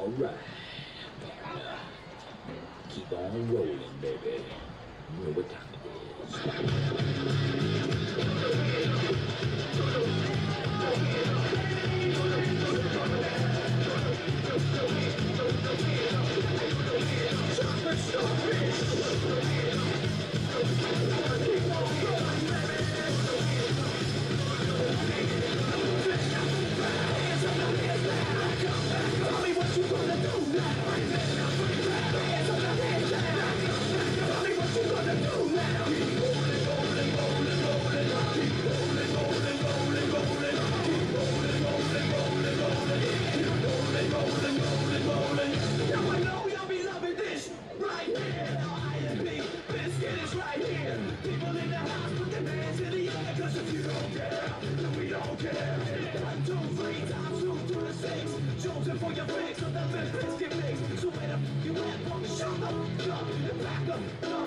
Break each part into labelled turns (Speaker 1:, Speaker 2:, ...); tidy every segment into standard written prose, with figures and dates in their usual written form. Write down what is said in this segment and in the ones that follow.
Speaker 1: All right. Now, keep on rolling, baby. You know what time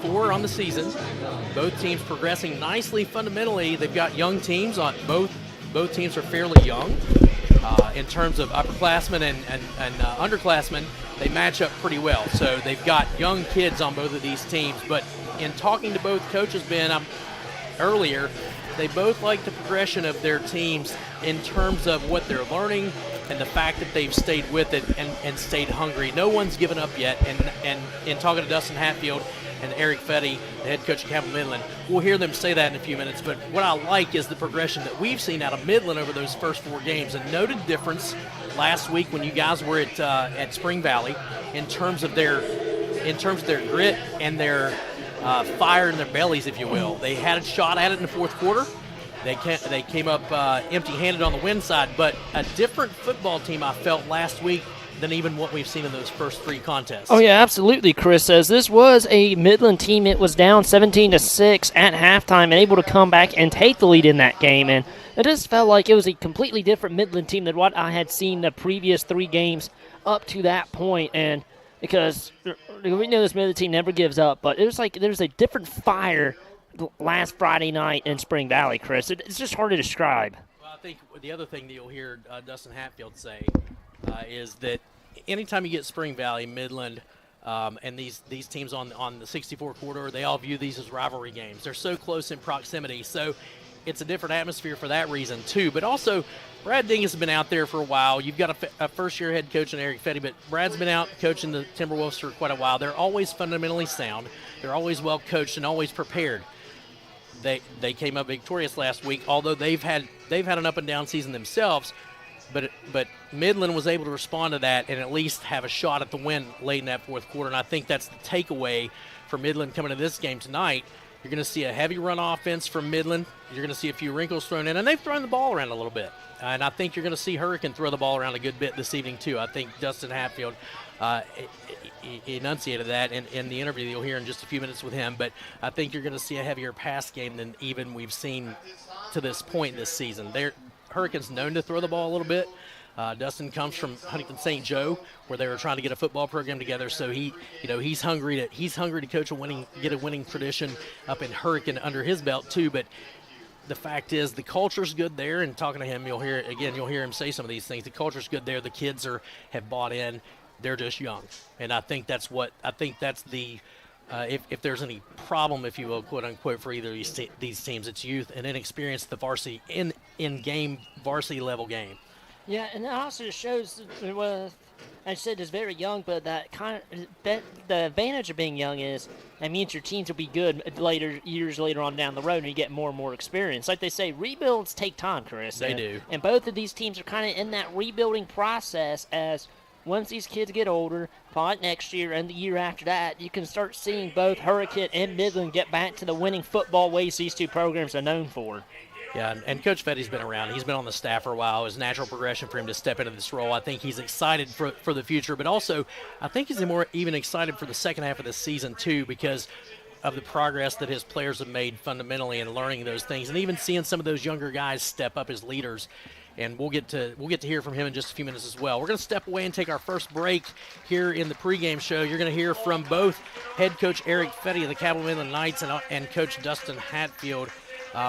Speaker 2: Four on the season. Both teams progressing nicely fundamentally. They've got young teams on both teams are fairly young. In terms of upperclassmen and underclassmen, they match up pretty well. So they've got young kids on both of these teams. But in talking to both coaches, Ben, earlier, they both like the progression of their teams in terms of what they're learning and the fact that they've stayed with it and stayed hungry. No one's given up yet. And in talking to Dustin Hatfield and Eric Fetty, the head coach of Cabell Midland, we'll hear them say that in a few minutes. But what I like is the progression that we've seen out of Midland over those first four games. A noted difference last week when you guys were at Spring Valley in terms of their grit and their fire in their bellies, if you will. They had a shot at it in the fourth quarter. They came up empty-handed on the win side, but a different football team I felt last week than even what we've seen in those first three contests.
Speaker 3: Oh, yeah, absolutely, Chris says. This was a Midland team. It was down 17-6 at halftime and able to come back and take the lead in that game. And it just felt like it was a completely different Midland team than what I had seen the previous three games up to that point. And because we know this Midland team never gives up, but it was like there was a different fire last Friday night in Spring Valley, Chris. It's just hard to describe.
Speaker 2: Well, I think the other thing that you'll hear Dustin Hatfield say is that anytime you get Spring Valley, Midland, and these teams on the 64 corridor, they all view these as rivalry games. They're so close in proximity, so it's a different atmosphere for that reason too. But also, Brad Dingus has been out there for a while. You've got a first-year head coach in Eric Fetty, but Brad's been out coaching the Timberwolves for quite a while. They're always fundamentally sound. They're always well coached and always prepared. They came up victorious last week, although they've had an up and down season themselves. But Midland was able to respond to that and at least have a shot at the win late in that fourth quarter. And I think that's the takeaway for Midland coming to this game tonight. You're going to see a heavy run offense from Midland. You're going to see a few wrinkles thrown in, and they've thrown the ball around a little bit. And I think you're going to see Hurricane throw the ball around a good bit this evening too. I think Dustin Hatfield enunciated that in the interview you'll hear in just a few minutes with him. But I think you're going to see a heavier pass game than even we've seen to this point this season. Hurricanes known to throw the ball a little bit. Dustin comes from Huntington St. Joe, where they were trying to get a football program together. So he's hungry to coach get a winning tradition up in Hurricane under his belt too. But the fact is, the culture's good there. And talking to him, you'll hear him say some of these things. The culture's good there. The kids have bought in. They're just young, and I think that's the. If there's any problem, if you will, quote unquote, for either of these teams, it's youth and inexperience, the varsity in-game varsity level game.
Speaker 3: Yeah, and it also shows, well, I said it's very young, but that the advantage of being young is that means your teams will be good years later on down the road, and you get more and more experience. Like they say, rebuilds take time, Chris.
Speaker 2: They do.
Speaker 3: And both of these teams are kind of in that rebuilding process as once these kids get older, probably next year and the year after that, you can start seeing both Hurricane and Midland get back to the winning football ways these two programs are known for.
Speaker 2: Yeah, and Coach Fetty's been around. He's been on the staff for a while. It was natural progression for him to step into this role. I think he's excited for the future, but also I think he's even excited for the second half of the season too, because of the progress that his players have made fundamentally in learning those things, and even seeing some of those younger guys step up as leaders. And we'll get to hear from him in just a few minutes as well. We're going to step away and take our first break here in the pregame show. You're going to hear from both head coach Eric Fetty of the Cabell Midland Knights and coach Dustin Hatfield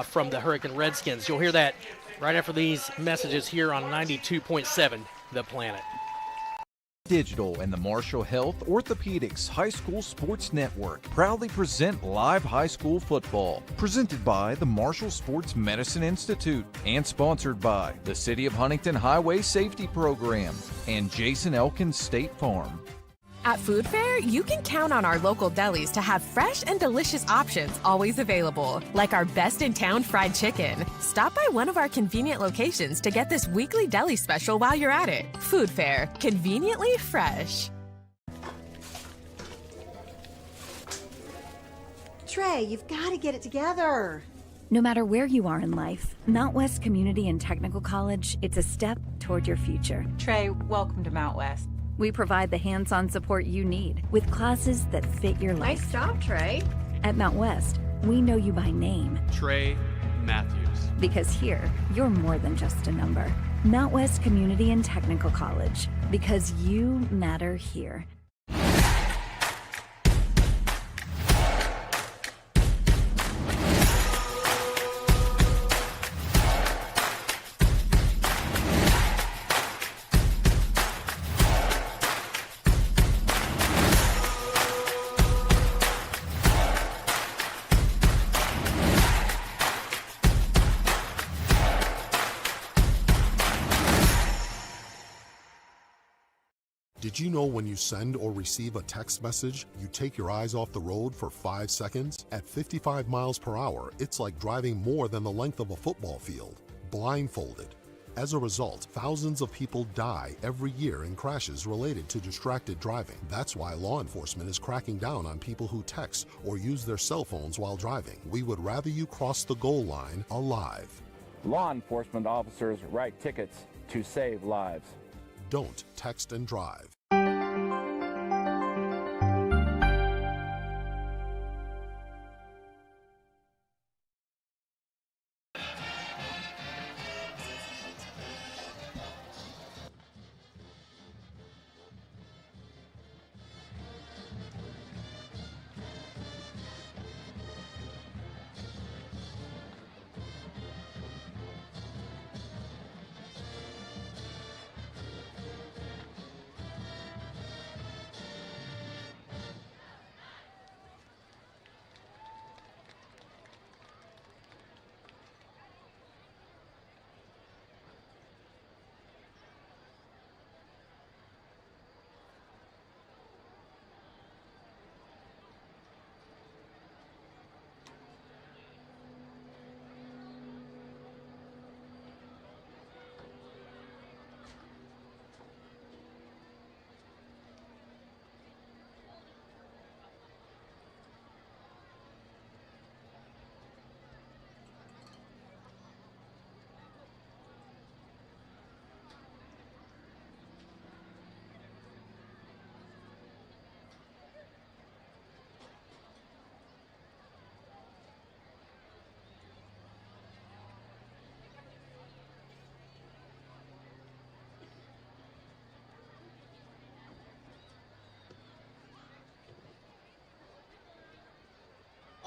Speaker 2: from the Hurricane Redskins. You'll hear that right after these messages here on 92.7 The Planet.
Speaker 4: Digital and the Marshall Health Orthopedics High School Sports Network proudly present live high school football, presented by the Marshall Sports Medicine Institute and sponsored by the City of Huntington Highway Safety Program and Jason Elkins State Farm.
Speaker 5: At Food Fair, you can count on our local delis to have fresh and delicious options always available, like our best-in-town fried chicken. Stop by one of our convenient locations to get this weekly deli special while you're at it. Food Fair, conveniently fresh.
Speaker 6: Trey, you've got to get it together.
Speaker 7: No matter where you are in life, Mount West Community and Technical College, it's a step toward your future.
Speaker 8: Trey, welcome to Mount West.
Speaker 7: We provide the hands-on support you need with classes that fit your life.
Speaker 6: Nice job, Trey.
Speaker 7: At Mount West, we know you by name.
Speaker 9: Trey Matthews.
Speaker 7: Because here, you're more than just a number. Mount West Community and Technical College. Because you matter here.
Speaker 10: Did you know when you send or receive a text message, you take your eyes off the road for 5 seconds? At 55 miles per hour, it's like driving more than the length of a football field, blindfolded. As a result, thousands of people die every year in crashes related to distracted driving. That's why law enforcement is cracking down on people who text or use their cell phones while driving. We would rather you cross the goal line alive.
Speaker 11: Law enforcement officers write tickets to save lives.
Speaker 10: Don't text and drive.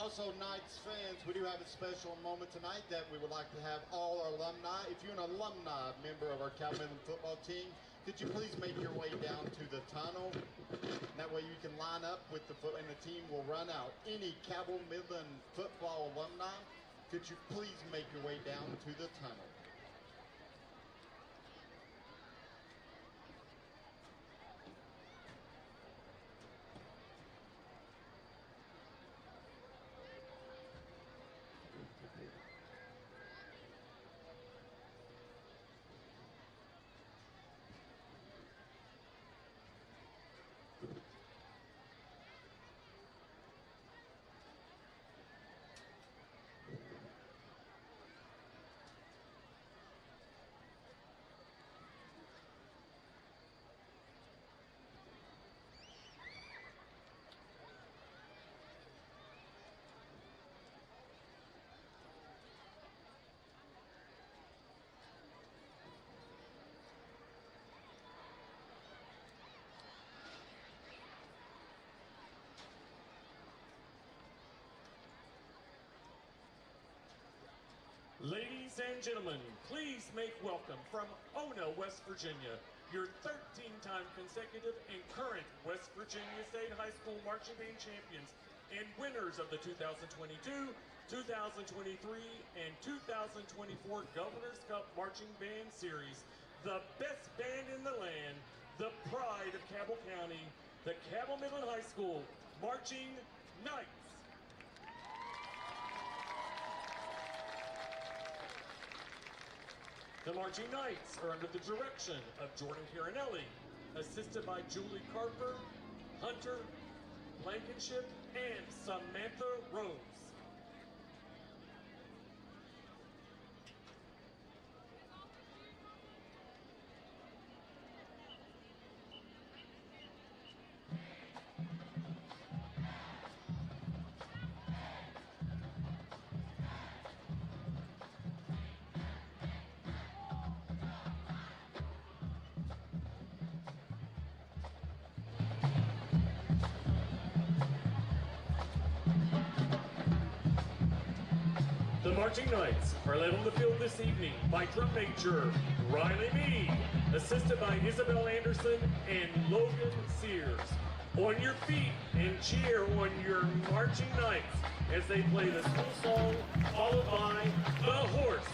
Speaker 12: Also, Knights fans, we do have a special moment tonight that we would like to have all our alumni. If you're an alumni member of our Cabell Midland football team, could you please make your way down to the tunnel? That way you can line up with the foot and the team will run out. Any Cabell Midland football alumni, could you please make your way down to the tunnel?
Speaker 13: Ladies and gentlemen, please make welcome from Ono, West Virginia, your 13-time consecutive and current West Virginia State High School Marching Band champions and winners of the 2022, 2023, and 2024 Governor's Cup Marching Band Series, the best band in the land, the pride of Cabell County, the Cabell Midland High School Marching Knights. The Marching Knights are under the direction of Jordan Carinelli, assisted by Julie Carper, Hunter Blankenship, and Samantha Rose. The Marching Knights are led on the field this evening by drum major Riley Meade, assisted by Isabel Anderson and Logan Sears. On your feet and cheer on your Marching Knights as they play the school song, followed by The Horse.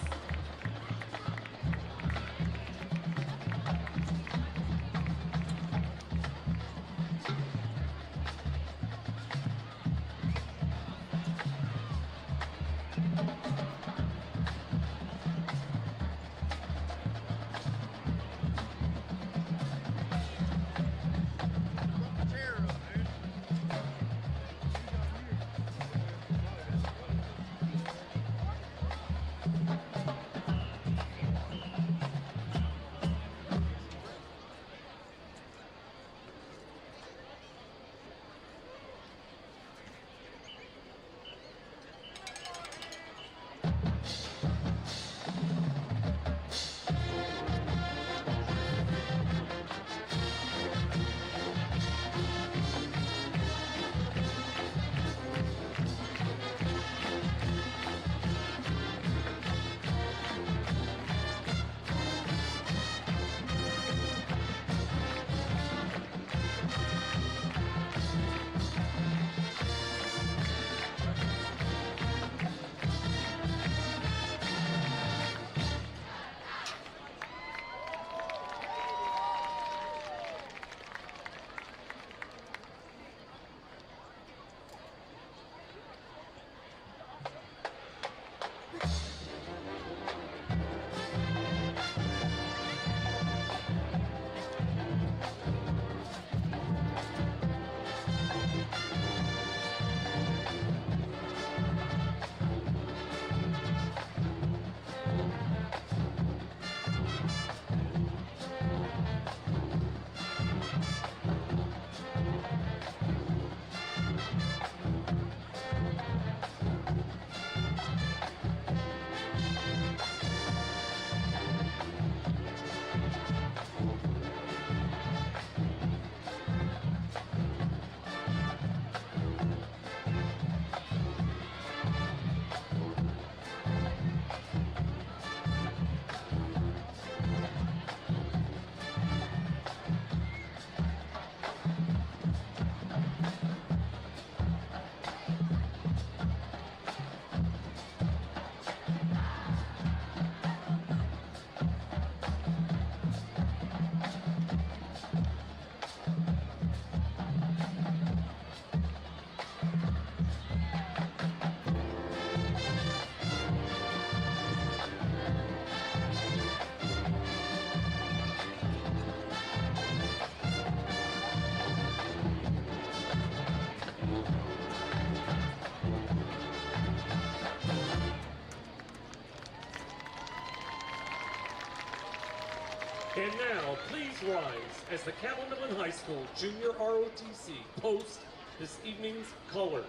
Speaker 13: And now, please rise as the Cabell Midland High School Junior ROTC post this evening's colors.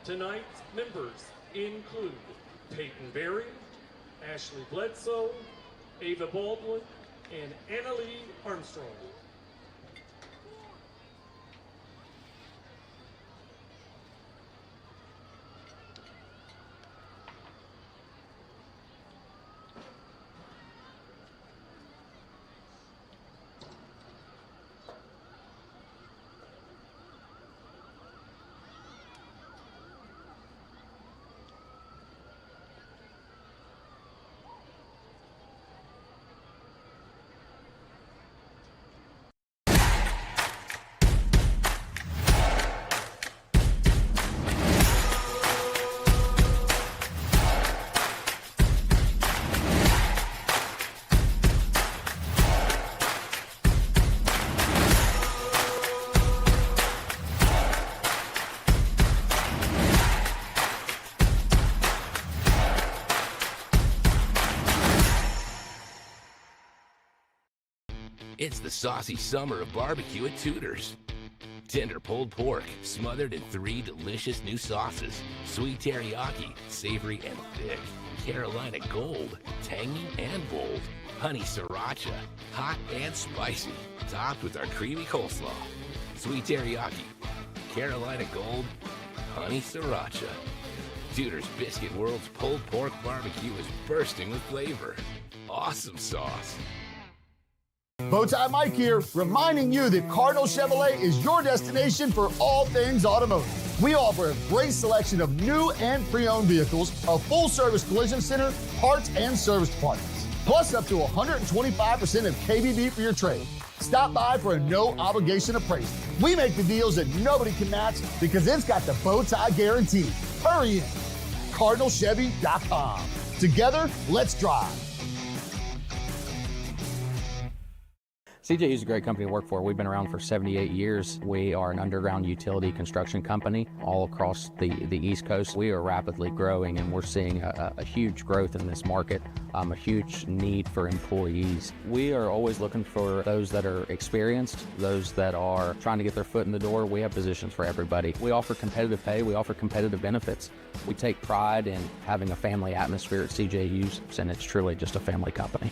Speaker 13: Tonight's members include Peyton Berry, Ashley Bledsoe, Ava Baldwin, and Annalie Armstrong.
Speaker 14: It's the saucy summer of barbecue at Tudor's. Tender pulled pork, smothered in 3 delicious new sauces. Sweet teriyaki, savory and thick. Carolina Gold, tangy and bold. Honey sriracha, hot and spicy. Topped with our creamy coleslaw. Sweet teriyaki, Carolina Gold, honey sriracha. Tudor's Biscuit World's pulled pork barbecue is bursting with flavor. Awesome sauce.
Speaker 15: Bowtie Mike here, reminding you that Cardinal Chevrolet is your destination for all things automotive. We offer a great selection of new and pre-owned vehicles, a full-service collision center, parts and service departments, plus up to 125% of KBB for your trade. Stop by for a no-obligation appraisal. We make the deals that nobody can match because it's got the Bowtie guarantee. Hurry in. CardinalChevy.com. Together, let's drive.
Speaker 16: CJU is a great company to work for. We've been around for 78 years. We are an underground utility construction company all across the East Coast. We are rapidly growing, and we're seeing a huge growth in this market, a huge need for employees. We are always looking for those that are experienced, those that are trying to get their foot in the door. We have positions for everybody. We offer competitive pay. We offer competitive benefits. We take pride in having a family atmosphere at CJU's, and it's truly just a family company.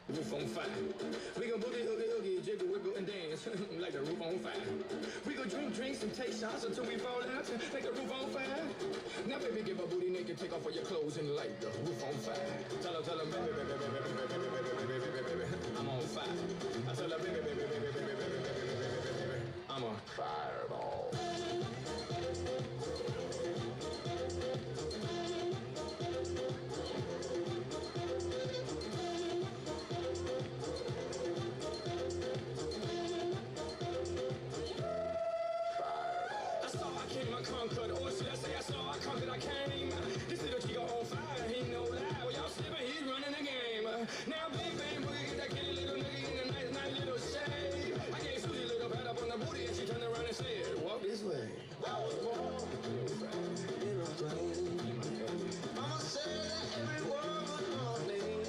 Speaker 17: Roof on fire. We gon' boogie, hoogie, jiggle, wiggle, and dance like the roof on fire. We gon' drink drinks and take shots until we fall out like the roof on fire. Now, baby, give a booty naked, take off all your clothes and light the roof on fire. Tell her, baby, baby, baby, baby, baby, baby, baby, baby, I'm on fire. I tell her, baby, baby, baby, baby, baby, baby, baby, baby, I'm a fireball. Now, big bang, boogie, get that kitty little nigga in a nice, nice little shade. I gave Susie a little pat up on the booty and she turned around and said, walk this way. I was born in a plane. I'ma say that every word was morning.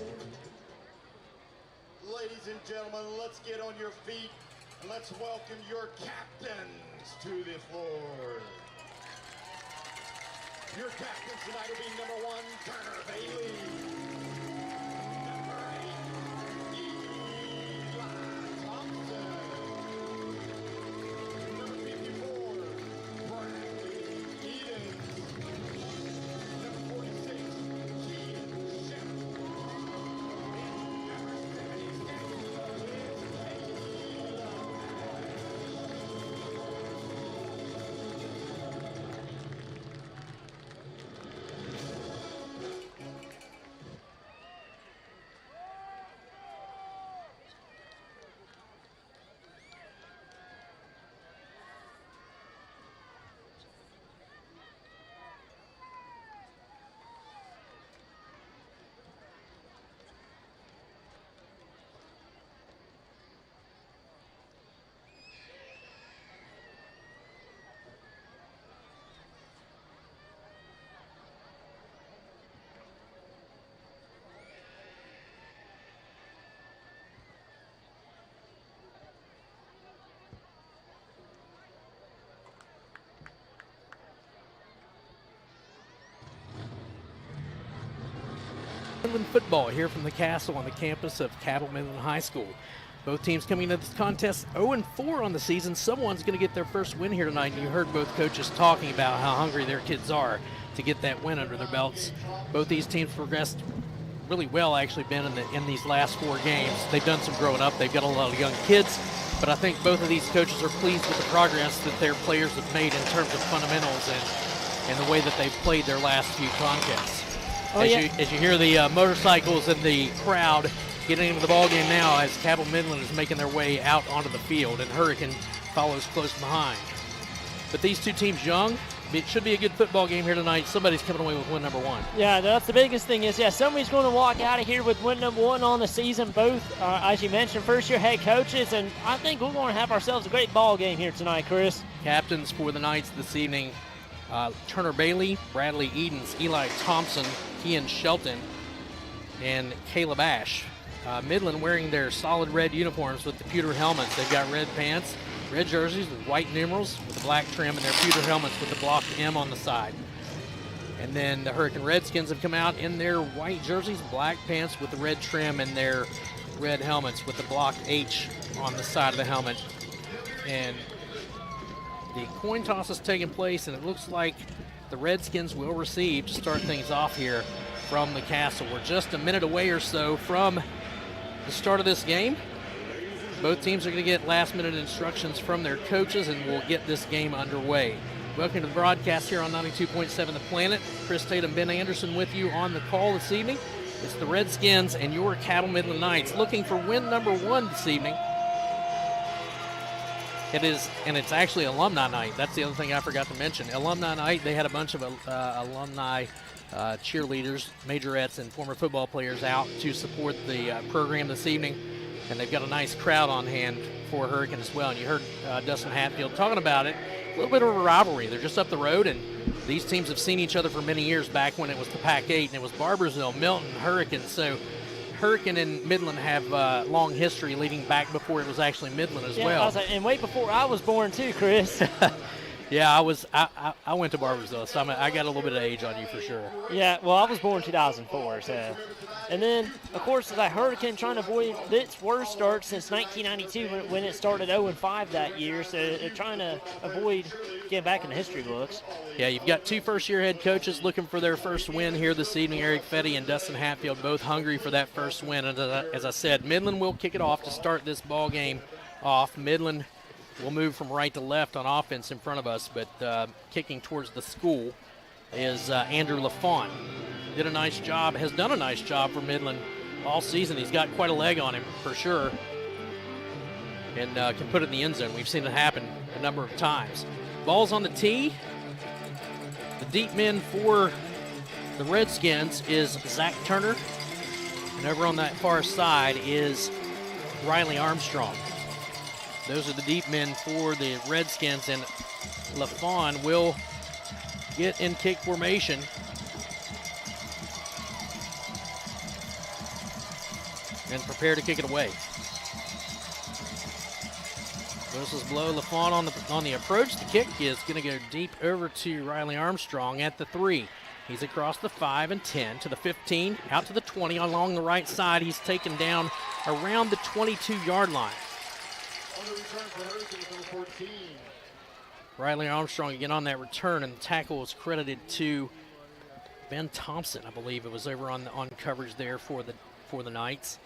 Speaker 12: Ladies and gentlemen, let's get on your feet and let's welcome your captains to the floor. Your captains tonight will be number 1, Turner Bailey.
Speaker 2: Midland football here from the Castle on the campus of Cabell Midland High School. Both teams coming into this contest 0-4 on the season. Someone's going to get their first win here tonight. You heard both coaches talking about how hungry their kids are to get that win under their belts. Both these teams progressed really well, actually, Ben, in these last 4 games. They've done some growing up. They've got a lot of young kids. But I think both of these coaches are pleased with the progress that their players have made in terms of fundamentals and the way that they've played their last few contests. As you hear the motorcycles and the crowd getting into the ball game now as Cabell Midland is making their way out onto the field, and Hurricane follows close behind. But these two teams young, it should be a good football game here tonight. Somebody's coming away with win number 1.
Speaker 3: Yeah, that's the biggest thing is, somebody's going to walk out of here with win number 1 on the season. Both, as you mentioned, first-year head coaches, and I think we're going to have ourselves a great ball game here tonight, Chris.
Speaker 2: Captains for the Knights this evening, Turner Bailey, Bradley Edens, Eli Thompson, Kean Shelton, and Caleb Ash. Midland wearing their solid red uniforms with the pewter helmets. They've got red pants, red jerseys with white numerals with the black trim, and their pewter helmets with the blocked M on the side. And then the Hurricane Redskins have come out in their white jerseys, black pants with the red trim, and their red helmets with the blocked H on the side of the helmet. And the coin toss is taking place, and it looks like the Redskins will receive to start things off here from the Castle. We're just a minute away or so from the start of this game. Both teams are going to get last-minute instructions from their coaches, and we'll get this game underway. Welcome to the broadcast here on 92.7 The Planet. Chris Tatum, Ben Anderson with you on the call this evening. It's the Redskins and your Cabell Midland Knights looking for win number 1 this evening. It is, and it's actually alumni night. That's the other thing I forgot to mention. Alumni night, they had a bunch of alumni cheerleaders, majorettes, and former football players out to support the program this evening, and they've got a nice crowd on hand for Hurricane as well. And you heard Dustin Hatfield talking about it. A little bit of a rivalry. They're just up the road, and these teams have seen each other for many years back when it was the Pac-8, and it was Barbersville, Milton, Hurricane. So Hurricane and Midland have long history leading back before it was actually Midland as well.
Speaker 3: And way before I was born too, Chris.
Speaker 2: Yeah, I went to Barbersville, so I got a little bit of age on you for sure.
Speaker 3: Yeah, well, I was born in 2004, so. And then, of course, the Hurricane trying to avoid its worst start since 1992 when it started 0-5 that year, so they're trying to avoid getting back in the history books.
Speaker 2: Yeah, you've got 2 first-year head coaches looking for their first win here this evening. Eric Fetty and Dustin Hatfield both hungry for that first win. And as I said, Midland will kick it off to start this ball game off. Midland will move from right to left on offense in front of us, but kicking towards the school is Andrew LaFont. Has done a nice job for Midland all season. He's got quite a leg on him for sure, and can put it in the end zone. We've seen it happen a number of times. Ball's on the tee. The deep men for the Redskins is Zach Turner, and over on that far side is Riley Armstrong. Those are the deep men for the Redskins, and LaFawn will get in kick formation. And prepare to kick it away. Whistles blow. LaFawn on the approach. The kick is going to go deep over to Riley Armstrong at the 3. He's across the 5 and 10 to the 15, out to the 20 along the right side. He's taken down around the 22-yard line. Riley Armstrong again on that return, and the tackle was credited to Ben Thompson, I believe. It was over on coverage there for the Knights.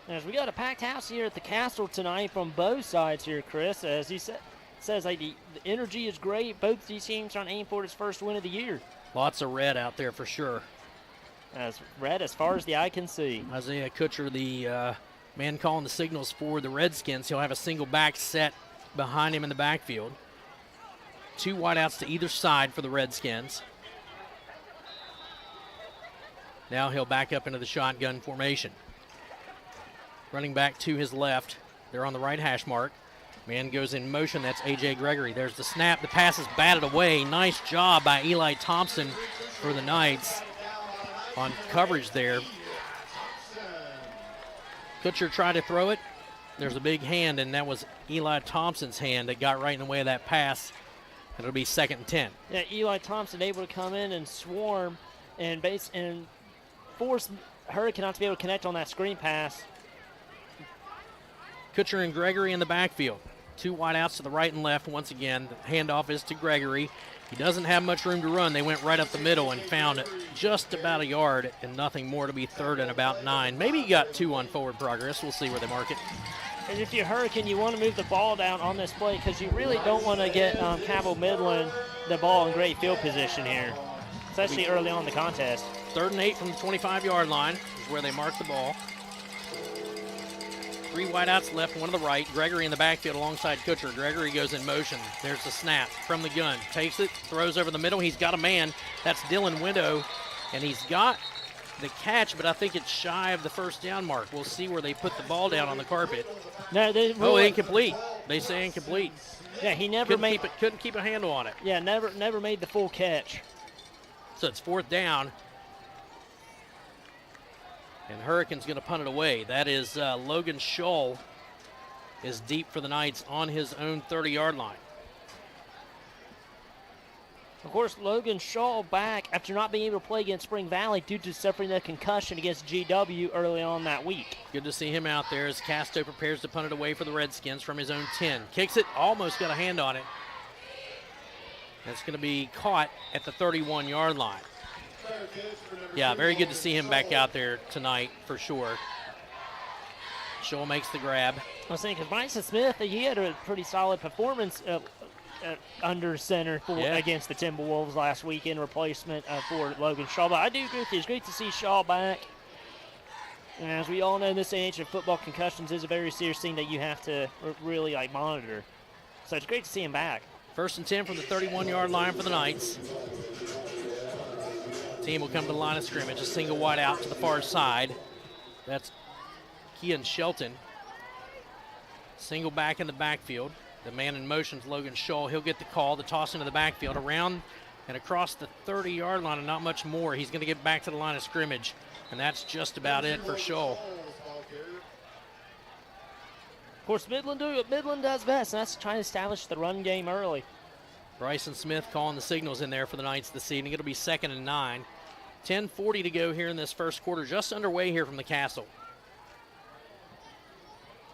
Speaker 3: As we got a packed house here at the Castle tonight from both sides here, Chris. As he says, the energy is great. Both these teams trying to aim for its first win of the year.
Speaker 2: Lots of red out there for sure.
Speaker 3: As red as far as the eye can see.
Speaker 2: Isaiah Kutcher, the man calling the signals for the Redskins. He'll have a single back set behind him in the backfield. 2 wideouts to either side for the Redskins. Now he'll back up into the shotgun formation. Running back to his left. They're on the right hash mark. Man goes in motion. That's A.J. Gregory. There's the snap. The pass is batted away. Nice job by Eli Thompson for the Knights on coverage there. Kutcher tried to throw it. There's a big hand, and that was Eli Thompson's hand that got right in the way of that pass. It'll be 2nd and 10.
Speaker 3: Yeah, Eli Thompson able to come in and swarm and force Hurricane not to be able to connect on that screen pass.
Speaker 2: Kutcher and Gregory in the backfield. 2 wideouts to the right and left once again. The handoff is to Gregory. He doesn't have much room to run. They went right up the middle and found just about a yard and nothing more to be third and about 9. Maybe he got 2 on forward progress. We'll see where they mark it.
Speaker 3: And if you're Hurricane, you want to move the ball down on this play because you really don't want to get Cabell Midland the ball in great field position here, especially early on in the contest.
Speaker 2: 3rd and 8 from the 25-yard line is where they mark the ball. 3 wideouts left, 1 to the right. Gregory in the backfield alongside Kutcher. Gregory goes in motion. There's the snap from the gun. Takes it, throws over the middle. He's got a man. That's Dylan Window, and he's got the catch, but I think it's shy of the first down mark. We'll see where they put the ball down on the carpet.
Speaker 3: No,
Speaker 2: incomplete. They say incomplete.
Speaker 3: Yeah, he never
Speaker 2: couldn't keep a handle on it.
Speaker 3: Yeah, never made the full catch.
Speaker 2: So it's 4th down. And Hurricane's going to punt it away. That is Logan Scholl is deep for the Knights on his own 30-yard line.
Speaker 3: Of course, Logan Scholl back after not being able to play against Spring Valley due to suffering a concussion against GW early on that week.
Speaker 2: Good to see him out there as Casto prepares to punt it away for the Redskins from his own 10. Kicks it, almost got a hand on it. That's going to be caught at the 31-yard line. Yeah, very good to see him back out there tonight for sure. Scholl makes the grab.
Speaker 3: I was saying, because Bryson Smith, he had a pretty solid performance under center against the Timberwolves last week in replacement for Logan Shaw. But I do agree with you. It's great to see Shaw back. And as we all know, in this age of football, concussions is a very serious thing that you have to really monitor. So it's great to see him back.
Speaker 2: 1st and 10 from the 31-yard line for the Knights. Team will come to the line of scrimmage. A single wide out to the far side. That's Kean Shelton. Single back in the backfield. The man in motion is Logan Scholl. He'll get the call, the toss into the backfield, around and across the 30-yard line, and not much more. He's going to get back to the line of scrimmage, and that's just about it for Scholl.
Speaker 3: Of course, Midland does best, and that's trying to establish the run game early.
Speaker 2: Bryson Smith calling the signals in there for the Knights this evening. It'll be 2nd and 9. 10:40 to go here in this first quarter, just underway here from the Castle.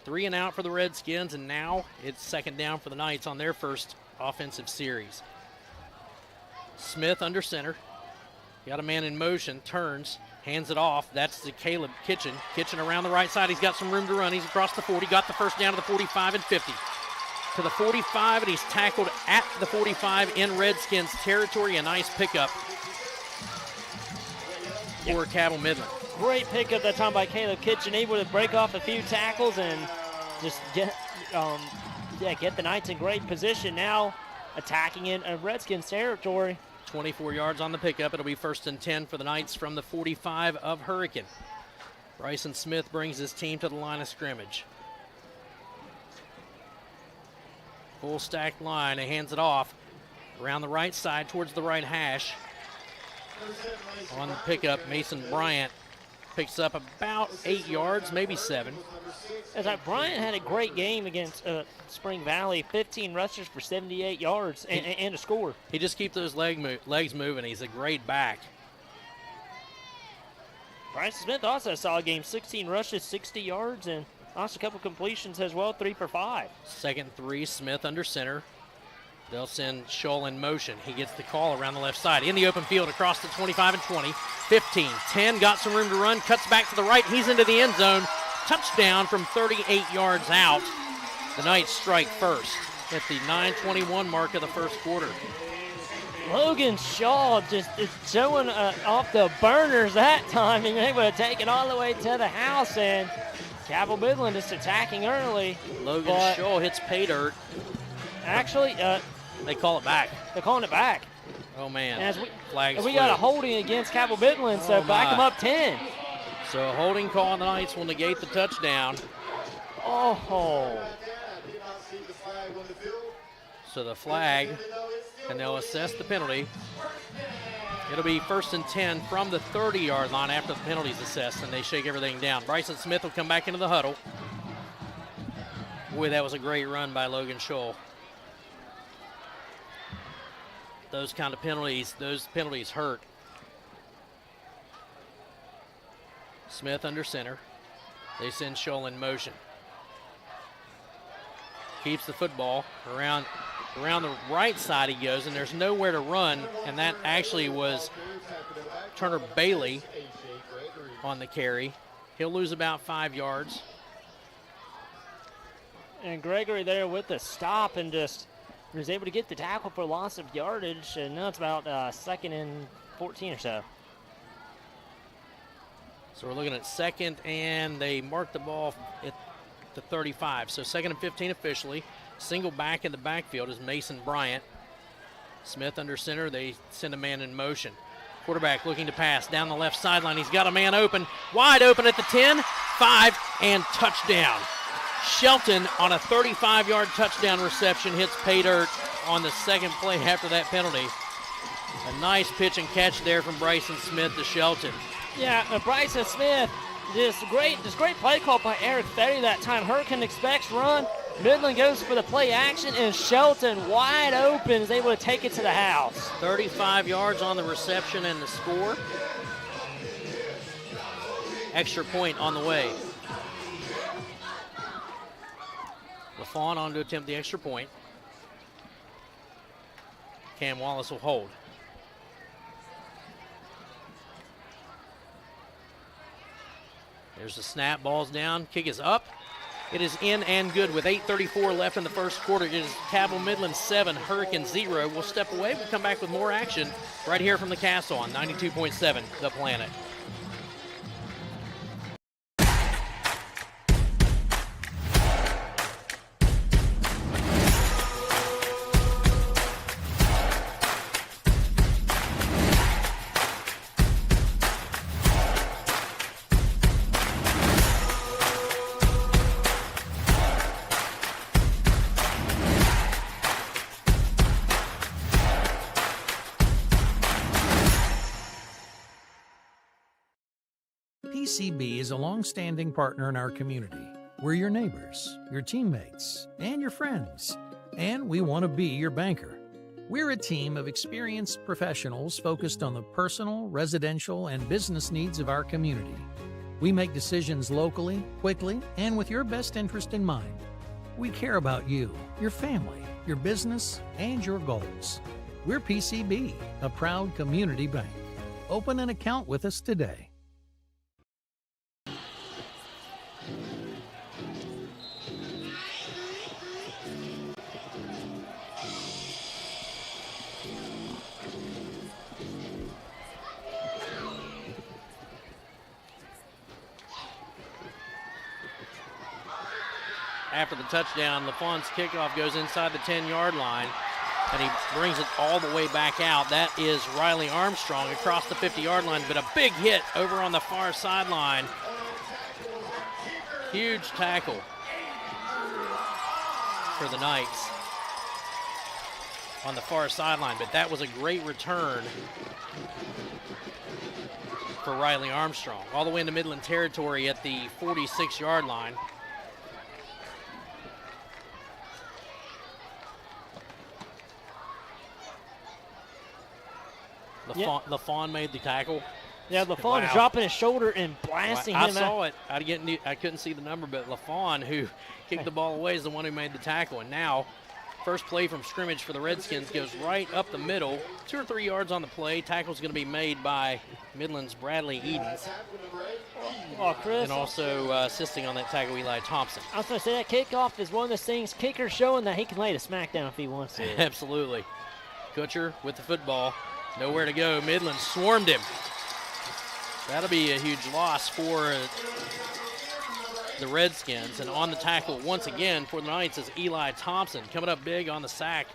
Speaker 2: 3 and out for the Redskins, and now it's 2nd down for the Knights on their first offensive series. Smith under center. Got a man in motion, turns, hands it off. That's to Caleb Kitchen. Kitchen around the right side. He's got some room to run. He's across the 40. Got the first down to the 45 and 50. To the 45, and he's tackled at the 45 in Redskins territory. A nice pickup for Cabell Midland.
Speaker 3: Great pickup that time by Caleb Kitchen, able to break off a few tackles and just get the Knights in great position now, attacking in Redskins territory.
Speaker 2: 24 yards on the pickup. It'll be 1st and 10 for the Knights from the 45 of Hurricane. Bryson Smith brings his team to the line of scrimmage. Full stacked line, he hands it off around the right side towards the right hash. On the pickup, Mason Bryant picks up about 8 yards, maybe 7.
Speaker 3: Bryant had a great game against Spring Valley, 15 rushes for 78 yards and a score.
Speaker 2: He just keeps those legs moving. He's a great back.
Speaker 3: Bryson Smith also had a solid game, 16 rushes, 60 yards, and also a couple completions as well, 3 for 5.
Speaker 2: 2nd 3, Smith under center. They'll send Scholl in motion. He gets the call around the left side. In the open field across the 25 and 20. 15, 10, got some room to run, cuts back to the right. He's into the end zone. Touchdown from 38 yards out. The Knights strike first at the 9:21 mark of the first quarter.
Speaker 3: Logan Shaw just is showing off the burners that time, and able to take it all the way to the house, and Cabell Midland is attacking early.
Speaker 2: Logan Shaw hits pay dirt.
Speaker 3: Actually,
Speaker 2: they call it back.
Speaker 3: They're calling it back.
Speaker 2: Oh, man.
Speaker 3: And
Speaker 2: Flags
Speaker 3: we got a holding against Cabell Midland, so back them up 10.
Speaker 2: So a holding call on the Knights will negate the touchdown.
Speaker 3: Oh.
Speaker 2: So the flag, and they'll assess the penalty. It'll be 1st and 10 from the 30-yard line after the penalty's assessed, and they shake everything down. Bryson Smith will come back into the huddle. Boy, that was a great run by Logan Scholl. Those kind of penalties, those penalties hurt. Smith under center. They send Scholl in motion. Keeps the football around the right side he goes, and there's nowhere to run, and that actually was Turner Bailey on the carry. He'll lose about 5 yards.
Speaker 3: And Gregory there with the stop and just was able to get the tackle for loss of yardage, and now it's about 2nd and 14 or so.
Speaker 2: So we're looking at 2nd, and they mark the ball at the 35. So 2nd and 15 officially. Single back in the backfield is Mason Bryant. Smith under center. They send a man in motion. Quarterback looking to pass down the left sideline. He's got a man open, wide open at the 10, 5, and touchdown. Shelton on a 35-yard touchdown reception hits pay dirt on the second play after that penalty. A nice pitch and catch there from Bryson Smith to Shelton.
Speaker 3: Yeah, Bryson Smith, just great play call by Eric Ferry that time. Hurricane expects run. Midland goes for the play action, and Shelton, wide open, is able to take it to the house.
Speaker 2: 35 yards on the reception and the score. Extra point on the way. LaFawn on to attempt the extra point. Cam Wallace will hold. There's the snap, ball's down, kick is up. It is in and good with 8:34 left in the first quarter. It is Cabell Midland 7, Hurricane 0. We'll step away. We'll come back with more action right here from the Castle on 92.7 The Planet.
Speaker 18: PCB is a long-standing partner in our community. We're your neighbors, your teammates, and your friends, and we want to be your banker. We're a team of experienced professionals focused on the personal, residential, and business needs of our community. We make decisions locally, quickly, and with your best interest in mind. We care about you, your family, your business, and your goals. We're PCB, a proud community bank. Open an account with us today.
Speaker 2: After the touchdown, LaFawn's kickoff goes inside the 10-yard line, and he brings it all the way back out. That is Riley Armstrong across the 50-yard line, but a big hit over on the far sideline. Huge tackle for the Knights on the far sideline, but that was a great return for Riley Armstrong. All the way into Midland territory at the 46-yard line. LaFawn made the tackle.
Speaker 3: Yeah, LaFawn dropping his shoulder and blasting him out.
Speaker 2: I saw it. I couldn't see the number, but LaFawn, who kicked the ball away, is the one who made the tackle. And now, first play from scrimmage for the Redskins goes right up the middle. 2 or 3 yards on the play. Tackle's going to be made by Midland's Bradley Edens.
Speaker 3: Oh, Chris.
Speaker 2: And also assisting on that tackle, Eli Thompson.
Speaker 3: I was going to say, that kickoff is one of those things, kicker showing that he can lay the smack down if he wants to.
Speaker 2: Absolutely. Kutcher with the football. Nowhere to go. Midland swarmed him. That'll be a huge loss for the Redskins. And on the tackle once again for the Knights is Eli Thompson, coming up big on the sack.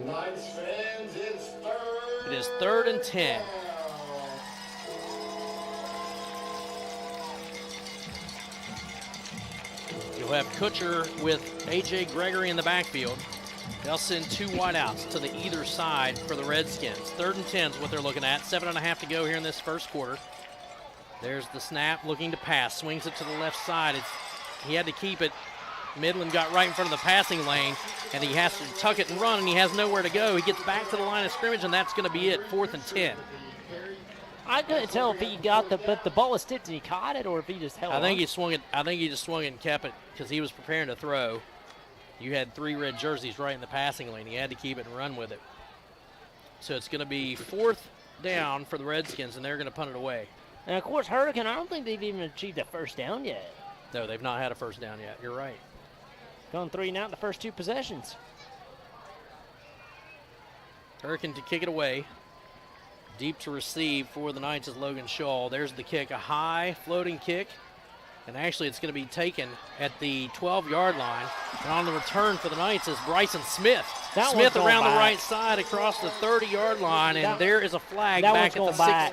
Speaker 12: Knights fans, it's third.
Speaker 2: It is 3rd and 10. You'll have Kutcher with A.J. Gregory in the backfield. They'll send 2 wideouts to the either side for the Redskins. 3rd and 10 is what they're looking at. 7.5 to go here in this first quarter. There's the snap, looking to pass. Swings it to the left side. He had to keep it. Midland got right in front of the passing lane, and he has to tuck it and run, and he has nowhere to go. He gets back to the line of scrimmage, and that's going to be it. 4th and 10.
Speaker 3: I couldn't tell if he got but the ball was tipped and he caught it, or if he just held.
Speaker 2: I think he swung it. I think he just swung it and kept it because he was preparing to throw. You had 3 red jerseys right in the passing lane. He had to keep it and run with it. So it's going to be 4th down for the Redskins, and they're going to punt it away.
Speaker 3: And of course, Hurricane, I don't think they've even achieved a first down yet.
Speaker 2: No, they've not had a first down yet. You're right.
Speaker 3: Gone 3 and out in the first 2 possessions.
Speaker 2: Hurricane to kick it away. Deep to receive for the Knights is Logan Shaw. There's the kick, a high floating kick. And actually it's going to be taken at the 12-yard line. And on the return for the Knights is Bryson Smith. Smith around the right side across the 30-yard line, and there is a flag back at the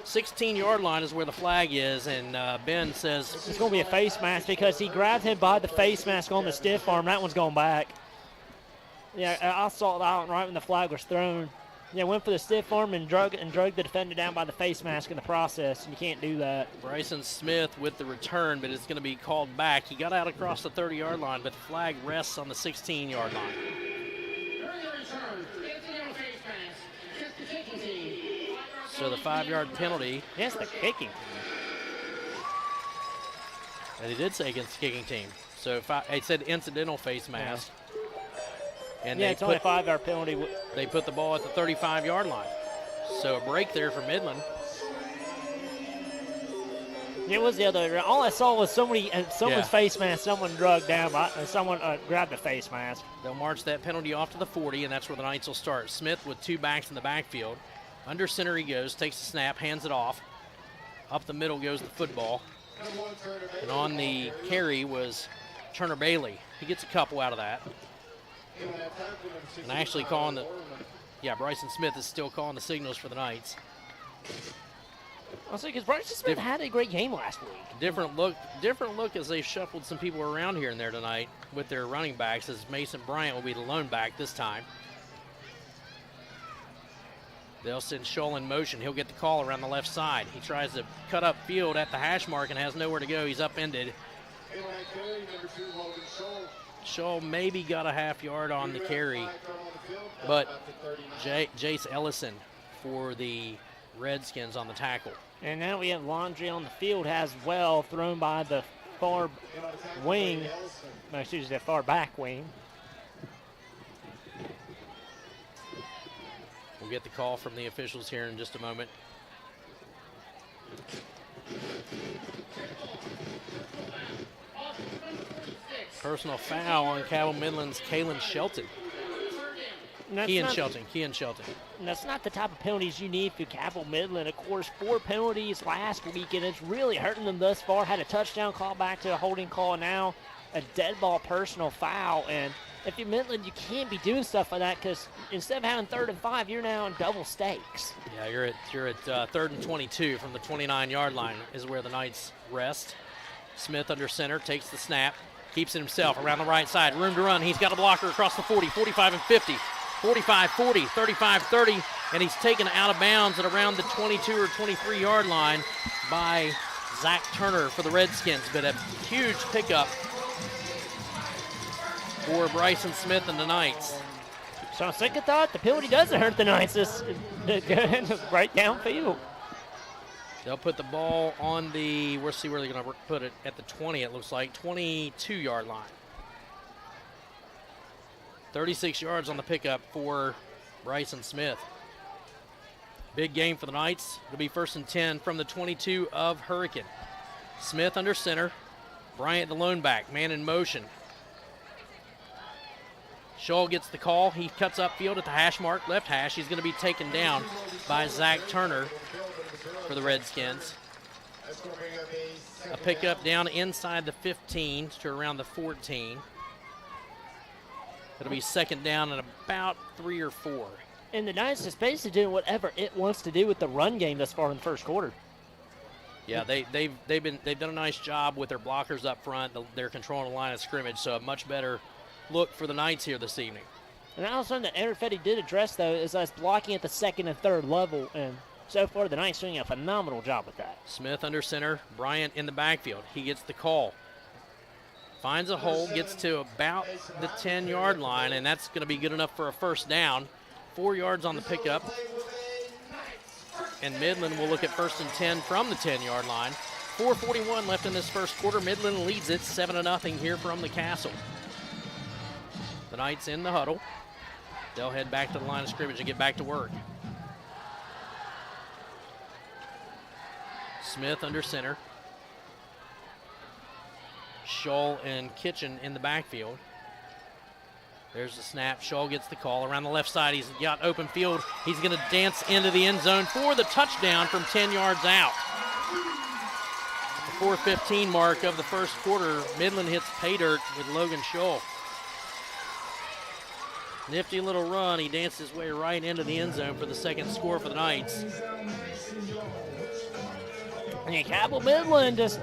Speaker 2: 16-yard line is where the flag is, and Ben says
Speaker 3: it's going to be a face mask because he grabbed him by the face mask on the stiff arm. That one's going back. Yeah, I saw that one right when the flag was thrown. Yeah, went for the stiff arm and drug the defender down by the face mask in the process, and you can't do that.
Speaker 2: Bryson Smith with the return, but it's going to be called back. He got out across the 30-yard line, but the flag rests on the 16-yard line. So the 5-yard penalty.
Speaker 3: Yes, the kicking.
Speaker 2: And he did say against the kicking team. So it said incidental face mask. And
Speaker 3: yeah, it's only a 5-yard penalty.
Speaker 2: They put the ball at the 35-yard line. So a break there for Midland.
Speaker 3: It was the other way around. All I saw was someone's face mask, someone drugged down, someone grabbed the face mask.
Speaker 2: They'll march that penalty off to the 40, and that's where the Knights will start. Smith with 2 backs in the backfield. Under center he goes, takes the snap, hands it off. Up the middle goes the football. And on the carry was Turner Bailey. He gets a couple out of that. And actually calling Bryson Smith is still calling the signals for the Knights.
Speaker 3: Also, because Bryson Smith had a great game last week.
Speaker 2: Different look as they shuffled some people around here and there tonight with their running backs, as Mason Bryant will be the lone back this time. They'll send Scholl in motion. He'll get the call around the left side. He tries to cut up field at the hash mark and has nowhere to go. He's upended. Scholl maybe got a half yard on the carry, but Jace Ellison for the Redskins on the tackle.
Speaker 3: And now we have Laundry on the field as well, thrown by the far wing, the far back wing.
Speaker 2: We'll get the call from the officials here in just a moment. Personal foul on Cabell Midland's Kalen Shelton. Kean Shelton.
Speaker 3: And that's not the type of penalties you need for Cabell Midland. Of course, 4 penalties last week, and it's really hurting them thus far. Had a touchdown call back to a holding call, now a dead ball personal foul. And if you're Midland, you can't be doing stuff like that because instead of having 3rd and 5, you're now in double stakes.
Speaker 2: Yeah, you're at 3rd and 22 from the 29-yard line is where the Knights rest. Smith under center, takes the snap, keeps it himself around the right side. Room to run. He's got a blocker across the 40, 45 and 50, 45, 40, 35, 30, and he's taken out of bounds at around the 22 or 23-yard line by Zach Turner for the Redskins. But a huge pickup for Bryson Smith and the Knights.
Speaker 3: So on second thought, the penalty doesn't hurt the Knights. It's right downfield.
Speaker 2: They'll put the ball on the, we'll see where they're going to put it, at the 20, it looks like, 22-yard line. 36 yards on the pickup for Bryson Smith. Big game for the Knights. It'll be 1st and 10 from the 22 of Hurricane. Smith under center. Bryant the lone back, man in motion. Scholl gets the call. He cuts upfield at the hash mark, left hash. He's going to be taken down by Zach Turner for the Redskins. A pickup down inside the 15 to around the 14. It'll be 2nd down and about 3 or 4.
Speaker 3: And the Knights is basically doing whatever it wants to do with the run game thus far in the first quarter.
Speaker 2: Yeah, they've done a nice job with their blockers up front. They're controlling the line of scrimmage, so a much better look for the Knights here this evening.
Speaker 3: And also something that Aaron Fetty did address, though, is us blocking at the 2nd and 3rd level, and so far the Knights doing a phenomenal job with that.
Speaker 2: Smith under center, Bryant in the backfield. He gets the call. Finds a hole, gets to about the 10-yard line, and that's going to be good enough for a 1st down. 4 yards on the pickup. and Midland will look at 1st and 10 from the 10-yard line. 4:41 left in this first quarter. Midland leads it 7-0 here from the Castle. The Knights in the huddle. They'll head back to the line of scrimmage and get back to work. Smith under center. Scholl and Kitchen in the backfield. There's the snap. Scholl gets the call. Around the left side, he's got open field. He's going to dance into the end zone for the touchdown from 10 yards out. The 4:15 mark of the first quarter, Midland hits pay dirt with Logan Scholl. Nifty little run. He danced his way right into the end zone for the second score for the Knights.
Speaker 3: And Cabell Midland just,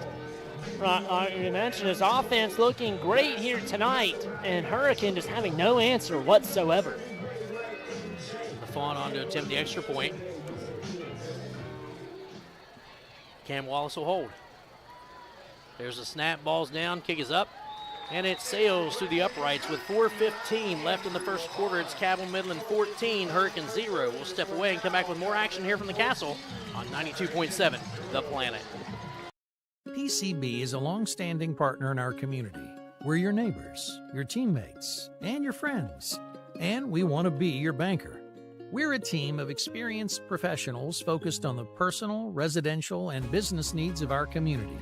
Speaker 3: you mentioned his offense looking great here tonight, and Hurricane just having no answer whatsoever.
Speaker 2: The Fawn on to attempt the extra point. Cam Wallace will hold. There's a snap, ball's down, kick is up, and it sails through the uprights with 4:15 left in the first quarter. It's Cabell Midland 14, Hurricane 0. We'll step away and come back with more action here from the Castle on 92.7 The Planet.
Speaker 18: PCB is a long-standing partner in our community. We're your neighbors, your teammates, and your friends, and we want to be your banker. We're a team of experienced professionals focused on the personal, residential, and business needs of our community.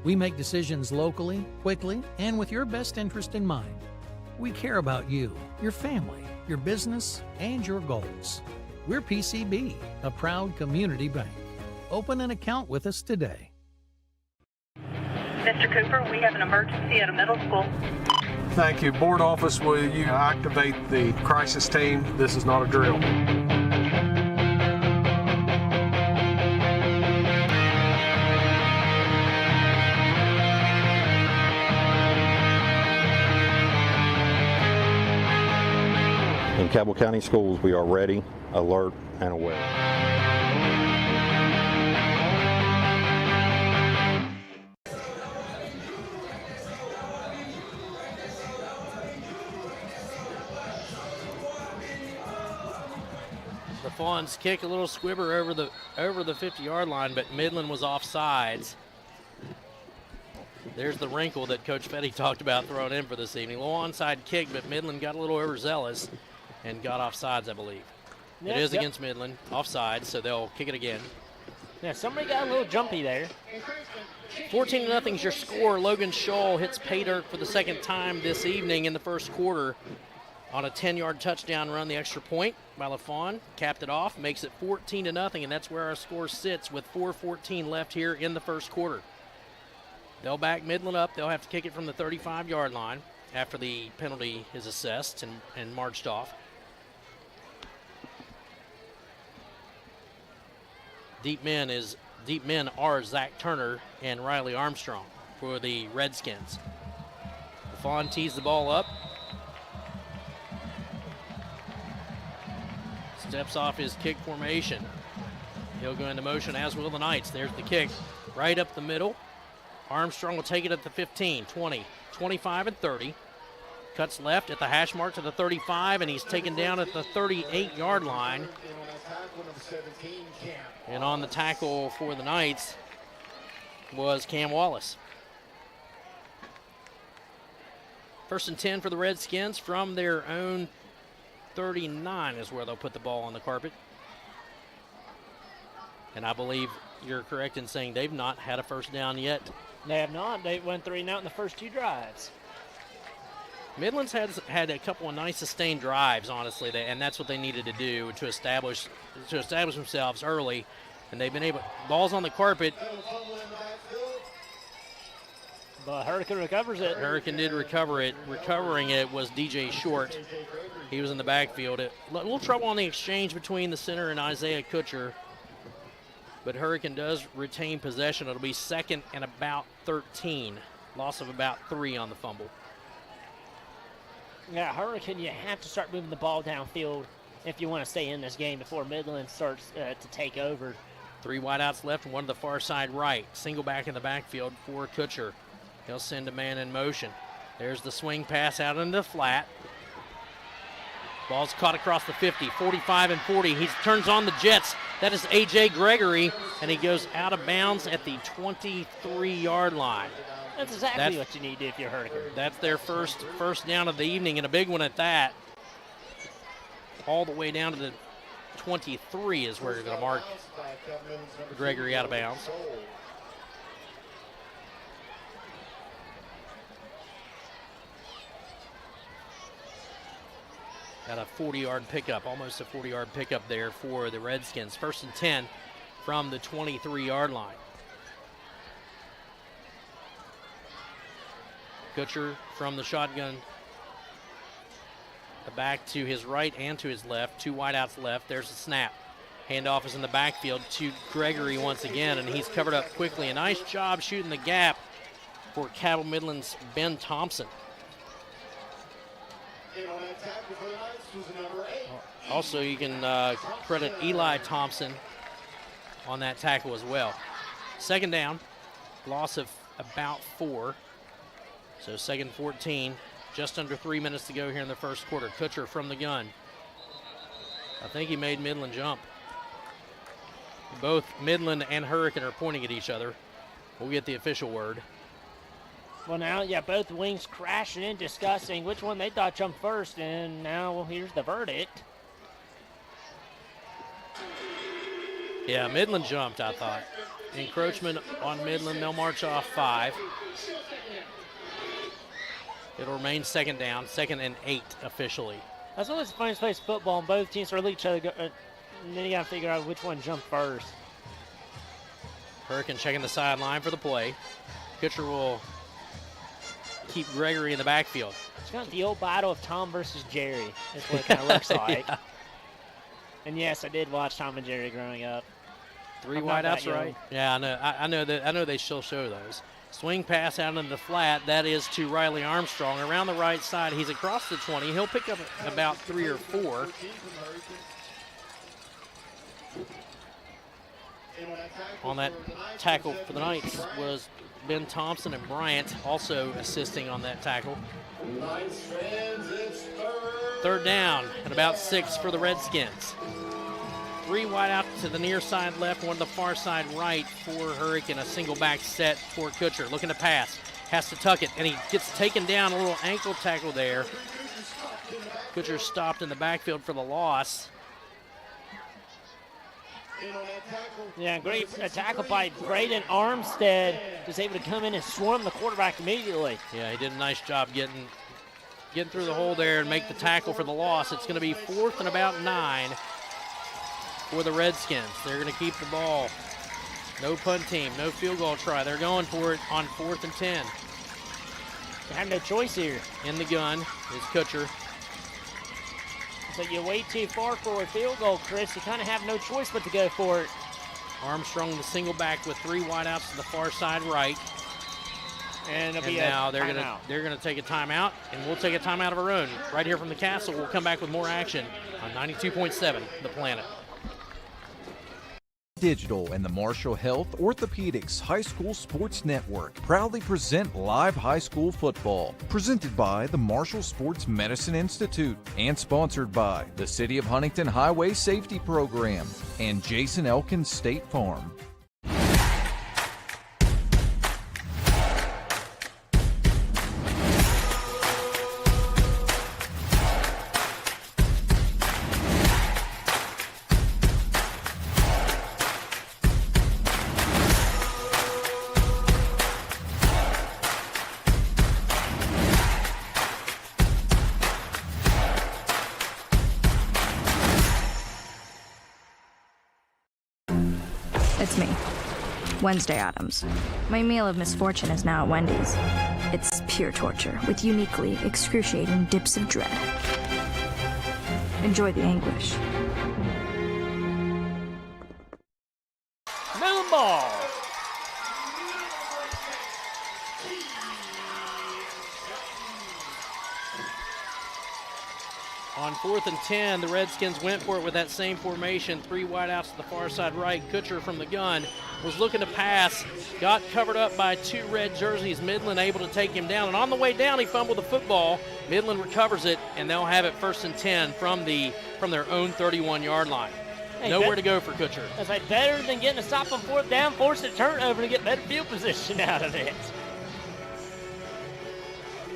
Speaker 18: We make decisions locally, quickly, and with your best interest in mind. We care about you, your family, your business, and your goals. We're PCB, a proud community bank. Open an account with us today.
Speaker 19: Mr. Cooper, we have an emergency at a middle school.
Speaker 20: Thank you. Board office, will you activate the crisis team? This is not a drill.
Speaker 21: In Cabell County Schools, we are ready, alert, and aware.
Speaker 2: The Fawns kick a little squibber over the 50-yard line, but Midland was offsides. There's the wrinkle that Coach Fetty talked about throwing in for this evening. A little onside kick, but Midland got a little overzealous and got offsides, I believe. It is against Midland, offsides, so they'll kick it again.
Speaker 3: Yeah, somebody got a little jumpy there.
Speaker 2: 14-0 is your score. Logan Scholl hits pay dirt for the second time this evening in the first quarter on a 10-yard touchdown run. The extra point by LaFawn capped it off, makes it 14-0, and that's where our score sits with 4:14 left here in the first quarter. They'll back Midland up. They'll have to kick it from the 35-yard line after the penalty is assessed and marched off. Deep men are Zach Turner and Riley Armstrong for the Redskins. LaFawn tees the ball up. Steps off his kick formation. He'll go into motion, as will the Knights. There's the kick right up the middle. Armstrong will take it at the 15, 20, 25, and 30. Cuts left at the hash mark to the 35, and he's taken down at the 38-yard line. And on the tackle for the Knights was Cam Wallace. 1st and 10 for the Redskins from their own 39 is where they'll put the ball on the carpet. And I believe you're correct in saying they've not had a first down yet.
Speaker 3: They have not. They went 3 and out in the first 2 drives.
Speaker 2: Midland's had a couple of nice sustained drives, honestly, and that's what they needed to do to establish themselves early. And they've been able, balls on the carpet.
Speaker 3: But Hurricane recovers it.
Speaker 2: Hurricane did recover it. Recovering it was DJ Short. He was in the backfield. A little trouble on the exchange between the center and Isaiah Kutcher. But Hurricane does retain possession. It'll be 2nd and about 13. Loss of about 3 on the fumble.
Speaker 3: Yeah, Hurricane, you have to start moving the ball downfield if you want to stay in this game before Midland starts to take over.
Speaker 2: 3 wideouts left and 1 to the far side right. Single back in the backfield for Kutcher. He'll send a man in motion. There's the swing pass out into the flat. Ball's caught across the 50, 45 and 40. He turns on the Jets. That is A.J. Gregory, and he goes out of bounds at the 23-yard line.
Speaker 3: That's exactly what you need to do if you're Hurricane.
Speaker 2: That's their first down of the evening, and a big one at that. All the way down to the 23 is where you're going to mark Gregory out of bounds. Got a 40-yard pickup, almost a 40-yard pickup there for the Redskins. 1st and 10 from the 23-yard line. Kutcher from the shotgun. The back to his right and to his left. 2 wideouts left. There's the snap. Handoff is in the backfield to Gregory once again, and he's covered up quickly. A nice job shooting the gap for Cabell Midland's Ben Thompson. Also, you can credit Eli Thompson on that tackle as well. 2nd down, loss of about 4. So 2nd 14, just under 3 minutes to go here in the first quarter. Kutcher from the gun. I think he made Midland jump. Both Midland and Hurricane are pointing at each other. We'll get the official word.
Speaker 3: Well, now, yeah, both wings crashing in, discussing which one they thought jumped first, and now, well, here's the verdict.
Speaker 2: Yeah, Midland jumped, I thought. Encroachment on Midland. They'll march off 5. It'll remain 2nd down, 2nd and 8 officially.
Speaker 3: That's always the funniest place football, and both teams are at each other, and then you got to figure out which one jumped first.
Speaker 2: Hurricane checking the sideline for the play. Kutcher will keep Gregory in the backfield.
Speaker 3: It's kind of the old battle of Tom versus Jerry. That's what it kind of looks like.
Speaker 2: Yeah.
Speaker 3: And yes, I did watch Tom and Jerry growing up.
Speaker 2: 3 wideouts, right? Yeah, I know. I know they still show those. Swing pass out into the flat. That is to Riley Armstrong around the right side. He's across the 20. He'll pick up about 3 or 4. On that tackle for the Knights was Ben Thompson and Bryant also assisting on that tackle. 3rd down and about 6 for the Redskins. 3 wide out to the near side left, 1 to the far side right for Hurricane. A single back set for Kutcher. Looking to pass. Has to tuck it, and he gets taken down. A little ankle tackle there. Kutcher stopped in the backfield for the loss.
Speaker 3: Yeah, great tackle by Braden Armstead. Was able to come in and swarm the quarterback immediately.
Speaker 2: Yeah, he did a nice job getting through the hole there and make the tackle for the loss. It's going to be 4th and about 9 for the Redskins. They're going to keep the ball. No punt team, no field goal try. They're going for it on 4th and 10.
Speaker 3: They have no choice here.
Speaker 2: In the gun is Kutcher.
Speaker 3: So you wait too far for a field goal, Chris. You kind of have no choice but to go for it.
Speaker 2: Armstrong the single back with 3 wideouts to the far side right.
Speaker 3: And it'll be
Speaker 2: now they're gonna take a timeout, and we'll take a timeout of our own right here from the castle. We'll come back with more action on 92.7 The Planet.
Speaker 4: Digital and the Marshall Health Orthopedics High School Sports Network proudly present live high school football. Presented by the Marshall Sports Medicine Institute and sponsored by the City of Huntington Highway Safety Program and Jason Elkins State Farm.
Speaker 1: It's me, Wednesday Addams. My meal of misfortune is now at Wendy's. It's pure torture with uniquely excruciating dips of dread. Enjoy the anguish.
Speaker 3: Moon ball.
Speaker 2: On 4th and 10, the Redskins went for it with that same formation. 3 wideouts to the far side right. Kutcher from the gun was looking to pass. Got covered up by 2 red jerseys. Midland able to take him down. And on the way down, he fumbled the football. Midland recovers it, and they'll have it 1st and 10 from their own 31-yard line.
Speaker 3: Hey,
Speaker 2: nowhere to go for Kutcher.
Speaker 3: That's like better than getting a stop on 4th down, force a turnover to get better field position out of it.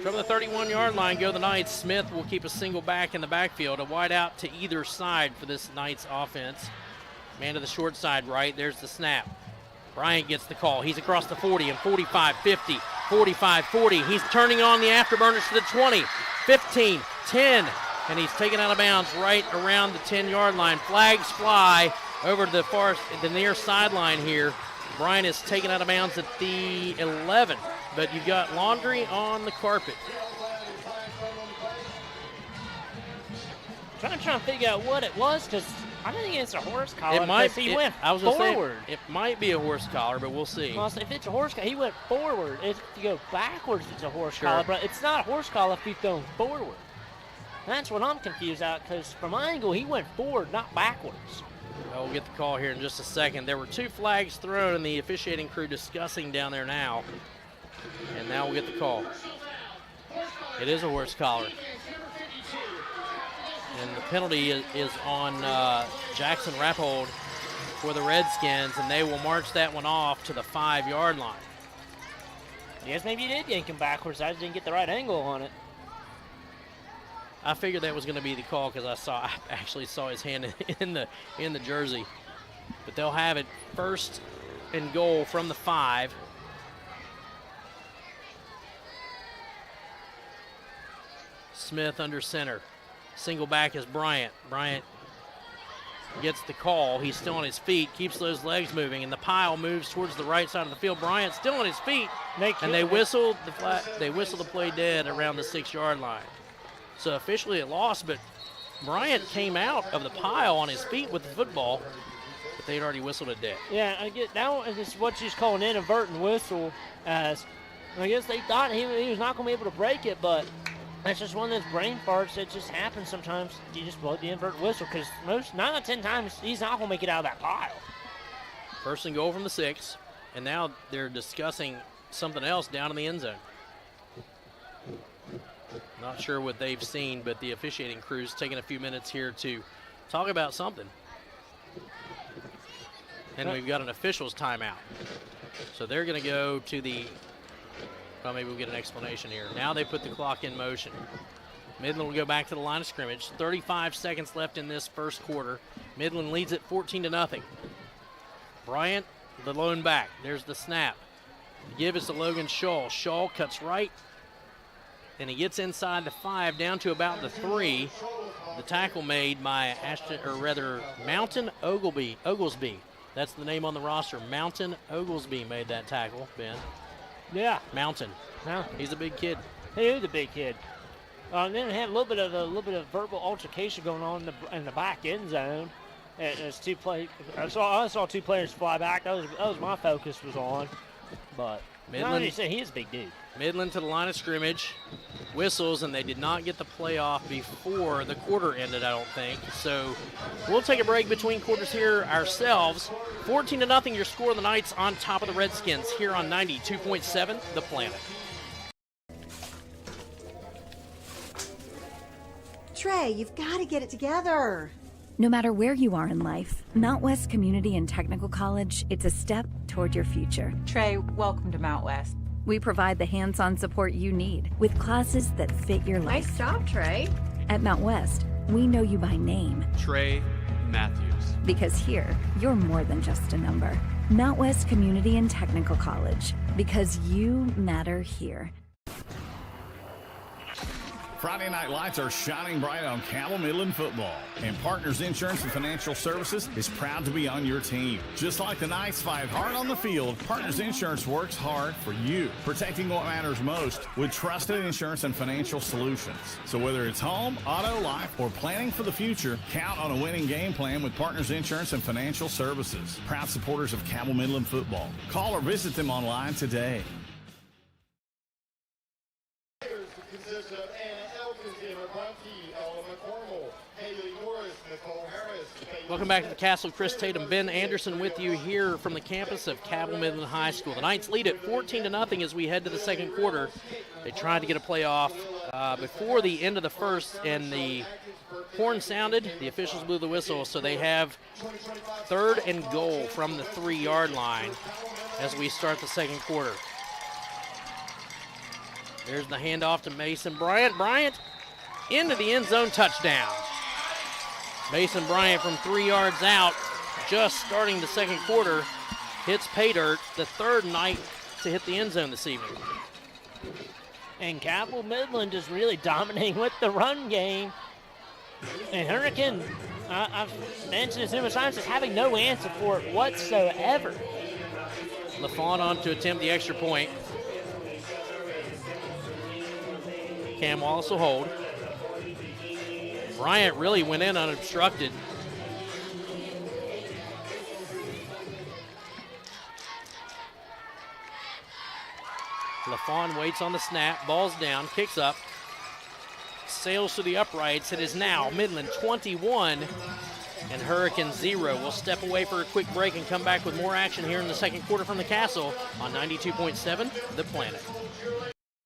Speaker 2: From the 31-yard line go the Knights. Smith will keep a single back in the backfield. A wide out to either side for this Knights offense. Man to the short side right. There's the snap. Bryant gets the call. He's across the 40 and 45, 50, 45, 40. He's turning on the afterburners to the 20, 15, 10, and he's taken out of bounds right around the 10-yard line. Flags fly over to the near sideline here. Bryant is taken out of bounds at the 11, but you've got laundry on the carpet.
Speaker 3: Trying to figure out what it was, because I think it's a horse collar.
Speaker 2: It might.
Speaker 3: He went
Speaker 2: I was
Speaker 3: forward.
Speaker 2: Say, it might be a horse collar, but we'll see.
Speaker 3: Well, if it's a horse collar, he went forward. If you go backwards, it's a horse
Speaker 2: Sure.
Speaker 3: collar, but it's not a horse collar if you've gone forward. That's what I'm confused out, because from my angle, he went forward, not backwards.
Speaker 2: We'll get the call here in just a second. There were 2 flags thrown, and the officiating crew discussing down there now. And now we'll get the call. It is a horse collar. And the penalty is on Jackson Rappold for the Redskins, and they will march that one off to the 5-yard line.
Speaker 3: Yes, maybe you did yank him backwards. I just didn't get the right angle on it.
Speaker 2: I figured that was going to be the call because I actually saw his hand in the jersey. But they'll have it 1st and goal from the 5. Smith under center. Single back is Bryant. Bryant gets the call. He's still on his feet, keeps those legs moving, and the pile moves towards the right side of the field. Bryant's still on his feet, and they whistle the play dead around the 6-yard line. So officially it lost, but Bryant came out of the pile on his feet with the football, but they'd already whistled it dead.
Speaker 3: Yeah, I get now. It's what she's calling inadvertent whistle. As I guess they thought he was not going to be able to break it, but that's just one of those brain farts that just happens sometimes. You just blow the inadvertent whistle because 9 out of 10 times he's not going to make it out of that pile.
Speaker 2: 1st and goal from the 6, and now they're discussing something else down in the end zone. Not sure what they've seen, but the officiating crew's taking a few minutes here to talk about something. And we've got an officials timeout. So they're going to go to the, well, maybe we'll get an explanation here. Now they put the clock in motion. Midland will go back to the line of scrimmage. 35 seconds left in this 1st quarter. Midland leads it 14-0. Bryant, the lone back. There's the snap. The give is to Logan Shaw. Shaw cuts right, and he gets inside the 5 down to about the 3. The tackle made by Mountain Oglesby. That's the name on the roster. Mountain Oglesby made that tackle, Ben.
Speaker 3: Yeah.
Speaker 2: Mountain.
Speaker 3: No.
Speaker 2: He's a big kid.
Speaker 3: He is a big kid. And then it had a little bit of verbal altercation going on in the back end zone. And there's 2 play. I saw 2 players fly back. That was my focus was on. But Midland, he is a big dude.
Speaker 2: Midland to the line of scrimmage, whistles, and they did not get the play off before the quarter ended, I don't think. So we'll take a break between quarters here ourselves. 14-0 your score. The Knights on top of the Redskins here on 92.7 The Planet.
Speaker 6: Trey, you've got to get it together.
Speaker 7: No matter where you are in life, Mount West Community and Technical College, it's a step toward your future.
Speaker 8: Trey, welcome to Mount West.
Speaker 7: We provide the hands-on support you need with classes that fit your life.
Speaker 6: Nice job, Trey.
Speaker 7: At Mount West, we know you by name.
Speaker 9: Trey Matthews.
Speaker 7: Because here, you're more than just a number. Mount West Community and Technical College. Because you matter here.
Speaker 5: Friday night lights are shining bright on Cabell Midland football, and Partners Insurance and Financial Services is proud to be on your team. Just like the Knights fight hard on the field, Partners Insurance works hard for you, protecting what matters most with trusted insurance and financial solutions. So whether it's home, auto, life, or planning for the future, count on a winning game plan with Partners Insurance and Financial Services. Proud supporters of Cabell Midland football. Call or visit them online today.
Speaker 12: Consists of
Speaker 2: Welcome back to the Castle. Chris Tatum, Ben Anderson with you here from the campus of Cabell Midland High School. The Knights lead at 14-0 as we head to the second quarter. They tried to get a playoff before the end of the first, and the horn sounded. The officials blew the whistle, so they have 3rd and goal from the 3-yard line as we start the second quarter. There's the handoff to Mason Bryant. Bryant into the end zone, touchdown. Mason Bryant from 3 yards out, just starting the second quarter, hits pay dirt, the 3rd Knight to hit the end zone this evening.
Speaker 3: And Cabell Midland is really dominating with the run game. And Hurricane, I've mentioned this numerous times, is having no answer for it whatsoever.
Speaker 2: LaFawn on to attempt the extra point. Cam Wallace will hold. Bryant really went in unobstructed. LaFawn waits on the snap, ball's down, kicks up, sails to the uprights. It is now Midland 21 and Hurricane 0. We'll step away for a quick break and come back with more action here in the second quarter from the Castle on 92.7 The Planet.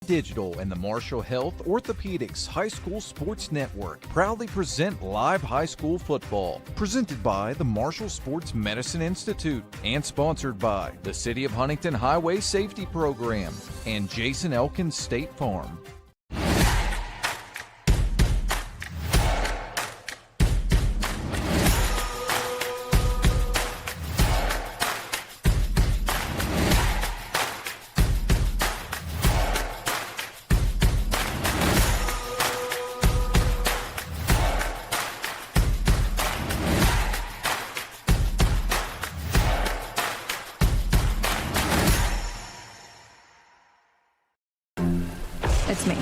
Speaker 4: Digital and the Marshall Health Orthopedics High School Sports Network proudly present live high school football. Presented by the Marshall Sports Medicine Institute and sponsored by the City of Huntington Highway Safety Program and Jason Elkins State Farm.
Speaker 1: 'It's me,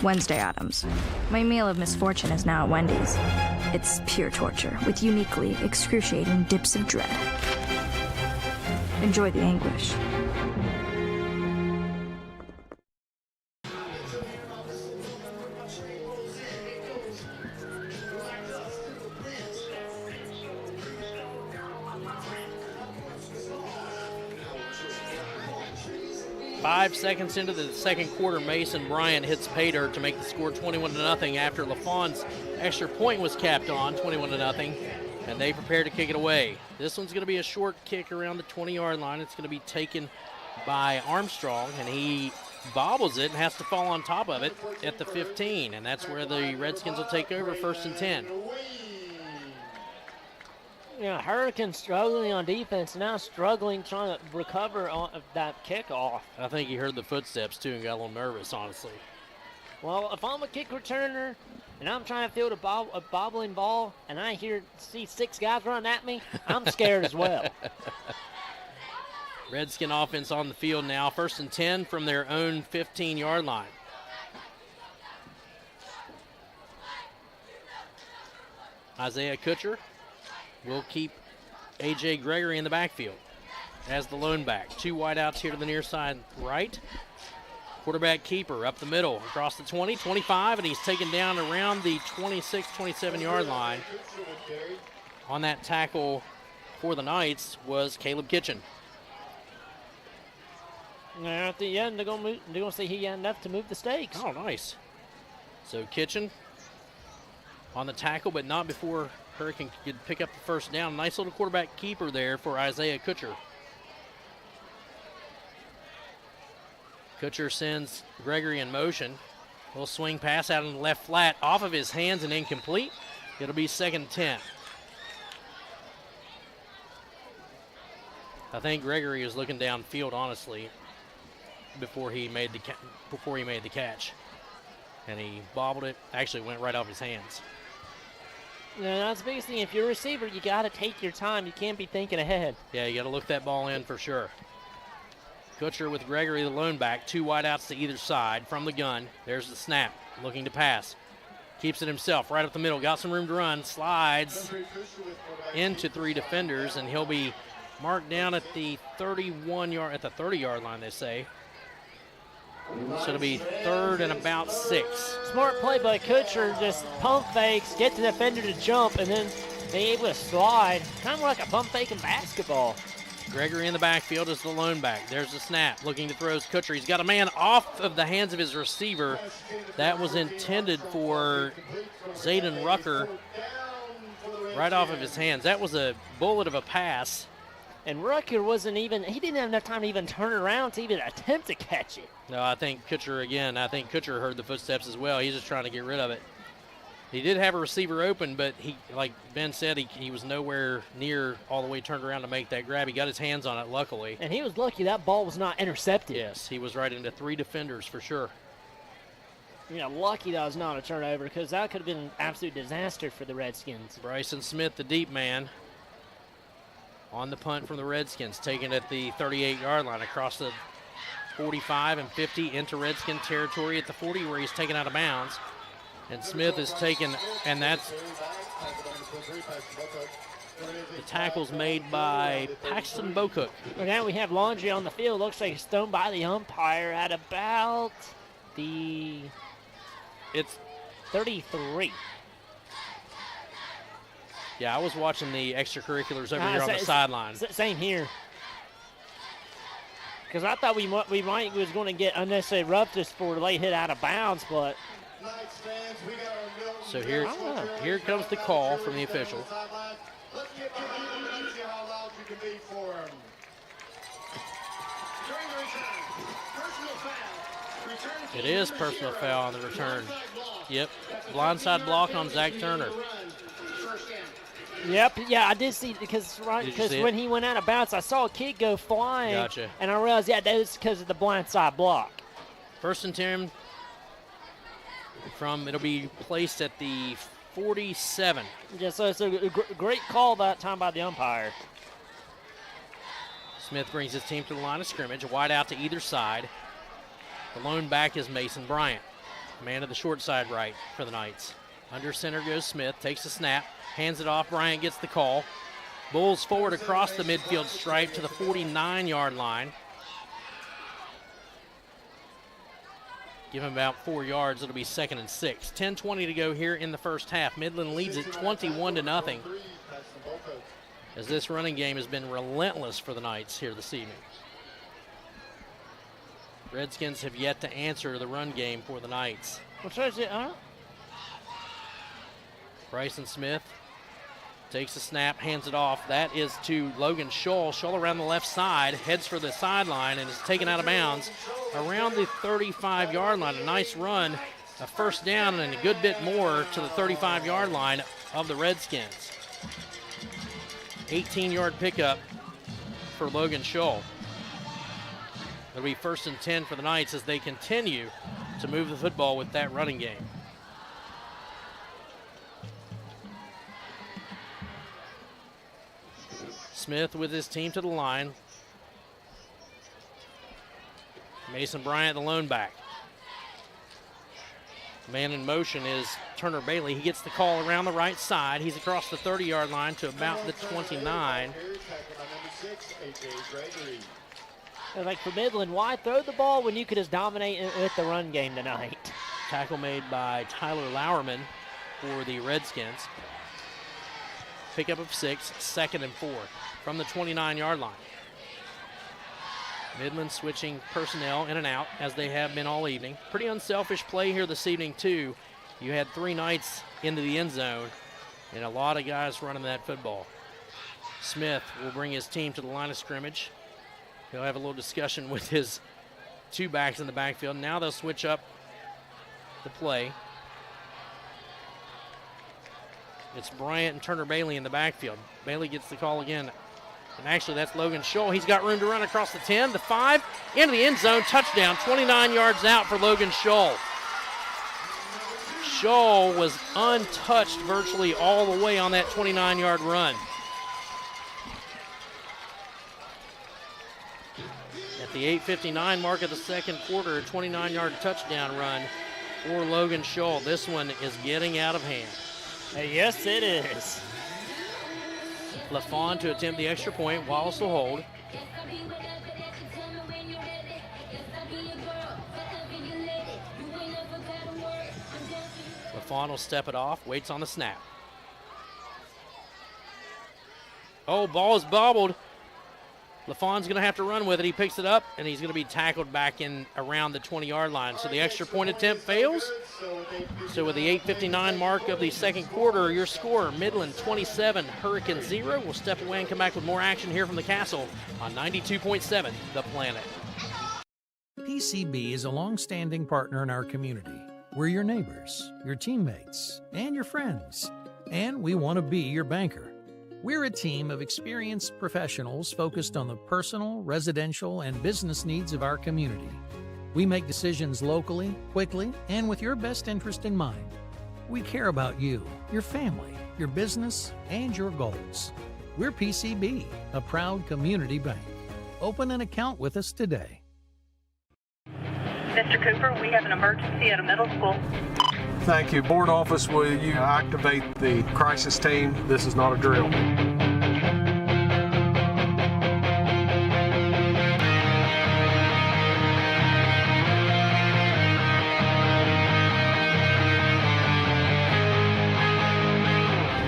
Speaker 1: Wednesday Addams. My meal of misfortune is now at Wendy's. It's pure torture with uniquely excruciating dips of dread. Enjoy the anguish.
Speaker 2: Five seconds into the second quarter, Mason Bryant hits pay dirt to make the score 21-0 after LaFawn's extra point was capped on, 21-0, and they prepare to kick it away. This one's going to be a short kick around the 20-yard line. It's going to be taken by Armstrong, and he bobbles it and has to fall on top of it at the 15, and that's where the Redskins will take over, 1st and 10.
Speaker 3: Yeah, Hurricane struggling on defense, now struggling trying to recover on that kickoff.
Speaker 2: I think he heard the footsteps, too, and got a little nervous, honestly.
Speaker 3: Well, if I'm a kick returner and I'm trying to field a bobbling ball and I see 6 guys running at me, I'm scared as well.
Speaker 2: Redskin offense on the field now, 1st and 10 from their own 15-yard line. Isaiah Kutcher will keep A.J. Gregory in the backfield as the lone back. 2 wideouts here to the near side right. Quarterback keeper up the middle across the 20, 25, and he's taken down around the 26, 27-yard line. On that tackle for the Knights was Caleb Kitchen.
Speaker 3: Now at the end, they're going to say he had enough to move the stakes.
Speaker 2: Oh, nice. So Kitchen on the tackle, but not before Hurricane could pick up the first down. Nice little quarterback keeper there for Isaiah Kutcher. Kutcher sends Gregory in motion. Little swing pass out in the left flat, off of his hands and incomplete. It'll be 2nd and 10. I think Gregory was looking downfield, honestly, before he made the catch, and he bobbled it. Actually, went right off his hands.
Speaker 3: Yeah, that's the biggest thing. If you're a receiver, you got to take your time. You can't be thinking ahead.
Speaker 2: Yeah, you got to look that ball in for sure. Kutcher with Gregory, the lone back. 2 wideouts to either side from the gun. There's the snap, looking to pass. Keeps it himself right up the middle. Got some room to run. Slides into 3 defenders, and he'll be marked down at the 30-yard line, they say. So it'll be 3rd and about 6.
Speaker 3: Smart play by Kutcher, just pump fakes, get the defender to jump, and then be able to slide. Kind of like a pump fake in basketball.
Speaker 2: Gregory in the backfield is the lone back. There's the snap. Looking to throw his Kutcher. He's got a man off of the hands of his receiver. That was intended for Zayden Rucker right off of his hands. That was a bullet of a pass.
Speaker 3: And Rucker he didn't have enough time to even turn around to even attempt to catch it.
Speaker 2: No, I think Kutcher heard the footsteps as well. He's just trying to get rid of it. He did have a receiver open, but he, like Ben said, he was nowhere near all the way turned around to make that grab. He got his hands on it, luckily.
Speaker 3: And he was lucky that ball was not intercepted.
Speaker 2: Yes, he was right into 3 defenders for sure.
Speaker 3: Lucky that was not a turnover, because that could have been an absolute disaster for the Redskins.
Speaker 2: Bryson Smith, the deep man, on the punt from the Redskins, taken at the 38-yard line across the 45 and 50 into Redskin territory at the 40, where he's taken out of bounds. And Smith is taken, and that's the tackle's made by Paxton Bocook.
Speaker 3: Well, now we have Laundry on the field. Looks like it's thrown by the umpire at about
Speaker 2: it's
Speaker 3: 33.
Speaker 2: Yeah, I was watching the extracurriculars over here on the sideline.
Speaker 3: Same here. Because I thought we was going to get unnecessary roughness for a late hit out of bounds, but.
Speaker 2: So here comes the call from the official. It is personal foul on the return. Yep, blindside block on Zach Turner.
Speaker 3: Yep, yeah, I did see because when he went out of bounds, I saw a kid go flying.
Speaker 2: Gotcha.
Speaker 3: And I realized, that was because of the blindside block.
Speaker 2: 1st and 10 it'll be placed at the 47.
Speaker 3: Yeah, so it's a great call that time by the umpire.
Speaker 2: Smith brings his team to the line of scrimmage, wide out to either side. The lone back is Mason Bryant, man of the short side right for the Knights. Under center goes Smith, takes the snap, hands it off. Bryant gets the call. Bulls forward across the midfield stripe to the 49-yard line. Give him about 4 yards. It'll be 2nd and 6. 10:20 to go here in the first half. Midland leads it 21-0. As this running game has been relentless for the Knights here this evening. Redskins have yet to answer the run game for the Knights. Bryson Smith takes the snap, hands it off. That is to Logan Scholl. Scholl around the left side, heads for the sideline, and is taken out of bounds around the 35-yard line. A nice run, a first down, and a good bit more to the 35-yard line of the Redskins. 18-yard pickup for Logan Scholl. It'll be 1st and 10 for the Knights as they continue to move the football with that running game. Smith with his team to the line. Mason Bryant, the lone back. Man in motion is Turner Bailey. He gets the call around the right side. He's across the 30-yard line to about the 29.
Speaker 3: Like for Midland, why throw the ball when you could just dominate with the run game tonight?
Speaker 2: Tackle made by Tyler Lauerman for the Redskins. Pickup of 6, 2nd and 4 from the 29-yard line. Midland switching personnel in and out as they have been all evening. Pretty unselfish play here this evening too. You had 3 Knights into the end zone and a lot of guys running that football. Smith will bring his team to the line of scrimmage. He'll have a little discussion with his 2 backs in the backfield. Now they'll switch up the play. It's Bryant and Turner Bailey in the backfield. Bailey gets the call again. And actually, that's Logan Scholl. He's got room to run across the 10, the 5, into the end zone. Touchdown, 29 yards out for Logan Scholl. Scholl was untouched virtually all the way on that 29-yard run. At the 8:59 mark of the second quarter, a 29-yard touchdown run for Logan Scholl. This one is getting out of hand.
Speaker 3: Yes, it is.
Speaker 2: LaFawn to attempt the extra point. Wallace will hold. LaFawn will step it off, waits on the snap. Oh, ball is bobbled. LaFawn's going to have to run with it. He picks it up, and he's going to be tackled back in around the 20-yard line. So the extra point attempt fails. So with the 8:59 mark of the second quarter, your score, Midland 27, Hurricane 0. We'll step away and come back with more action here from the Castle on 92.7 The Planet.
Speaker 18: PCB is a long-standing partner in our community. We're your neighbors, your teammates, and your friends. And we want to be your banker. We're a team of experienced professionals focused on the personal, residential, and business needs of our community. We make decisions locally, quickly, and with your best interest in mind. We care about you, your family, your business, and your goals. We're PCB, a proud community bank. Open an account with us today.
Speaker 19: Mr. Cooper, we have an emergency at a middle school.
Speaker 20: Thank you. Board office, will you activate the crisis team? This is not a drill.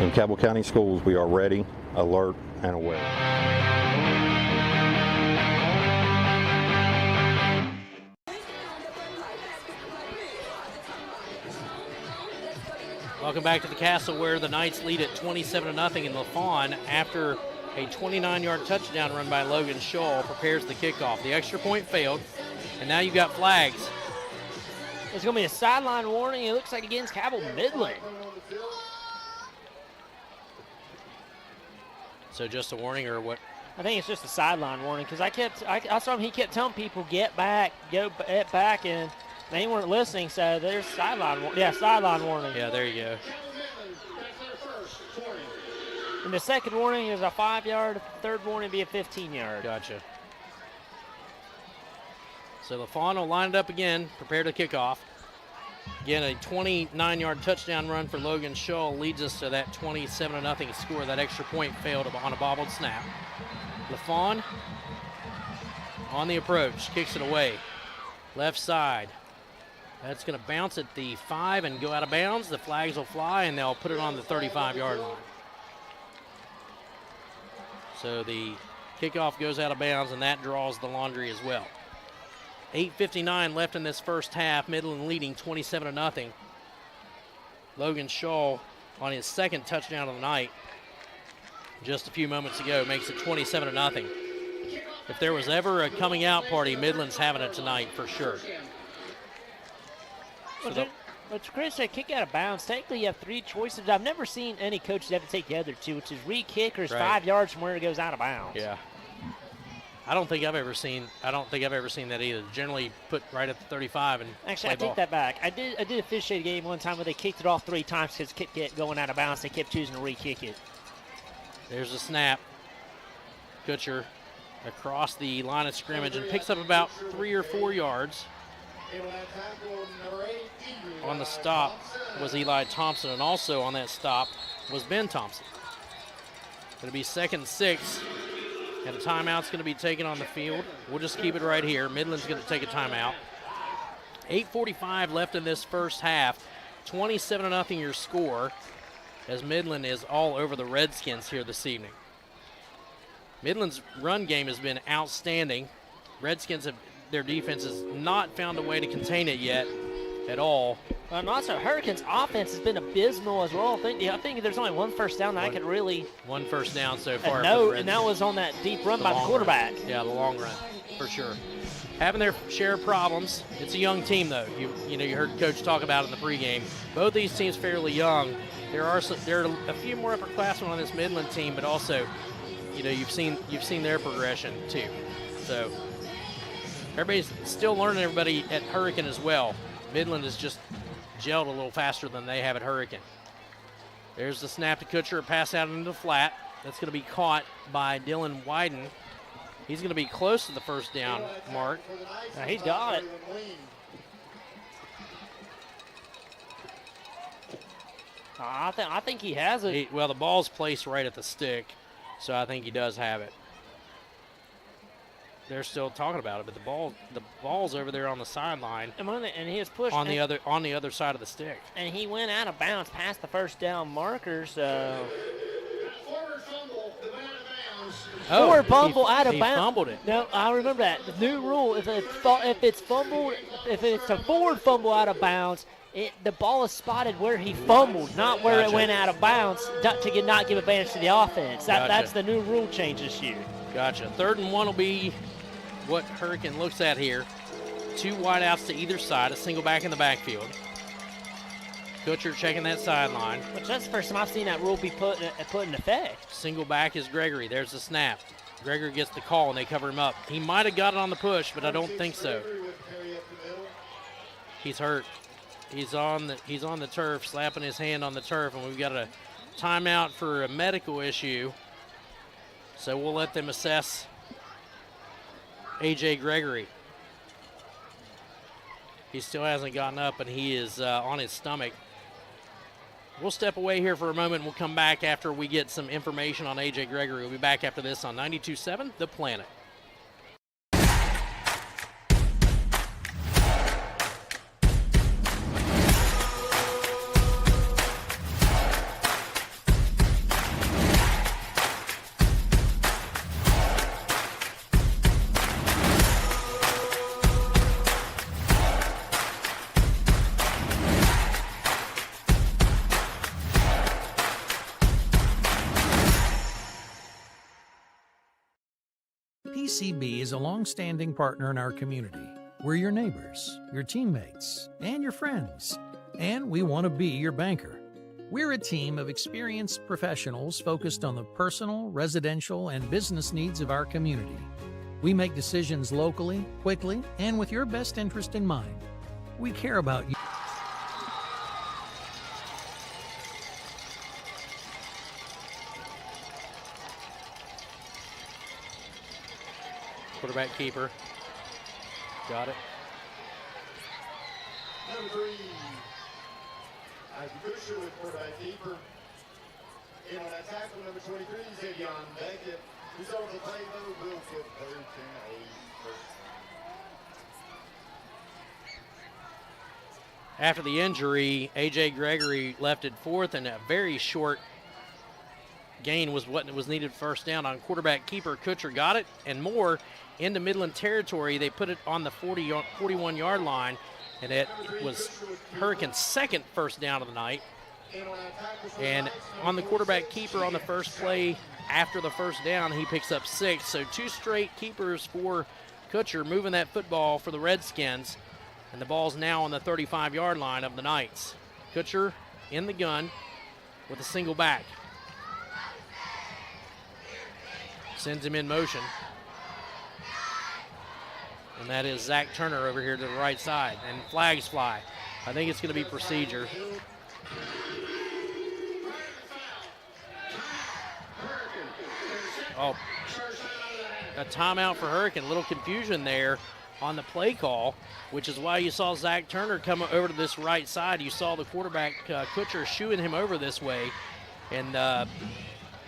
Speaker 21: In Cabell County Schools, we are ready, alert, and aware.
Speaker 2: Welcome back to the Castle, where the Knights lead at 27-0 in LaFawn after a 29-yard touchdown run by Logan Shaw prepares the kickoff. The extra point failed, and now you've got flags.
Speaker 3: There's going to be a sideline warning. It looks like against Cabell Midland.
Speaker 2: So just a warning or what?
Speaker 3: I think it's just a sideline warning because I saw him. He kept telling people get back, and they weren't listening. So there's sideline warning. Yeah, sideline warning.
Speaker 2: Yeah, there you go.
Speaker 3: And the second warning is a 5-yard. The third warning be a 15-yard.
Speaker 2: Gotcha. So LaFawn will line it up again, prepare to kick off. Again, a 29-yard touchdown run for Logan Shaw leads us to that 27-0 score. That extra point failed on a bobbled snap. LaFawn on the approach, kicks it away. Left side. That's going to bounce at the 5 and go out of bounds. The flags will fly, and they'll put it on the 35-yard line. So the kickoff goes out of bounds, and that draws the laundry as well. 8:59 left in this first half. Midland leading 27-0. Logan Shaw on his second touchdown of the night just a few moments ago makes it 27-0. If there was ever a coming out party, Midland's having it tonight for sure.
Speaker 3: But Chris said kick out of bounds. Technically, you have 3 choices. I've never seen any coaches have to take the other 2, which is re-kick or 5 yards from where it goes out of bounds.
Speaker 2: Yeah. I don't think I've ever seen that either. Generally put right at the 35 and
Speaker 3: actually, I take that back. I did officiate a game one time where they kicked it off 3 times because it kept going out of bounds. They kept choosing to re-kick it.
Speaker 2: There's a snap. Kutcher across the line of scrimmage and picks up about 3 or 4 yards. On the stop was Eli Thompson, and also on that stop was Ben Thompson. Going to be 2nd and 6. And a timeout's going to be taken on the field. We'll just keep it right here. Midland's going to take a timeout. 8:45 left in this first half. 27-0 your score, as Midland is all over the Redskins here this evening. Midland's run game has been outstanding. Redskins their defense has not found a way to contain it yet at all.
Speaker 3: And also, Hurricanes' offense has been abysmal as well. I think there's only 1 first down that I could really.
Speaker 2: 1 first down so far.
Speaker 3: And that was on that deep run by the quarterback.
Speaker 2: Yeah, the long run, for sure. Having their share of problems. It's a young team, though. You heard Coach talk about it in the pregame. Both these teams fairly young. There are a few more upperclassmen on this Midland team, but also, you've seen their progression too. So everybody's still learning. Everybody at Hurricane as well. Midland has just gelled a little faster than they have at Hurricane. There's the snap to Kutcher, a pass out into the flat. That's going to be caught by Dylan Wyden. He's going to be close to the first down mark.
Speaker 3: He's got it. I think he has it.
Speaker 2: Well, the ball's placed right at the stick, so I think he does have it. they're still talking about it, but the ball's over there on the sideline.
Speaker 3: And he was pushed
Speaker 2: on the other side of the stick.
Speaker 3: And he went out of bounds past the first down marker, so forward fumble out of bounds.
Speaker 2: He fumbled it.
Speaker 3: No, I remember that. The new rule, if it's a forward fumble out of bounds, the ball is spotted where he fumbled, not where it went out of bounds to not give advantage to the offense. That's the new rule change this year.
Speaker 2: Gotcha. 3rd and 1 will be what Hurricane looks at here. 2 wideouts to either side, a single back in the backfield. Kutcher checking that sideline.
Speaker 3: Which that's the first time I've seen that rule be put in effect.
Speaker 2: Single back is Gregory. There's the snap. Gregory gets the call, and they cover him up. He might have got it on the push, but I don't think so. He's hurt. He's on the turf, slapping his hand on the turf, and we've got a timeout for a medical issue. So we'll let them assess A.J. Gregory. He still hasn't gotten up, and he is on his stomach. We'll step away here for a moment. We'll come back after we get some information on A.J. Gregory. We'll be back after this on 92.7 The Planet.
Speaker 18: PCB is a long-standing partner in our community. We're your neighbors, your teammates, and your friends, and we want to be your banker. We're a team of experienced professionals focused on the personal, residential, and business needs of our community. We make decisions locally, quickly, and with your best interest in mind. We care about you.
Speaker 2: Quarterback keeper. Got it.
Speaker 12: Number 3, Kutcher with quarterback keeper. And on that tackle, number 23, Xavion Beckett. Who's over the play, though, will get 3rd and 8
Speaker 2: After the injury, A.J. Gregory left it 4th, and a very short gain was what was needed first down on quarterback keeper. Kutcher got it and more into Midland territory. They put it on the 41-yard line, and it was Hurricane's 2nd first down of the night. And on the quarterback keeper on the first play after the first down, he picks up 6. So 2 straight keepers for Kutcher, moving that football for the Redskins. And the ball's now on the 35-yard line of the Knights. Kutcher in the gun with a single back. Sends him in motion. And that is Zach Turner over here to the right side. And flags fly. I think it's going to be procedure. Oh, a timeout for Hurricane. A little confusion there on the play call, which is why you saw Zach Turner come over to this right side. You saw the quarterback, Kutcher, shooing him over this way. And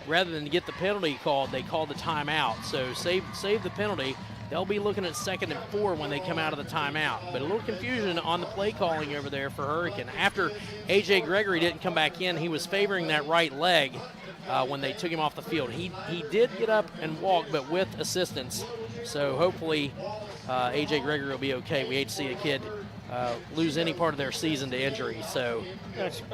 Speaker 2: rather than get the penalty called, they called the timeout. So save the penalty. They'll be looking at 2nd and 4 when they come out of the timeout. But a little confusion on the play calling over there for Hurricane. After A.J. Gregory didn't come back in, he was favoring that right leg when they took him off the field. He did get up and walk, but with assistance. So hopefully A.J. Gregory will be okay. We hate to see a kid lose any part of their season to injury. So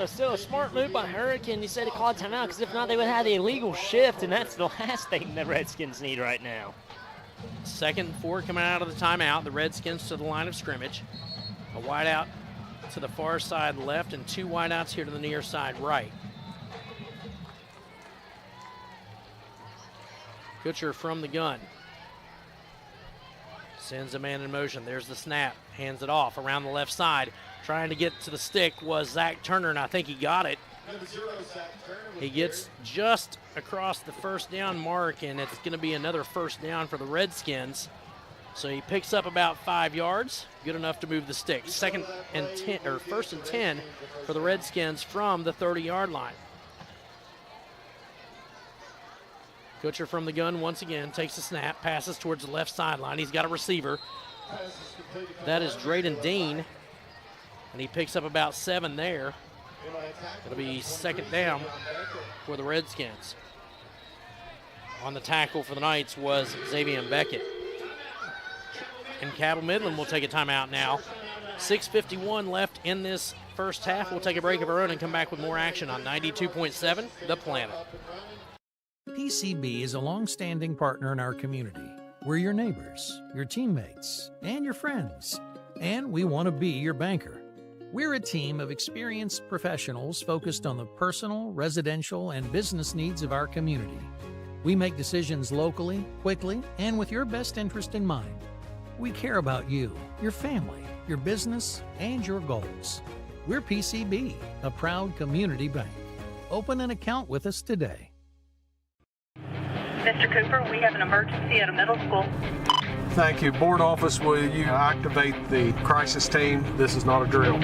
Speaker 3: still a smart move by Hurricane. You said to call timeout, because if not, they would have the illegal shift, and that's the last thing the Redskins need right now.
Speaker 2: 2nd and 4 coming out of the timeout. The Redskins to the line of scrimmage. A wide out to the far side left and 2 wide outs here to the near side right. Kutcher from the gun. Sends a man in motion. There's the snap. Hands it off around the left side. Trying to get to the stick was Zach Turner, and I think he got it. He gets just across the first down mark, and it's going to be another first down for the Redskins. So he picks up about 5 yards, good enough to move the stick. 1st and 10 for the Redskins from the 30-yard line. Kutcher from the gun once again, takes the snap, passes towards the left sideline. He's got a receiver. That is Drayden Dean, and he picks up about 7 there. It'll be second down for the Redskins. On the tackle for the Knights was Xavier Beckett. And Cabell Midland will take a timeout now. 6:51 left in this first half. We'll take a break of our own and come back with more action on 92.7 The Planet.
Speaker 18: PCB is a long-standing partner in our community. We're your neighbors, your teammates, and your friends. And we want to be your banker. We're a team of experienced professionals focused on the personal, residential, and business needs of our community. We make decisions locally, quickly, and with your best interest in mind. We care about you, your family, your business, and your goals. We're PCB, a proud community bank. Open an account with us today.
Speaker 19: Mr. Cooper, we have an emergency at a middle school.
Speaker 20: Thank you. Board office, will you activate the crisis team? This is not a drill.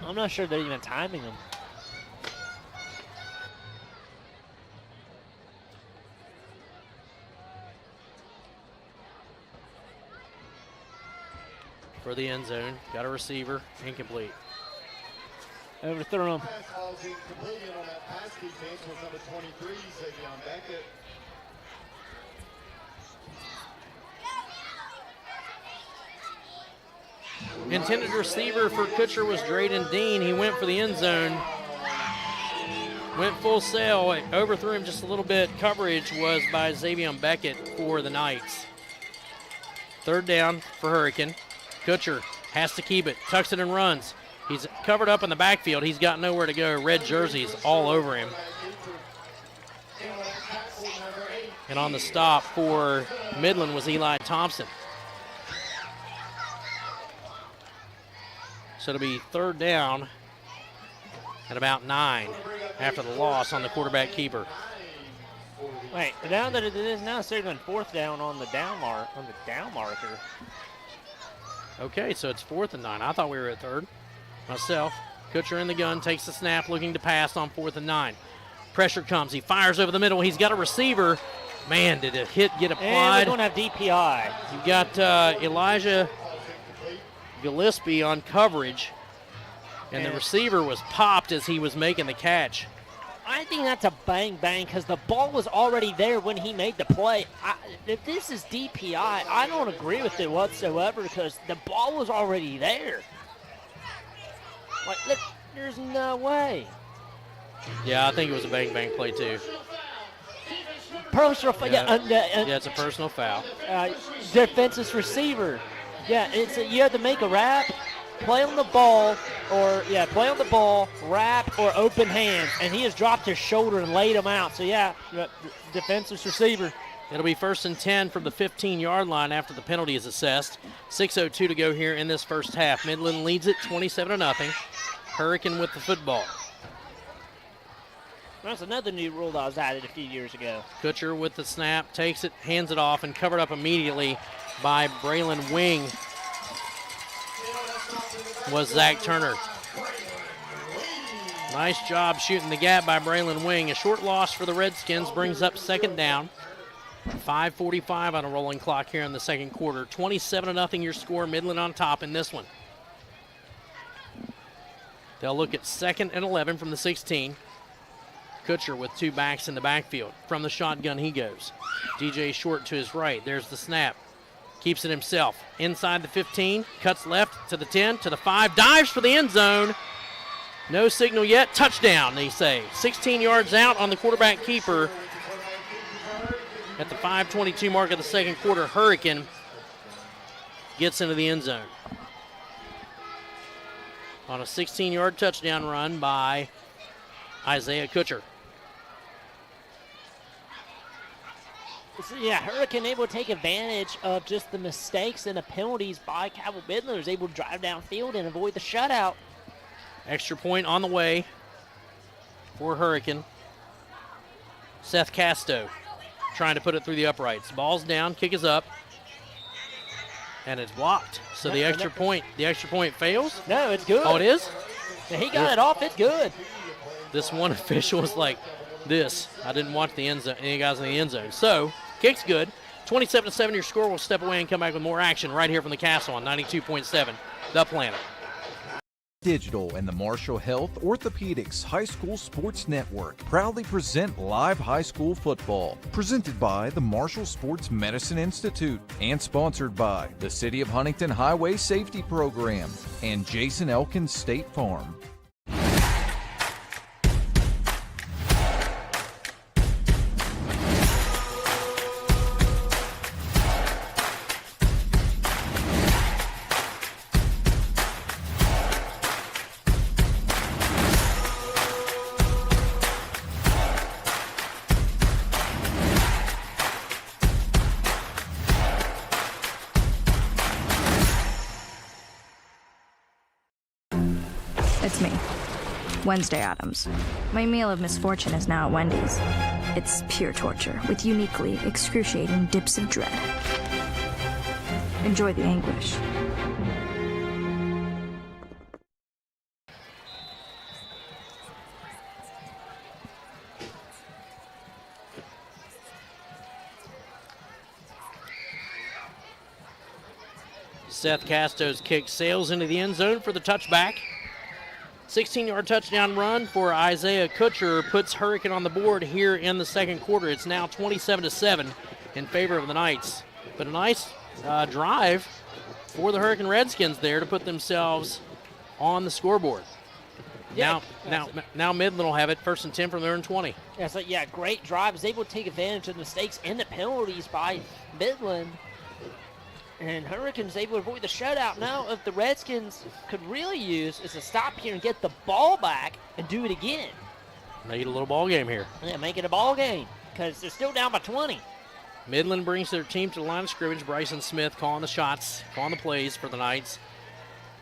Speaker 3: I'm not sure they're even timing them.
Speaker 2: For the end zone, got a receiver, incomplete.
Speaker 3: Overthrew him.
Speaker 12: Pass ball's incomplete, and on that pass defense was number 23, Xavier Beckett.
Speaker 2: Intended receiver for Kutcher was Drayden Dean. He went for the end zone. Went full sail, overthrew him just a little bit. Coverage was by Xavier Beckett for the Knights. Third down for Hurricane. Kutcher has to keep it, tucks it and runs. He's covered up in the backfield. He's got nowhere to go. Red jerseys all over him. And on the stop for Midland was Eli Thompson. So it'll be third down at about 9 after the loss on the quarterback keeper.
Speaker 3: Wait, now that it is now serving fourth down on the down marker.
Speaker 2: Okay, so it's 4th and 9. I thought we were at third. Myself, Kutcher in the gun, takes the snap, looking to pass on 4th and 9. Pressure comes. He fires over the middle. He's got a receiver. Man, did a hit get applied?
Speaker 3: And we're going to have DPI.
Speaker 2: You've got Elijah Gillespie on coverage, and the receiver was popped as he was making the catch.
Speaker 3: I think that's a bang because the ball was already there when he made the play. If this is DPI, I don't agree with it whatsoever because the ball was already there. Like, look, there's no way.
Speaker 2: Yeah, I think it was a bang play too.
Speaker 3: Personal foul.
Speaker 2: Yeah, it's a personal foul.
Speaker 3: Defenseless receiver. Yeah, you have to make a wrap, play on the ball, wrap, or open hands. And he has dropped his shoulder and laid him out. So, yeah, defenseless receiver.
Speaker 2: It'll be 1st and 10 from the 15-yard line after the penalty is assessed. 6:02 to go here in this first half. Midland leads it 27-0. Hurricane with the football.
Speaker 3: That's another new rule that was added a few years ago.
Speaker 2: Kutcher with the snap, takes it, hands it off, and covered up immediately by Braylon Wing was Zach Turner. Nice job shooting the gap by Braylon Wing. A short loss for the Redskins brings up second down. 5:45 on a rolling clock here in the second quarter. 27-0 your score. Midland on top in this one. They'll look at 2nd and 11 from the 16. Kutcher with 2 backs in the backfield. From the shotgun he goes. DJ Short to his right. There's the snap. Keeps it himself. Inside the 15. Cuts left to the 10, to the 5. Dives for the end zone. No signal yet. Touchdown, they say. 16 yards out on the quarterback keeper. At the 5:22 mark of the second quarter, Hurricane gets into the end zone. On a 16-yard touchdown run by Isaiah Kutcher.
Speaker 3: So, yeah, Hurricane able to take advantage of just the mistakes and the penalties by Cabell Midland. Able to drive downfield and avoid the shutout.
Speaker 2: Extra point on the way for Hurricane. Seth Casto trying to put it through the uprights. Ball's down, kick is up, and it's blocked. So the extra point fails?
Speaker 3: No, it's good.
Speaker 2: Oh, it is?
Speaker 3: He got it off, it's good.
Speaker 2: This one official was like, this. I didn't watch the end zone, any guys in the end zone. So, kick's good. 27-7 your score. We'll step away and come back with more action right here from the Castle on 92.7, The Planet.
Speaker 4: Digital and the Marshall Health Orthopedics High School Sports Network proudly present live high school football. Presented by the Marshall Sports Medicine Institute and sponsored by the City of Huntington Highway Safety Program and Jason Elkins State Farm.
Speaker 1: It's me, Wednesday Addams. My meal of misfortune is now at Wendy's. It's pure torture with uniquely excruciating dips of dread. Enjoy the anguish.
Speaker 2: Seth Casto's kick sails into the end zone for the touchback. 16-yard touchdown run for Isaiah Kutcher puts Hurricane on the board here in the second quarter. It's now 27-7 in favor of the Knights. But a nice drive for the Hurricane Redskins there to put themselves on the scoreboard.
Speaker 3: Yeah,
Speaker 2: now Midland will have it, 1st and 10 from their own 20.
Speaker 3: Yeah, so great drive. Was able to take advantage of the mistakes and the penalties by Midland. And Hurricanes able to avoid the shutout. Now, if the Redskins could really use is to stop here and get the ball back and do it again.
Speaker 2: Make it a little ball game here.
Speaker 3: Yeah, make it a ball game because they're still down by 20.
Speaker 2: Midland brings their team to the line of scrimmage. Bryson Smith calling the shots, calling the plays for the Knights.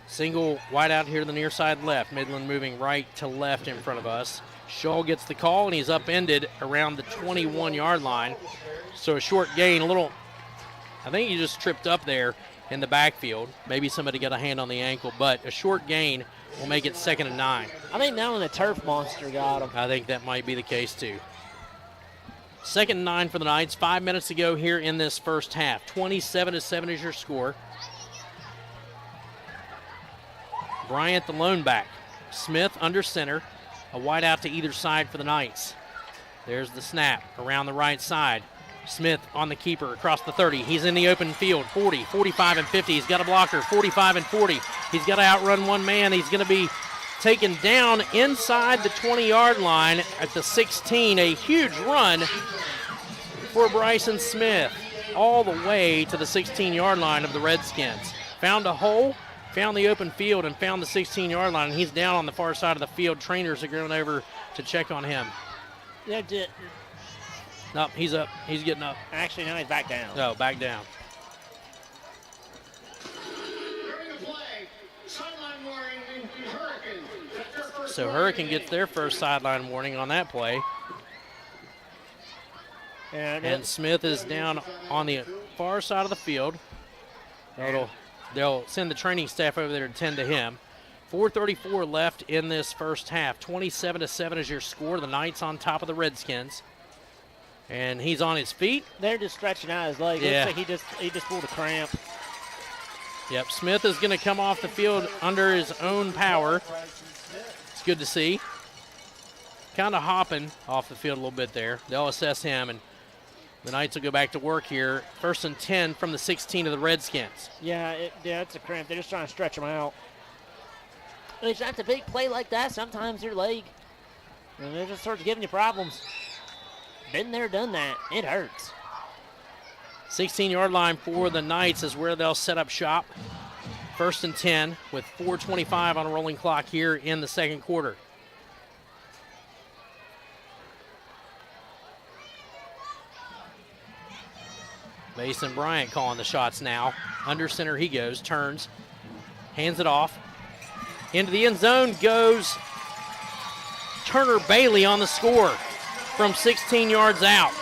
Speaker 2: Single wide out here to the near side left. Midland moving right to left in front of us. Shaw gets the call, and he's upended around the 21-yard line. So a short gain, I think he just tripped up there in the backfield. Maybe somebody got a hand on the ankle, but a short gain will make it 2nd and 9.
Speaker 3: I think now when the turf monster got him.
Speaker 2: I think that might be the case too. 2nd and 9 for the Knights. 5 minutes to go here in this first half. 27-7 is your score. Bryant the lone back. Smith under center. A wide out to either side for the Knights. There's the snap around the right side. Smith on the keeper across the 30. He's in the open field. 40, 45, and 50. He's got a blocker. 45 and 40. He's got to outrun one man. He's going to be taken down inside the 20-yard line at the 16. A huge run for Bryson Smith all the way to the 16-yard line of the Redskins. Found a hole, found the open field, and found the 16-yard line. And he's down on the far side of the field. Trainers are going over to check on him.
Speaker 3: Yeah,
Speaker 2: Nope, he's up. He's getting up.
Speaker 3: Actually, now he's back down.
Speaker 2: No, back down. So Hurricane gets their first sideline warning on that play. And Smith is down on the far side of the field. They'll send the training staff over there to tend to him. 4:34 left in this first half. 27-7 is your score. The Knights on top of the Redskins. And he's on his feet.
Speaker 3: They're just stretching out his leg.
Speaker 2: Yeah.
Speaker 3: Looks like he just pulled a cramp.
Speaker 2: Yep, Smith is going to come off the field under his own power. It's good to see. Kind of hopping off the field a little bit there. They'll assess him, and the Knights will go back to work here. 1st and 10 from the 16 of the Redskins.
Speaker 3: Yeah, it's a cramp. They're just trying to stretch him out. It's not a big play like that. Sometimes your leg, and it just starts giving you problems. Been there, done that. It hurts.
Speaker 2: 16-yard line for the Knights is where they'll set up shop. 1st and 10 with 4:25 on a rolling clock here in the second quarter. Mason Bryant calling the shots now. Under center he goes, turns, hands it off. Into the end zone goes Turner Bailey on the score from 16 yards out.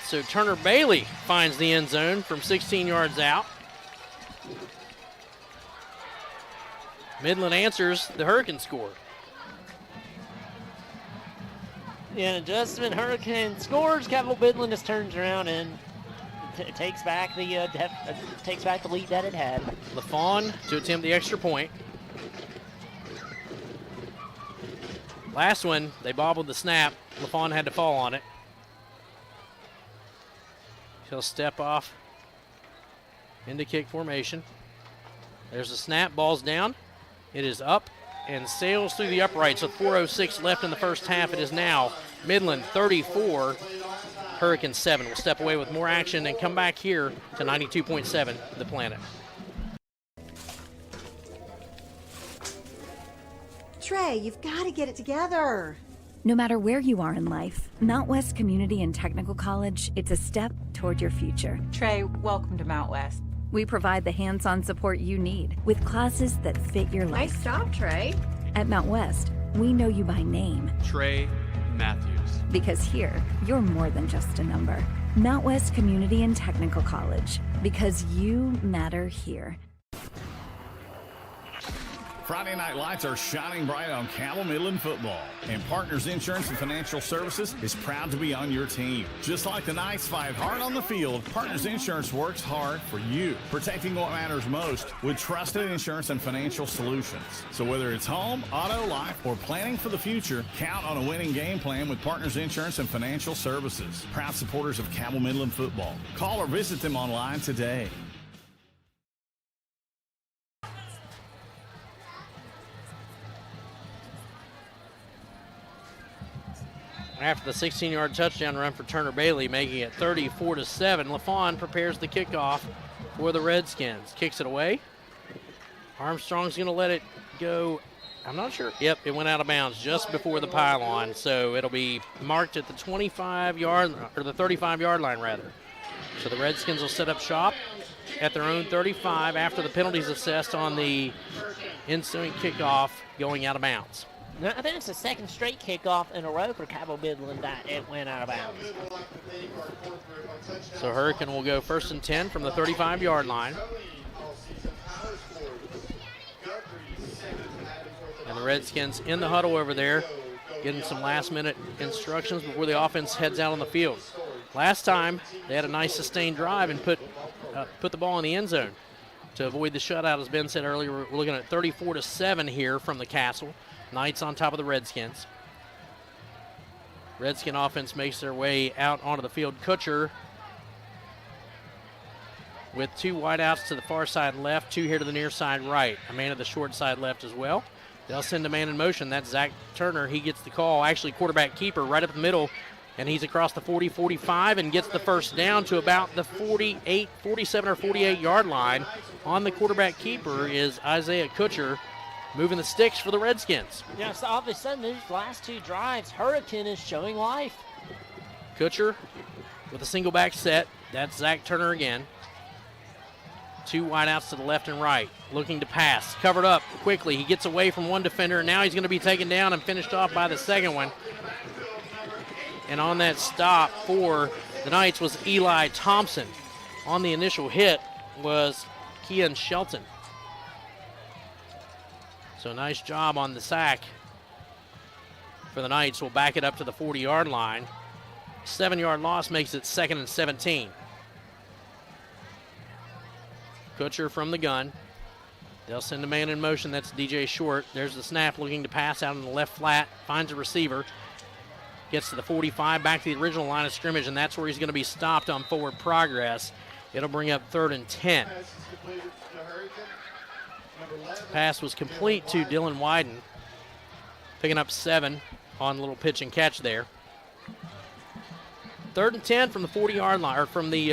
Speaker 2: So Turner Bailey finds the end zone from 16 yards out. Midland answers, the Hurricanes scored.
Speaker 3: Yeah, adjustment. Hurricane scores. Cabell Midland just turns around and takes back the lead that it had.
Speaker 2: LaFawn to attempt the extra point. Last one, they bobbled the snap. LaFawn had to fall on it. He'll step off into kick formation. There's the snap. Ball's down. It is up and sails through the uprights with 4:06 left in the first half. It is now Midland 34, Hurricane 7. We'll step away with more action and come back here to 92.7 The Planet.
Speaker 6: Trey, you've got to get it together.
Speaker 7: No matter where you are in life, Mount West Community and Technical College, it's a step toward your future.
Speaker 8: Trey, welcome to Mount West.
Speaker 7: We provide the hands-on support you need with classes that fit your life.
Speaker 6: Nice job, Trey.
Speaker 7: At Mount West, we know you by name.
Speaker 9: Trey Matthews.
Speaker 7: Because here, you're more than just a number. Mount West Community and Technical College, because you matter here.
Speaker 5: Friday night lights are shining bright on Cabell Midland football, and Partners Insurance and Financial Services is proud to be on your team. Just like the Knights fight hard on the field, Partners Insurance works hard for you, protecting what matters most with trusted insurance and financial solutions. So whether it's home, auto, life, or planning for the future, count on a winning game plan with Partners Insurance and Financial Services. Proud supporters of Cabell Midland football. Call or visit them online today.
Speaker 2: After the 16-yard touchdown run for Turner Bailey, making it 34-7, LaFawn prepares the kickoff for the Redskins. Kicks it away. Armstrong's going to let it go. I'm not sure. Yep, it went out of bounds just before the pylon, so it'll be marked at the 25-yard or the 35-yard line rather. So the Redskins will set up shop at their own 35 after the penalties assessed on the ensuing kickoff going out of bounds.
Speaker 3: I think it's the second straight kickoff in a row for Cabell Midland that it went out of bounds.
Speaker 2: So Hurricane will go 1st and 10 from the 35-yard line. And the Redskins in the huddle over there, getting some last-minute instructions before the offense heads out on the field. Last time, they had a nice sustained drive and put the ball in the end zone to avoid the shutout. As Ben said earlier, we're looking at 34-7 here from the Castle. Knights on top of the Redskins. Redskin offense makes their way out onto the field. Kutcher with 2 wideouts to the far side left, 2 here to the near side right. A man to the short side left as well. They'll send a man in motion. That's Zach Turner. He gets the call. Actually, quarterback keeper right up the middle, and he's across the 40, 45, and gets the first down to about the 47 or 48-yard line. On the quarterback keeper is Isaiah Kutcher, moving the sticks for the Redskins.
Speaker 3: Yeah, so all of a sudden, these last 2 drives, Hurricane is showing life.
Speaker 2: Kutcher with a single back set. That's Zach Turner again. 2 wideouts to the left and right. Looking to pass. Covered up quickly. He gets away from one defender, and now he's going to be taken down and finished off by the second one. And on that stop for the Knights was Eli Thompson. On the initial hit was Kean Shelton. So nice job on the sack for the Knights. We'll back it up to the 40-yard line. 7-yard loss makes it 2nd and 17. Kutcher from the gun. They'll send a man in motion. That's DJ Short. There's the snap, looking to pass out in the left flat. Finds a receiver. Gets to the 45, back to the original line of scrimmage, and that's where he's going to be stopped on forward progress. It'll bring up 3rd and 10. Pass was complete to Dylan Wyden, picking up 7 on a little pitch and catch there. 3rd and 10 from the 40-yard line, or from the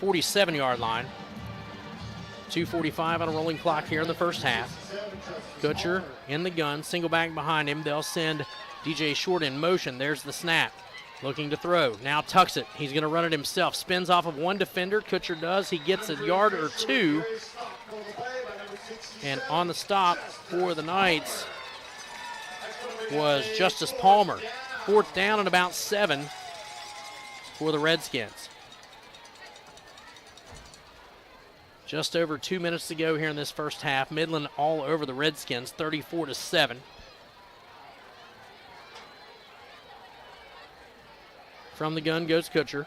Speaker 2: 47-yard line. 2:45 on a rolling clock here in the first half. Kutcher in the gun, single back behind him. They'll send DJ Short in motion. There's the snap. Looking to throw. Now tucks it. He's going to run it himself. Spins off of one defender. Kutcher does. He gets a yard or 2. And on the stop for the Knights was Justice Palmer. 4th down and about 7 for the Redskins. Just over 2 minutes to go here in this first half. Midland all over the Redskins, 34-7. From the gun goes Kutcher.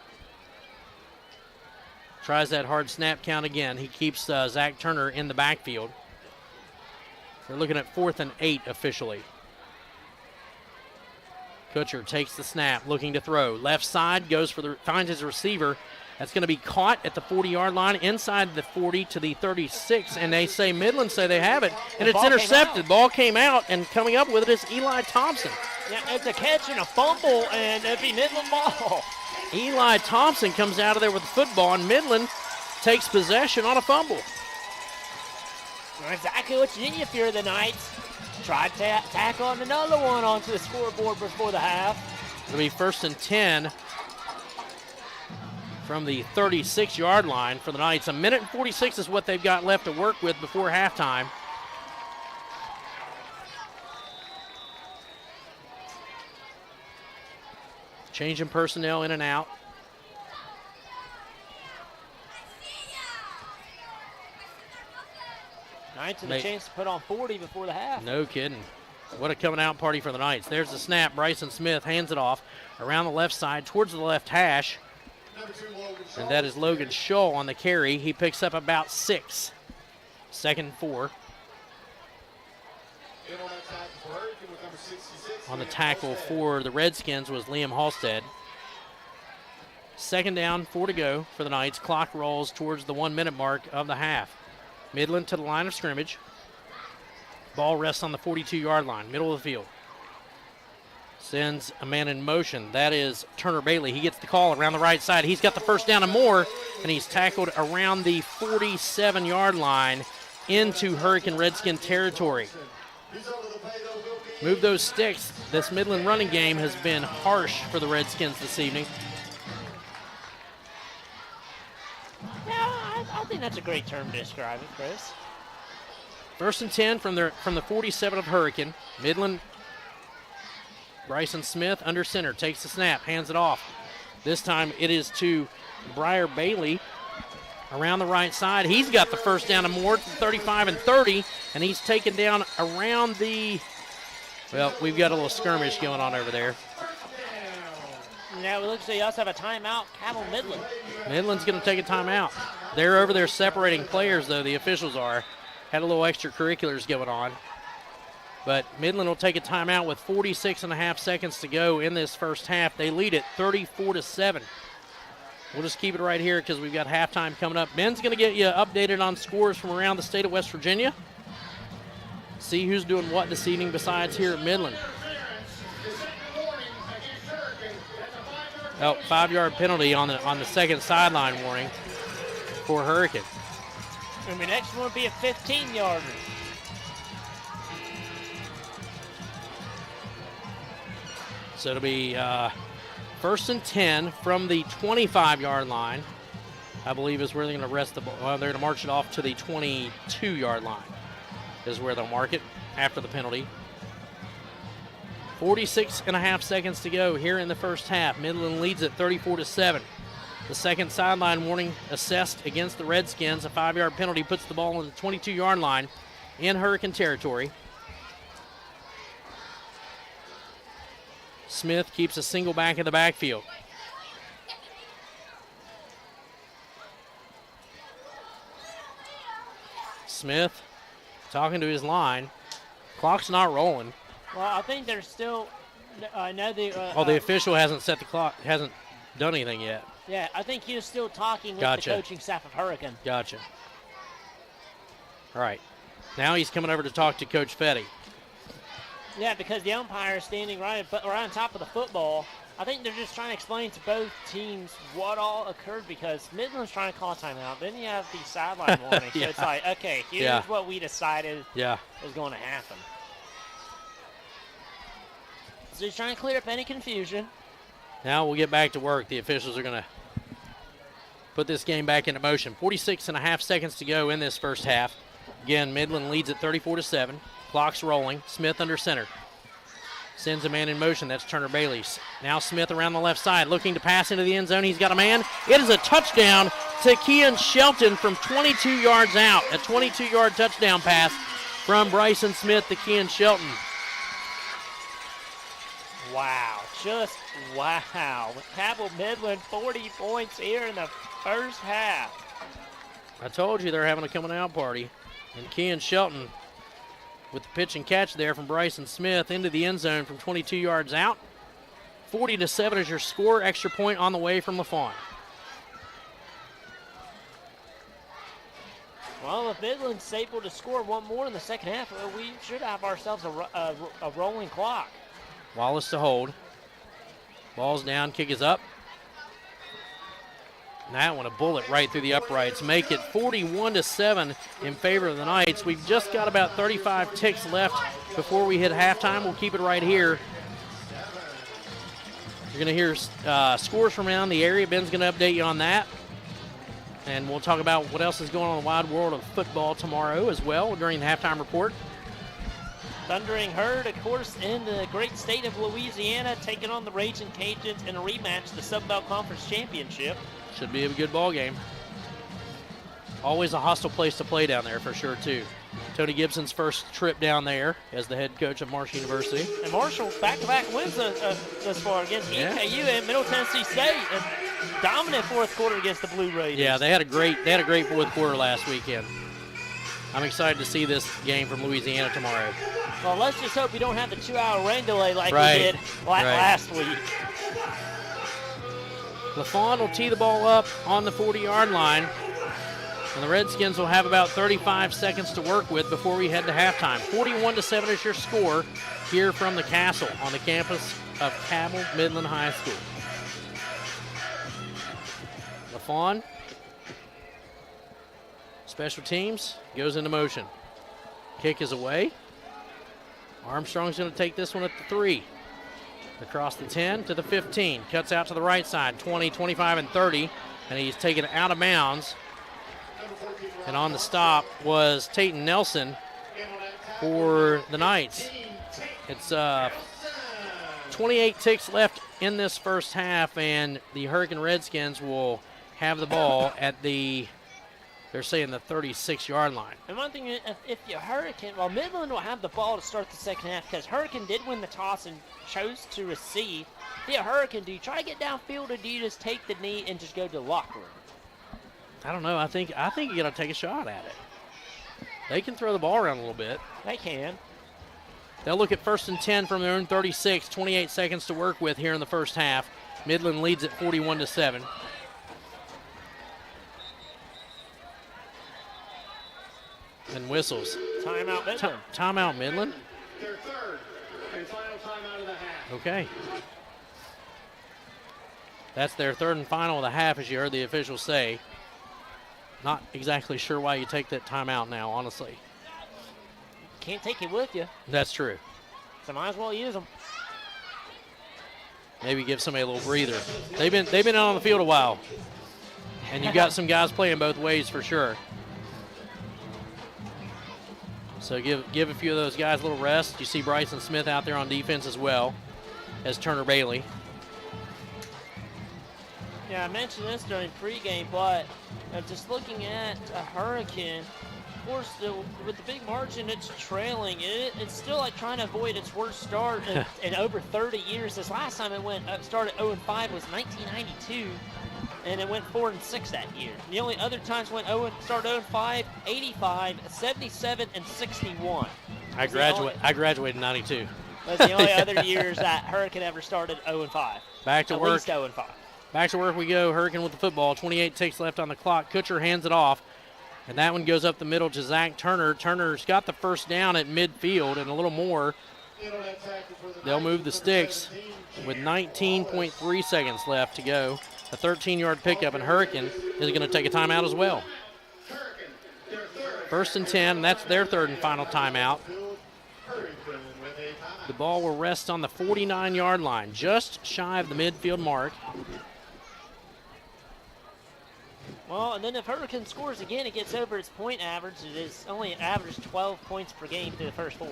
Speaker 2: Tries that hard snap count again. He keeps Zach Turner in the backfield. They're looking at 4th and 8 officially. Kutcher takes the snap, looking to throw. Left side, finds his receiver. That's going to be caught at the 40-yard line, inside the 40 to the 36, and they say Midland say they have it, and it's intercepted. Ball came out, and coming up with it is Eli Thompson.
Speaker 3: Yeah, it's a catch and a fumble, and it'd be Midland ball.
Speaker 2: Eli Thompson comes out of there with the football, and Midland takes possession on a fumble.
Speaker 3: Exactly what you need if you're the Knights. Try to tack on another one onto the scoreboard before the half.
Speaker 2: It'll be 1st and 10 from the 36-yard line for the Knights. 1:46 is what they've got left to work with before halftime. Changing personnel in and out.
Speaker 3: Knights have a chance to put on 40 before the half.
Speaker 2: No kidding. What a coming out party for the Knights. There's the snap. Bryson Smith hands it off around the left side towards the left hash. And that is Logan Shaw on the carry. He picks up about 6. 2nd and 4. On the tackle for the Redskins was Liam Halstead. 2nd down, 4 to go for the Knights. Clock rolls towards the 1-minute mark of the half. Midland to the line of scrimmage. Ball rests on the 42-yard line, middle of the field. Sends a man in motion. That is Turner Bailey. He gets the call around the right side. He's got the first down and more, and he's tackled around the 47-yard line into Hurricane Redskin territory. Move those sticks. This Midland running game has been harsh for the Redskins this evening.
Speaker 3: Yeah, I think that's a great term to describe it, Chris.
Speaker 2: 1st and 10 from the 47 of Hurricane. Midland, Bryson Smith under center, takes the snap, hands it off. This time it is to Briar Bailey around the right side. He's got the first down and more, 35 and 30, and he's taken down around the, well, we've got a little skirmish going on over there.
Speaker 3: Now it looks like you also have a timeout, Cabell Midland.
Speaker 2: Midland's going to take a timeout. They're over there separating players, though, the officials are. Had a little extracurriculars going on. But Midland will take a timeout with 46.5 seconds to go in this first half. They lead it 34-7. We'll just keep it right here because we've got halftime coming up. Ben's going to get you updated on scores from around the state of West Virginia. See who's doing what this evening besides here at Midland. Oh, 5-yard penalty on the second sideline warning for Hurricane.
Speaker 3: And the next one will be a 15-yarder.
Speaker 2: So it'll be 1st and 10 from the 25-yard line. I believe is where they're going to rest the ball. Well, they're going to march it off to the 22-yard line is where they'll mark it after the penalty. 46.5 seconds to go here in the first half. Midland leads it 34-7. The second sideline warning assessed against the Redskins. A 5-yard penalty puts the ball on the 22-yard line in Hurricane territory. Smith keeps a single back in the backfield. Smith talking to his line. Clock's not rolling.
Speaker 3: Well, I think there's still
Speaker 2: the official hasn't set the clock, hasn't done anything yet.
Speaker 3: Yeah, I think he was still talking with the coaching staff of Hurricane.
Speaker 2: Gotcha. All right. Now he's coming over to talk to Coach Fetty.
Speaker 3: Yeah, because the umpire is standing right on top of the football. I think they're just trying to explain to both teams what all occurred because Midland's trying to call a timeout. Then you have the sideline warning. So it's like, okay, here's what we decided was going to happen. So he's trying to clear up any confusion.
Speaker 2: Now we'll get back to work. The officials are going to put this game back into motion. 46.5 seconds to go in this first half. Again, Midland leads at 34-7. Clock's rolling. Smith under center. Sends a man in motion. That's Turner Bailey. Now Smith around the left side looking to pass into the end zone. He's got a man. It is a touchdown to Kean Shelton from 22 yards out. A 22-yard touchdown pass from Bryson Smith to Kean Shelton.
Speaker 3: Wow, just wow. Cabell Midland 40 points here in the first half.
Speaker 2: I told you they're having a coming out party. And Kean Shelton with the pitch and catch there from Bryson Smith into the end zone from 22 yards out. 40-7 is your score. Extra point on the way from LaFawn.
Speaker 3: Well, if Midland's able to score one more in the second half, we should have ourselves a rolling clock.
Speaker 2: Wallace to hold. Ball's down, kick is up. And that one, a bullet right through the uprights. Make it 41-7 in favor of the Knights. We've just got about 35 ticks left before we hit halftime. We'll keep it right here. You're going to hear scores from around the area. Ben's going to update you on that. And we'll talk about what else is going on in the wide world of football tomorrow as well during the halftime report.
Speaker 3: Thundering Herd, of course, in the great state of Louisiana, taking on the Raging Cajuns in a rematch, the Sun-Belt Conference Championship.
Speaker 2: Should be a good ball game. Always a hostile place to play down there for sure, too. Tony Gibson's first trip down there as the head coach of Marshall University.
Speaker 3: And Marshall back-to-back wins thus far against EKU and Middle Tennessee State, and dominant fourth quarter against the Blue Raiders.
Speaker 2: Yeah, they had a great fourth quarter last weekend. I'm excited to see this game from Louisiana tomorrow.
Speaker 3: Well, let's just hope we don't have the 2-hour rain delay like we did last week.
Speaker 2: LaFawn will tee the ball up on the 40-yard line. And the Redskins will have about 35 seconds to work with before we head to halftime. 41-7 is your score here from the Castle on the campus of Cabell Midland High School. LaFawn, special teams, goes into motion. Kick is away. Armstrong's going to take this one at the 3. Across the 10 to the 15. Cuts out to the right side, 20, 25, and 30. And he's taken out of bounds. And on the stop was Tayton Nelson for the Knights. It's 28 ticks left in this first half, and the Hurricane Redskins will have the ball at they're saying the 36-yard line.
Speaker 3: And one thing, if you Hurricane, well, Midland will have the ball to start the second half because Hurricane did win the toss and chose to receive. If you Hurricane, do you try to get downfield or do you just take the knee and just go to the locker room?
Speaker 2: I don't know. I think you got to take a shot at it. They can throw the ball around a little bit.
Speaker 3: They can.
Speaker 2: They'll look at 1st and 10 from their own 36. 28 seconds to work with here in the first half. Midland leads at 41-7. And whistles.
Speaker 3: Timeout Midland.
Speaker 2: Timeout Midland.
Speaker 12: Their third and final timeout of the half.
Speaker 2: Okay. That's their third and final of the half, as you heard the officials say. Not exactly sure why you take that timeout now, honestly.
Speaker 3: Can't take it with you.
Speaker 2: That's true.
Speaker 3: So might as well use them.
Speaker 2: Maybe give somebody a little breather. They've been out on the field a while. And you've got some guys playing both ways for sure. So give a few of those guys a little rest. You see Bryson Smith out there on defense as well as Turner Bailey.
Speaker 3: Yeah, I mentioned this during pregame, but just looking at a Hurricane, of course, with the big margin it's trailing, it's still like trying to avoid its worst start in over 30 years. This last time it started 0-5 was 1992, and it went 4-6 that year. The only other times went started 0-5, 85, 77, and 61.
Speaker 2: I graduated in 92.
Speaker 3: That's the only other years that Hurricane ever started 0-5.
Speaker 2: Back to work.
Speaker 3: At least 0-5.
Speaker 2: Back to work we go. Hurricane with the football. 28 ticks left on the clock. Kutcher hands it off. And that one goes up the middle to Zach Turner. Turner's got the first down at midfield and a little more. They'll move the sticks with 19.3 seconds left to go. A 13-yard pickup, and Hurricane is going to take a timeout as well. 1st and 10, and that's their third and final timeout. The ball will rest on the 49-yard line, just shy of the midfield mark.
Speaker 3: Well, and then if Hurricane scores again, it gets over its point average. It is only averaged 12 points per game through the first 4.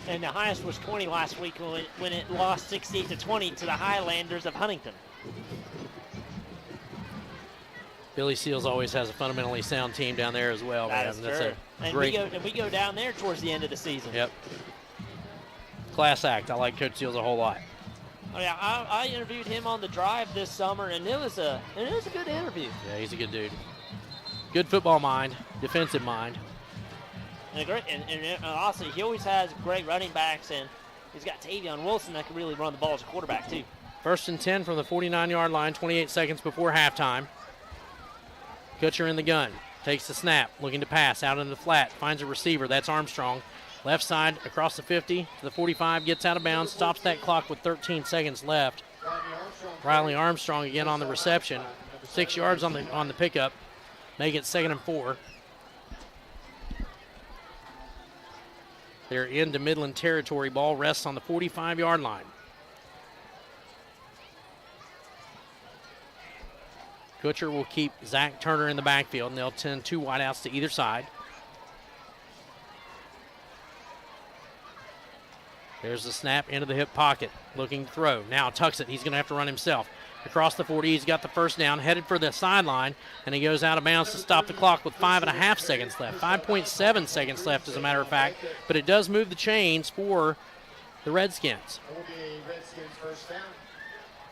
Speaker 3: And the highest was 20 last week when it lost 68-20 to the Highlanders of Huntington.
Speaker 2: Billy Seals always has a fundamentally sound team down there as well, man.
Speaker 3: That's
Speaker 2: true.
Speaker 3: And we go down there towards the end of the season.
Speaker 2: Yep. Class act. I like Coach Seals a whole lot.
Speaker 3: Oh, yeah, I interviewed him on the drive this summer, and it was a good interview.
Speaker 2: Yeah, he's a good dude. Good football mind, defensive mind.
Speaker 3: And honestly, he always has great running backs, and he's got Tavion Wilson that can really run the ball as a quarterback, too.
Speaker 2: 1st and 10 from the 49-yard line, 28 seconds before halftime. Kutcher in the gun. Takes the snap, looking to pass out in the flat. Finds a receiver. That's Armstrong. Left side across the 50 to the 45. Gets out of bounds. Stops that clock with 13 seconds left. Riley Armstrong again on the reception. 6 yards on the pickup. Make it 2nd and 4. They're into Midland territory. Ball rests on the 45-yard line. Kutcher will keep Zach Turner in the backfield, and they'll send 2 wideouts to either side. There's the snap into the hip pocket, looking to throw. Now tucks it. He's going to have to run himself. Across the 40, he's got the first down, headed for the sideline, and he goes out of bounds to stop the clock with 5.5 seconds left. 5.7 seconds left, as a matter of fact, but it does move the chains for the Redskins.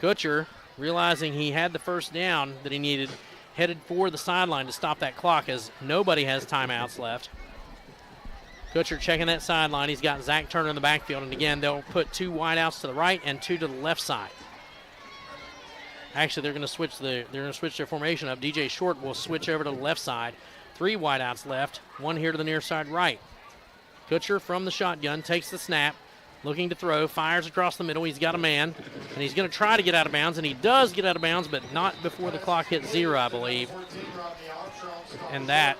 Speaker 2: Kutcher, realizing he had the first down that he needed, headed for the sideline to stop that clock, as nobody has timeouts left. Kutcher checking that sideline. He's got Zach Turner in the backfield, and again, they'll put 2 wideouts to the right and 2 to the left side. Actually, they're going to switch their formation up. DJ Short will switch over to the left side. 3 wideouts left, 1 here to the near side right. Kutcher from the shotgun takes the snap, looking to throw, fires across the middle. He's got a man, and he's going to try to get out of bounds, and he does get out of bounds, but not before the clock hits 0, I believe. And that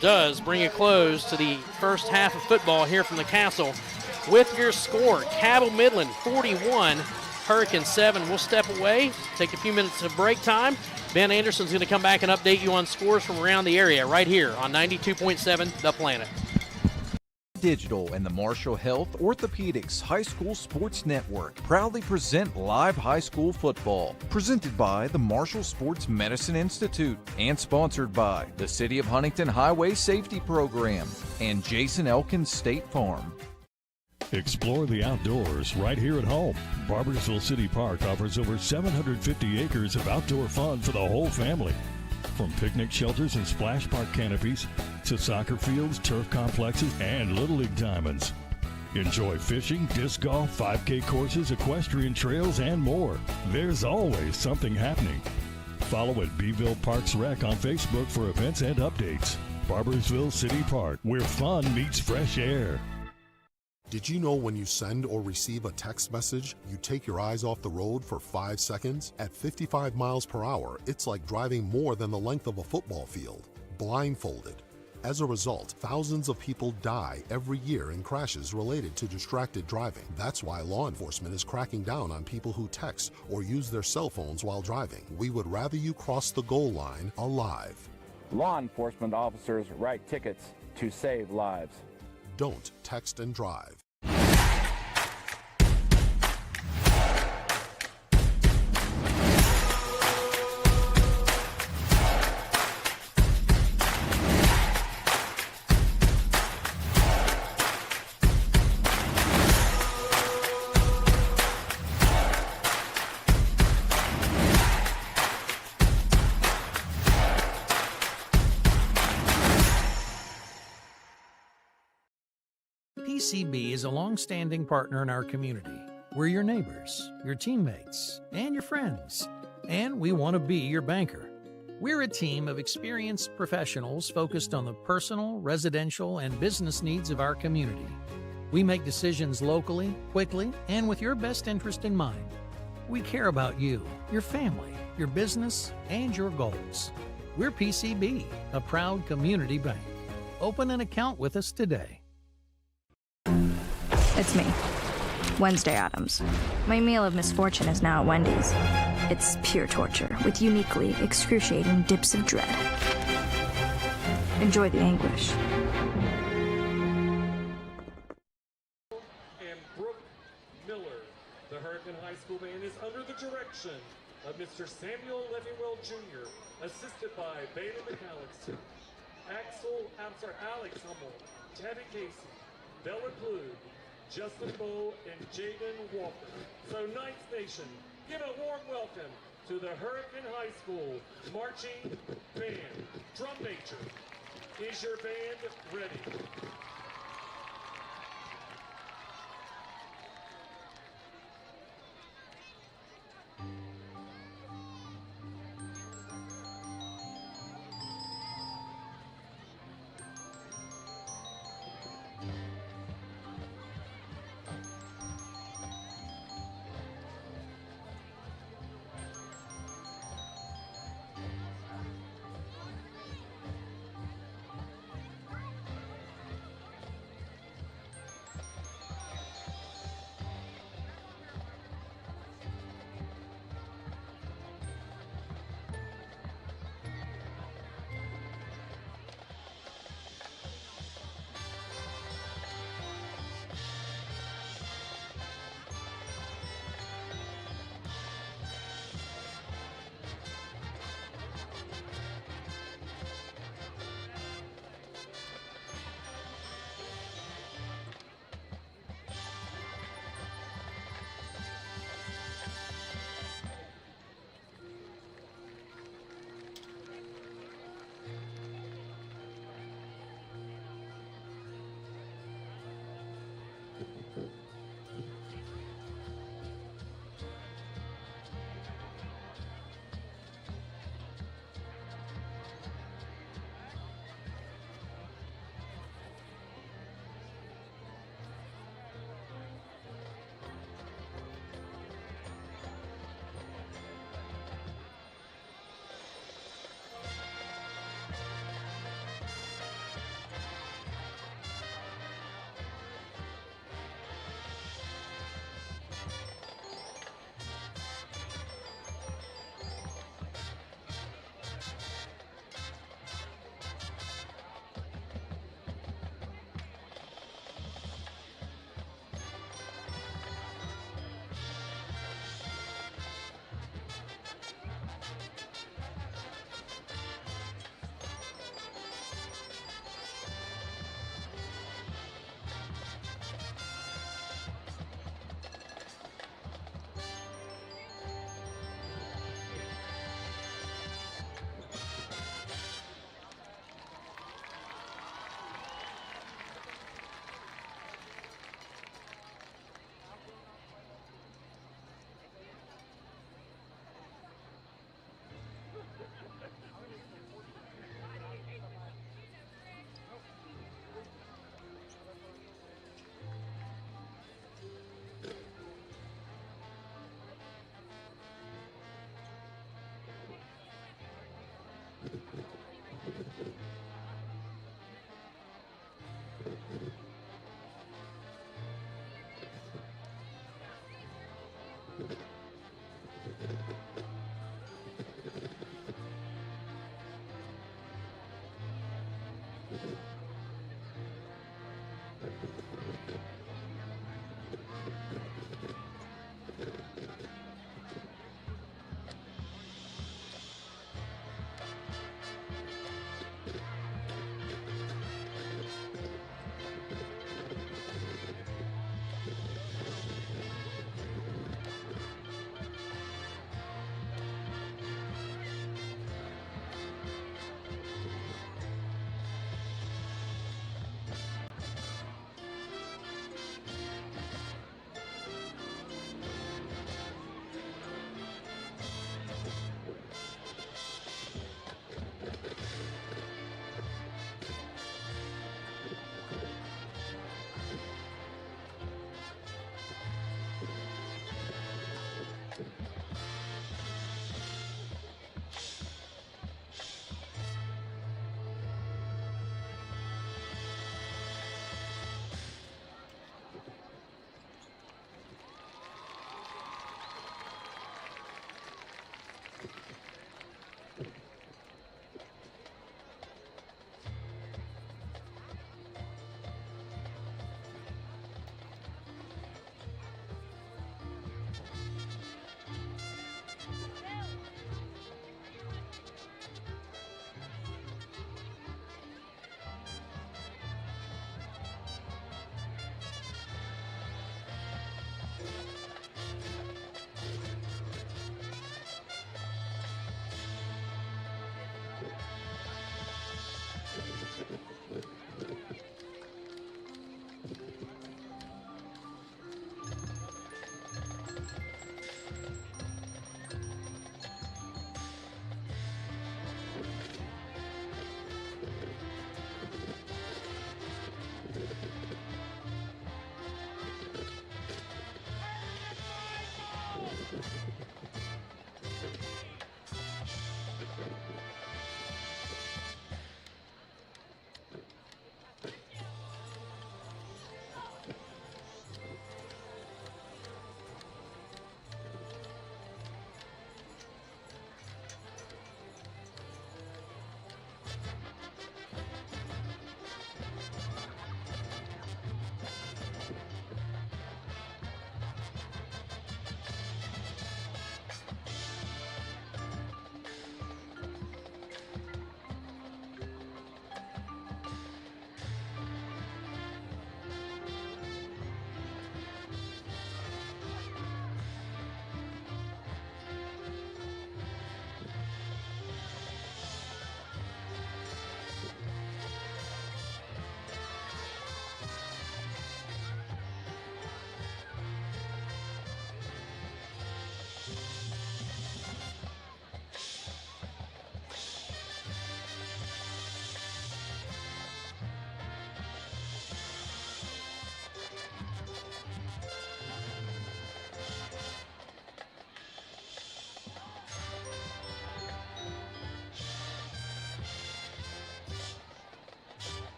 Speaker 2: does bring a close to the first half of football here from the Castle. With your score, Cabell Midland 41, Hurricane 7. We'll step away, take a few minutes of break time. Ben Anderson's going to come back and update you on scores from around the area right here on 92.7 The Planet.
Speaker 4: Digital and the Marshall Health Orthopedics High School Sports Network proudly present live high school football. Presented by the Marshall Sports Medicine Institute and sponsored by the City of Huntington Highway Safety Program and Jason Elkins State Farm.
Speaker 11: Explore the outdoors right here at home. Barboursville City Park offers over 750 acres of outdoor fun for the whole family. From picnic shelters and splash park canopies to soccer fields, turf complexes, and Little League diamonds. Enjoy fishing, disc golf, 5K courses, equestrian trails, and more. There's always something happening. Follow at Beeville Parks Rec on Facebook for events and updates. Barboursville City Park, where fun meets fresh air.
Speaker 10: Did you know when you send or receive a text message, you take your eyes off the road for 5 seconds? At 55 miles per hour, it's like driving more than the length of a football field, blindfolded. As a result, thousands of people die every year in crashes related to distracted driving. That's why law enforcement is cracking down on people who text or use their cell phones while driving. We would rather you cross the goal line alive.
Speaker 22: Law enforcement officers write tickets to save lives.
Speaker 10: Don't text and drive.
Speaker 18: PCB is a long-standing partner in our community. We're your neighbors, your teammates, and your friends, and we want to be your banker. We're a team of experienced professionals focused on the personal, residential, and business needs of our community. We make decisions locally, quickly, and with your best interest in mind. We care about you, your family, your business, and your goals. We're PCB, a proud community bank. Open an account with us today.
Speaker 1: It's me, Wednesday Addams. My meal of misfortune is now at Wendy's. It's pure torture with uniquely excruciating dips of dread. Enjoy the anguish.
Speaker 13: And Brooke Miller. The Hurricane High School band is under the direction of Mr. Samuel Levywell Jr., assisted by Bailey McAllister, Alex Hummel, Tabby Casey, Bella Kluge, Justin Bowe, and Jaden Walker. So Knights Nation, give a warm welcome to the Hurricane High School Marching Band. Drum major, is your band ready?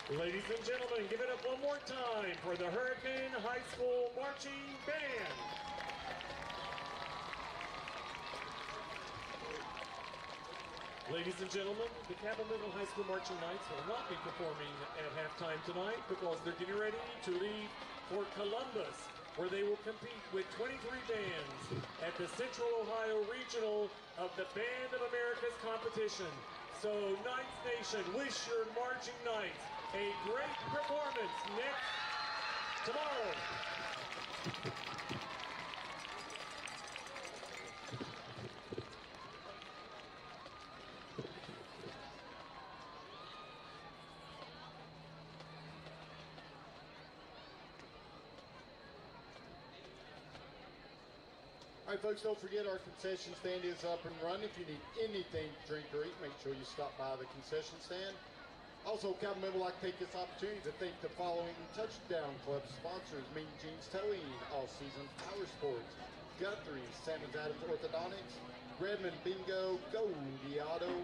Speaker 13: Ladies and gentlemen, give it up one more time for the Hurricane High School Marching Band. Ladies and gentlemen, the Cabell Midland High School Marching Knights will not be performing at halftime tonight because they're getting ready to leave for Columbus, where they will compete with 23 bands at the Central Ohio Regional of the Band of America's competition. So, Knights Nation, wish your marching knights a great performance tomorrow.
Speaker 12: All right, folks, don't forget our concession stand is up and running. If you need anything to drink or eat, make sure you stop by the concession stand. Also, Cabell Midland would like to take this opportunity to thank the following Touchdown Club sponsors: Mean Jeans Towing, All Seasons Power Sports, Guthrie, Salmons Adams Orthodontics, Redmond Bingo, Goldie Auto,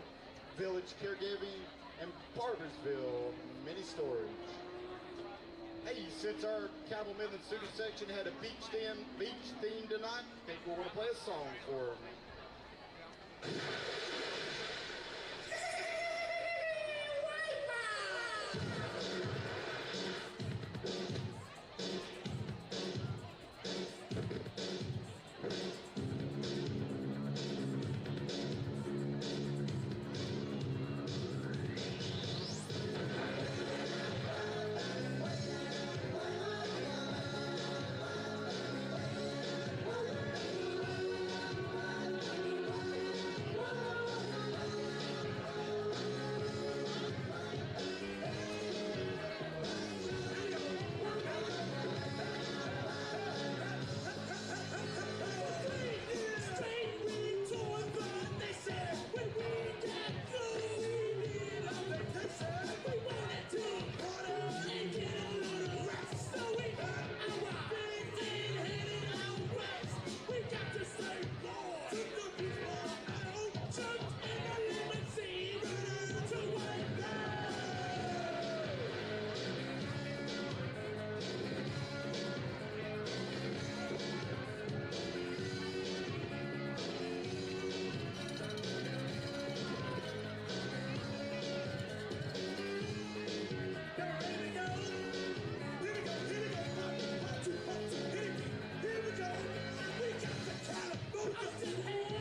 Speaker 12: Village Caregiving, and Barbersville Mini Storage. Hey, since our Cabell Midland student section had a beach theme tonight, I think we're going to play a song for them.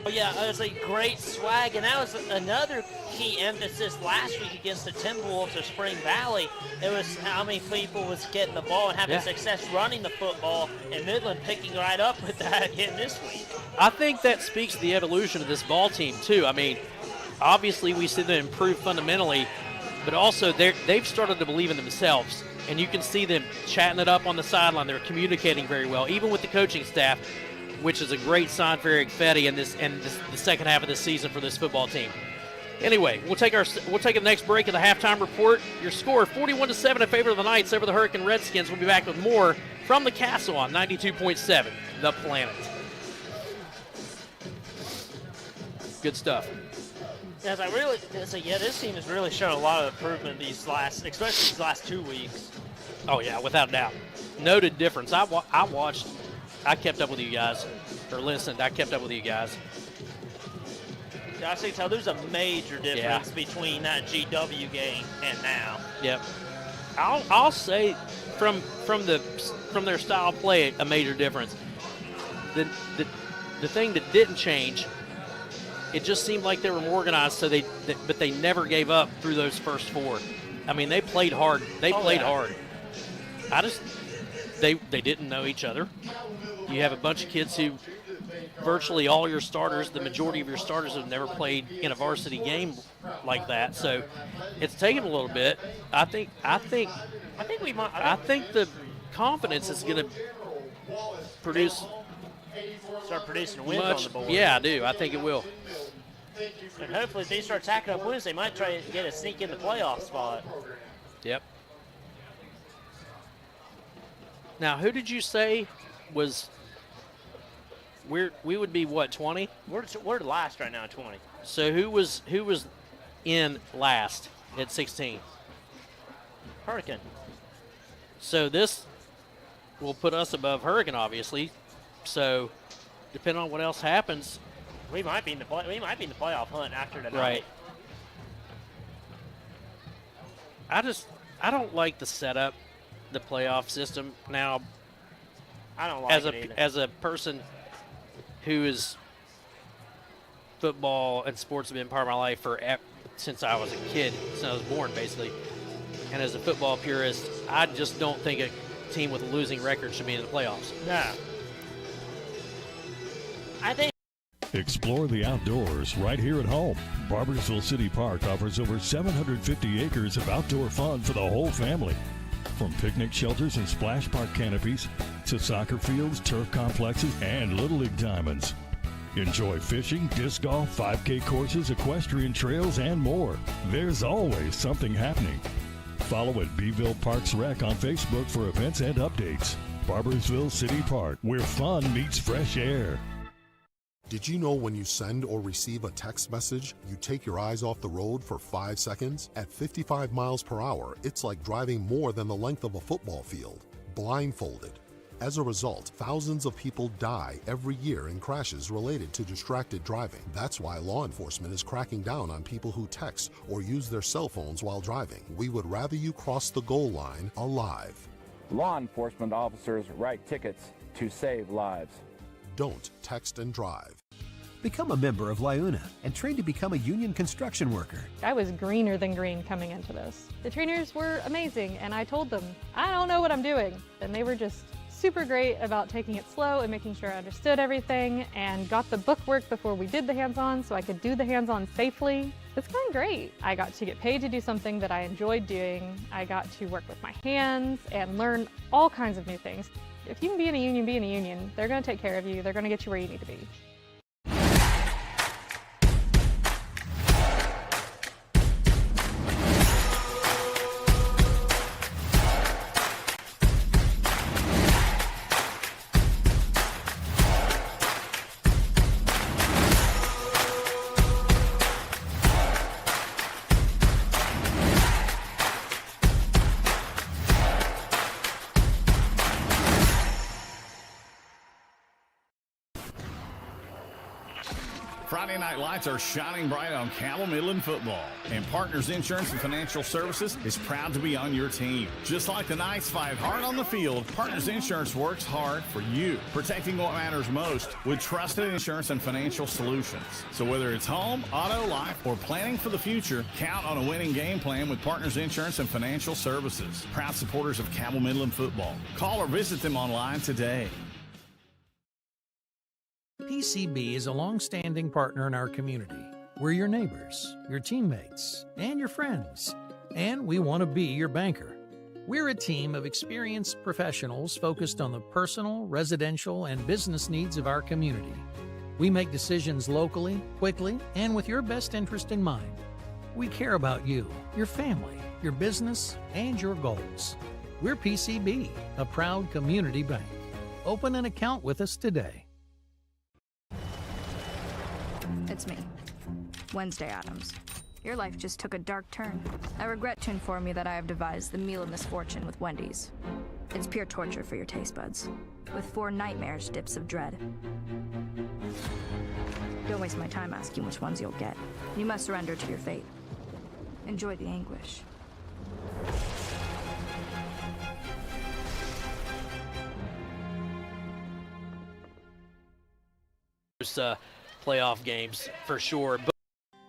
Speaker 3: Oh yeah, it was a great swag, and that was another key emphasis last week against the Timberwolves of Spring Valley. It was how many people was getting the ball and having success running the football, and Midland picking right up with that again this week.
Speaker 2: I think that speaks to the evolution of this ball team, too. I mean, obviously we see them improve fundamentally, but also they've started to believe in themselves, and you can see them chatting it up on the sideline. They're communicating very well, even with the coaching staff, which is a great sign for Eric Fetty and the second half of the season for this football team. Anyway, we'll take the next break of the halftime report. Your score 41-7 in favor of the Knights over the Hurricane Redskins. We'll be back with more from the Castle on 92.7 The Planet. Good stuff.
Speaker 3: Yes, this team has really shown a lot of improvement especially these last 2 weeks.
Speaker 2: Oh yeah, without a doubt. Noted difference. I kept up with you guys, or listened. I kept up with you guys.
Speaker 3: I see. Tell there's a major difference between that GW game and now.
Speaker 2: Yep. I'll say from their style of play, a major difference. The thing that didn't change, it just seemed like they were more organized. But they never gave up through those first four. I mean, they played hard. They played hard. They didn't know each other. You have a bunch of kids who virtually all your starters, the majority of your starters have never played in a varsity game like that. So it's taken a little bit. I think the confidence is going to
Speaker 3: start producing wins on the board.
Speaker 2: Yeah, I do. I think it will.
Speaker 3: And hopefully if they start tacking up wins, they might try to get a sneak in the playoff spot.
Speaker 2: Yep. Now, who did you say was we would be what, 20?
Speaker 3: We're last right now, 20.
Speaker 2: So who was in last at 16?
Speaker 3: Hurricane.
Speaker 2: So this will put us above Hurricane, obviously. So depending on what else happens,
Speaker 3: we might be in the playoff hunt after tonight.
Speaker 2: Right. I don't like the setup, the playoff system. Now,
Speaker 3: I don't like it either.
Speaker 2: As a person who is football and sports have been part of my life since I was a kid, since I was born, basically. And as a football purist, I just don't think a team with a losing record should be in the playoffs.
Speaker 3: No. I think.
Speaker 11: Explore the outdoors right here at home. Barboursville City Park offers over 750 acres of outdoor fun for the whole family. From picnic shelters and splash park canopies to soccer fields, turf complexes, and Little League diamonds. Enjoy fishing, disc golf, 5K courses, equestrian trails, and more. There's always something happening. Follow at Beeville Parks Rec on Facebook for events and updates. Barboursville City Park, where fun meets fresh air.
Speaker 10: Did you know when you send or receive a text message, you take your eyes off the road for 5 seconds? At 55 miles per hour, it's like driving more than the length of a football field, blindfolded. As a result, thousands of people die every year in crashes related to distracted driving. That's why law enforcement is cracking down on people who text or use their cell phones while driving. We would rather you cross the goal line alive.
Speaker 22: Law enforcement officers write tickets to save lives.
Speaker 10: Don't text and drive.
Speaker 14: Become a member of LIUNA and train to become a union construction worker.
Speaker 15: I was greener than green coming into this. The trainers were amazing, and I told them, I don't know what I'm doing. And they were just super great about taking it slow and making sure I understood everything and got the book work before we did the hands-on so I could do the hands-on safely. It's going great. I got to get paid to do something that I enjoyed doing. I got to work with my hands and learn all kinds of new things. If you can be in a union, be in a union. They're going to take care of you. They're going to get you where you need to be.
Speaker 5: Friday night lights are shining bright on Cabell Midland football, and Partners Insurance and Financial Services is proud to be on your team. Just like the Knights fight hard on the field, Partners Insurance works hard for you, protecting what matters most with trusted insurance and financial solutions. So whether it's home, auto, life, or planning for the future, count on a winning game plan with Partners Insurance and Financial Services. Proud supporters of Cabell Midland football. Call or visit them online today.
Speaker 18: PCB is a long-standing partner in our community. We're your neighbors, your teammates, and your friends, and we want to be your banker. We're a team of experienced professionals focused on the personal, residential, and business needs of our community. We make decisions locally, quickly, and with your best interest in mind. We care about you, your family, your business, and your goals. We're PCB, a proud community bank. Open an account with us today.
Speaker 1: It's me, Wednesday Addams. Your life just took a dark turn. I regret to inform you that I have devised the meal of misfortune with Wendy's. It's pure torture for your taste buds, with 4 nightmarish dips of dread. Don't waste my time asking which ones you'll get. You must surrender to your fate. Enjoy the anguish.
Speaker 2: Playoff games for sure.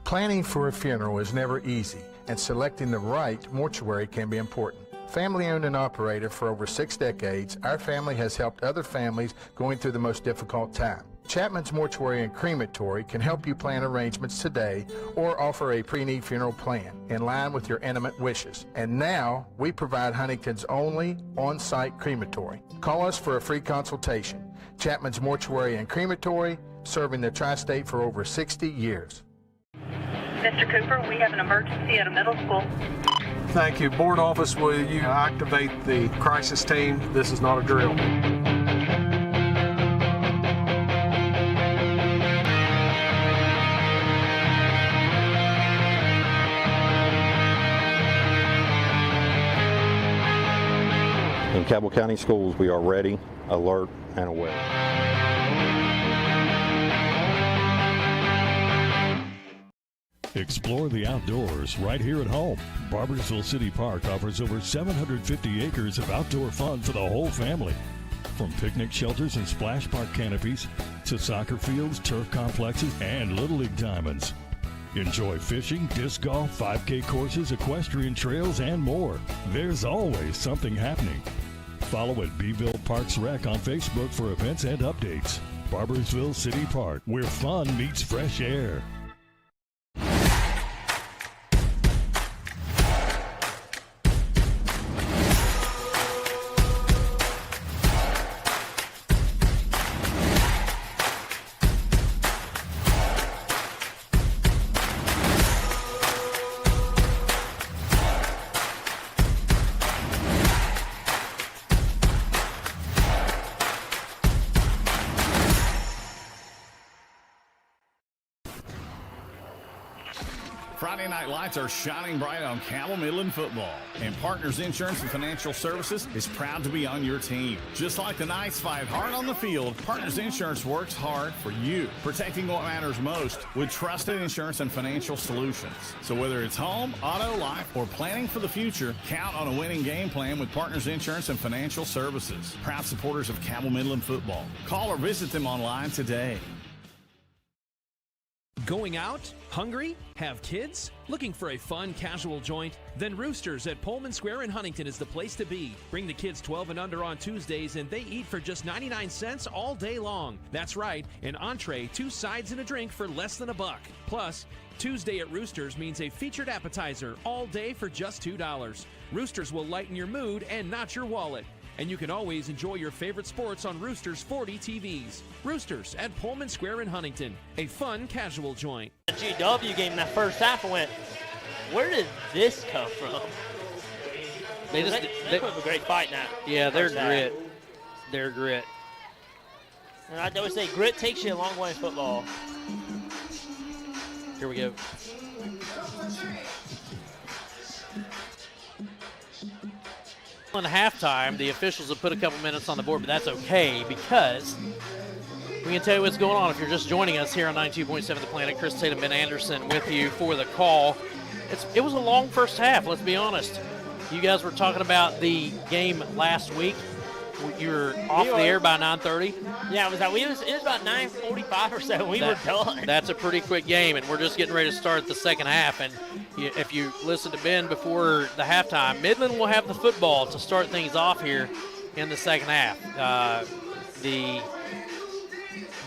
Speaker 23: Planning for a funeral is never easy, and selecting the right mortuary can be important. Family owned and operated for over 6 decades, our family has helped other families going through the most difficult time. Chapman's Mortuary and Crematory can help you plan arrangements today or offer a pre-need funeral plan in line with your intimate wishes. And now, we provide Huntington's only on-site crematory. Call us for a free consultation. Chapman's Mortuary and Crematory, serving the tri-state for over 60 years.
Speaker 19: Mr. Cooper, we have an emergency at a middle school.
Speaker 20: Thank you. Board office, will you activate the crisis team? This is not a drill.
Speaker 16: Cabell County Schools, we are ready, alert, and aware.
Speaker 11: Explore the outdoors right here at home. Barboursville City Park offers over 750 acres of outdoor fun for the whole family. From picnic shelters and splash park canopies to soccer fields, turf complexes, and Little League diamonds. Enjoy fishing, disc golf, 5K courses, equestrian trails, and more. There's always something happening. Follow at Beeville Parks Rec on Facebook for events and updates. Barboursville City Park, where fun meets fresh air.
Speaker 5: Friday night lights are shining bright on Cabell Midland football, and Partners Insurance and Financial Services is proud to be on your team. Just like the Knights fight hard on the field, Partners Insurance works hard for you, protecting what matters most with trusted insurance and financial solutions. So whether it's home, auto, life, or planning for the future, count on a winning game plan with Partners Insurance and Financial Services. Proud supporters of Cabell Midland football. Call or visit them online today.
Speaker 17: Going out? Hungry? Have kids? Looking for a fun, casual joint? Then Roosters at Pullman Square in Huntington is the place to be. Bring the kids 12 and under on Tuesdays, and they eat for just 99 cents all day long. That's right, an entree, 2 sides, and a drink for less than $1. Plus, Tuesday at Roosters means a featured appetizer all day for just $2. Roosters will lighten your mood and not your wallet. And you can always enjoy your favorite sports on Roosters 40 TVs. Roosters at Pullman Square in Huntington, a fun, casual joint.
Speaker 3: The GW game in that first half, I went, where did this come from? They put up a great fight now.
Speaker 2: Yeah, they're grit. They're grit.
Speaker 3: And I always say grit takes you a long way in football.
Speaker 2: Here we go. In halftime, the officials have put a couple minutes on the board, but that's okay because we can tell you what's going on if you're just joining us here on 92.7 The Planet. Chris Tatum, Ben Anderson with you for the call. It was a long first half, let's be honest. You guys were talking about the game last week. You were off the air by 9:30.
Speaker 3: Yeah, it was about 9:45 or so. We were done.
Speaker 2: That's a pretty quick game, and we're just getting ready to start the second half. And if you listen to Ben before the halftime, Midland will have the football to start things off here in the second half. The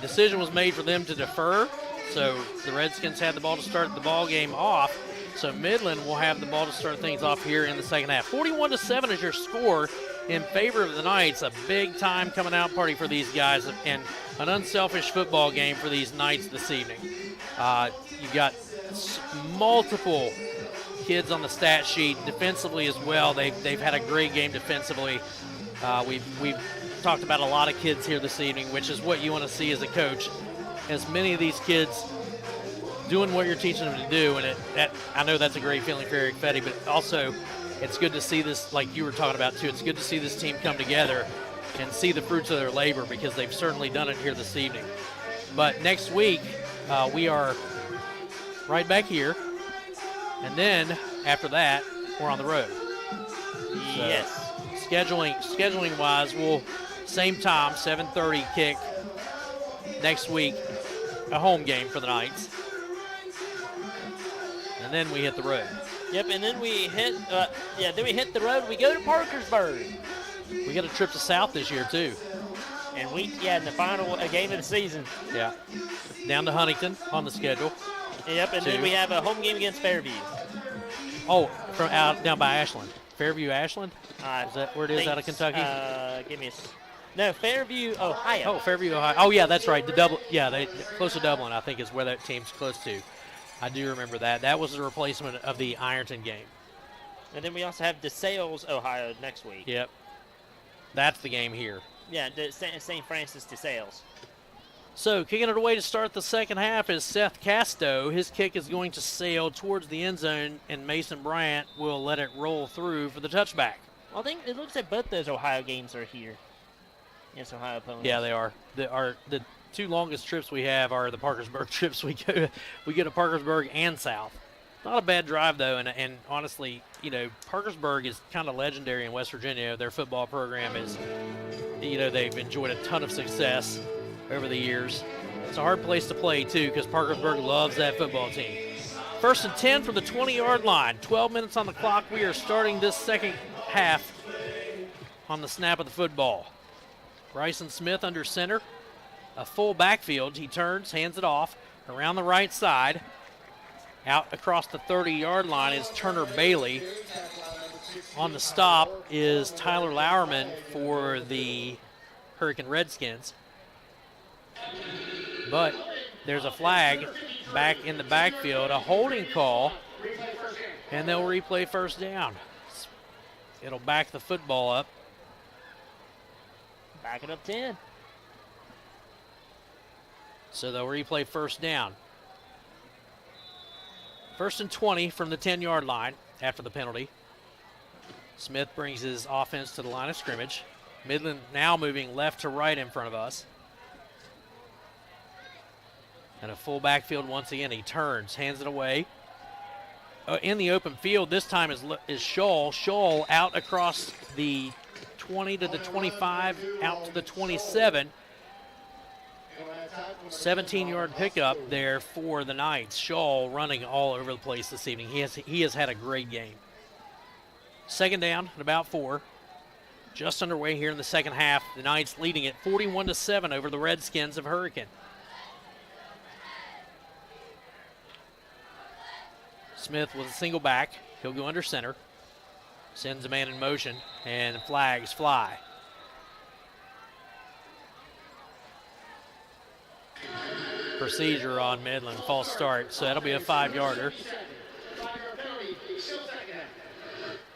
Speaker 2: decision was made for them to defer, so the Redskins had the ball to start the ball game off. So Midland will have the ball to start things off here in the second half. 41-7 is your score in favor of the Knights. A big-time coming-out party for these guys and an unselfish football game for these Knights this evening. You've got multiple kids on the stat sheet defensively as well. They've had a great game defensively. We've talked about a lot of kids here this evening, which is what you want to see as a coach. As many of these kids doing what you're teaching them to do, and I know that's a great feeling for Eric Fetty, but also it's good to see this, like you were talking about too, it's good to see this team come together and see the fruits of their labor because they've certainly done it here this evening. But next week, we are right back here, and then after that, we're on the road.
Speaker 3: Yes.
Speaker 2: So, scheduling-wise, we'll same time, 7:30 kick next week, a home game for the Knights. And then we hit the road.
Speaker 3: Yep, and then we hit the road. We go to Parkersburg.
Speaker 2: We got a trip to South this year too.
Speaker 3: And in the final game of the season.
Speaker 2: Yeah. Down to Huntington on the schedule.
Speaker 3: Yep, and then we have a home game against Fairview.
Speaker 2: Oh, from out down by Ashland. Fairview, Ashland? Is that where it is out of Kentucky?
Speaker 3: No, Fairview, Ohio.
Speaker 2: Oh, Fairview, Ohio. Oh, yeah, that's right. Close to Dublin, I think, is where that team's close to. I do remember that. That was the replacement of the Ironton game.
Speaker 3: And then we also have DeSales, Ohio, next week.
Speaker 2: Yep. That's the game here.
Speaker 3: Yeah, St. Francis DeSales.
Speaker 2: So, kicking it away to start the second half is Seth Casto. His kick is going to sail towards the end zone, and Mason Bryant will let it roll through for the touchback.
Speaker 3: I think it looks like both those Ohio games are here. Yes, Ohio opponents.
Speaker 2: Yeah, they are. The two longest trips we have are the Parkersburg trips. We go to Parkersburg and south. Not a bad drive, though, and honestly, Parkersburg is kind of legendary in West Virginia. Their football program is, they've enjoyed a ton of success over the years. It's a hard place to play, too, because Parkersburg loves that football team. 1st and 10 from the 20-yard line. 12 minutes on the clock. We are starting this second half on the snap of the football. Bryson Smith under center. A full backfield. He turns, hands it off around the right side. Out across the 30-yard line is Turner Bailey. On the stop is Tyler Lauerman for the Hurricane Redskins. But there's a flag back in the backfield, a holding call, and they'll replay first down. It'll back the football up.
Speaker 3: Back it up 10.
Speaker 2: So they'll replay first down. 1st and 20 from the 10-yard line after the penalty. Smith brings his offense to the line of scrimmage. Midland now moving left to right in front of us. And a full backfield once again. He turns, hands it away. In the open field, this time is Scholl. Scholl out across the 20 to the 25, out to the 27. 17-yard pickup there for the Knights. Scholl running all over the place this evening. He has had a great game. Second down at about 4. Just underway here in the second half. The Knights leading it 41-7 over the Redskins of Hurricane. Smith with a single back. He'll go under center. Sends a man in motion, and flags fly. Procedure on Midland, false start, so that'll be a 5-yarder.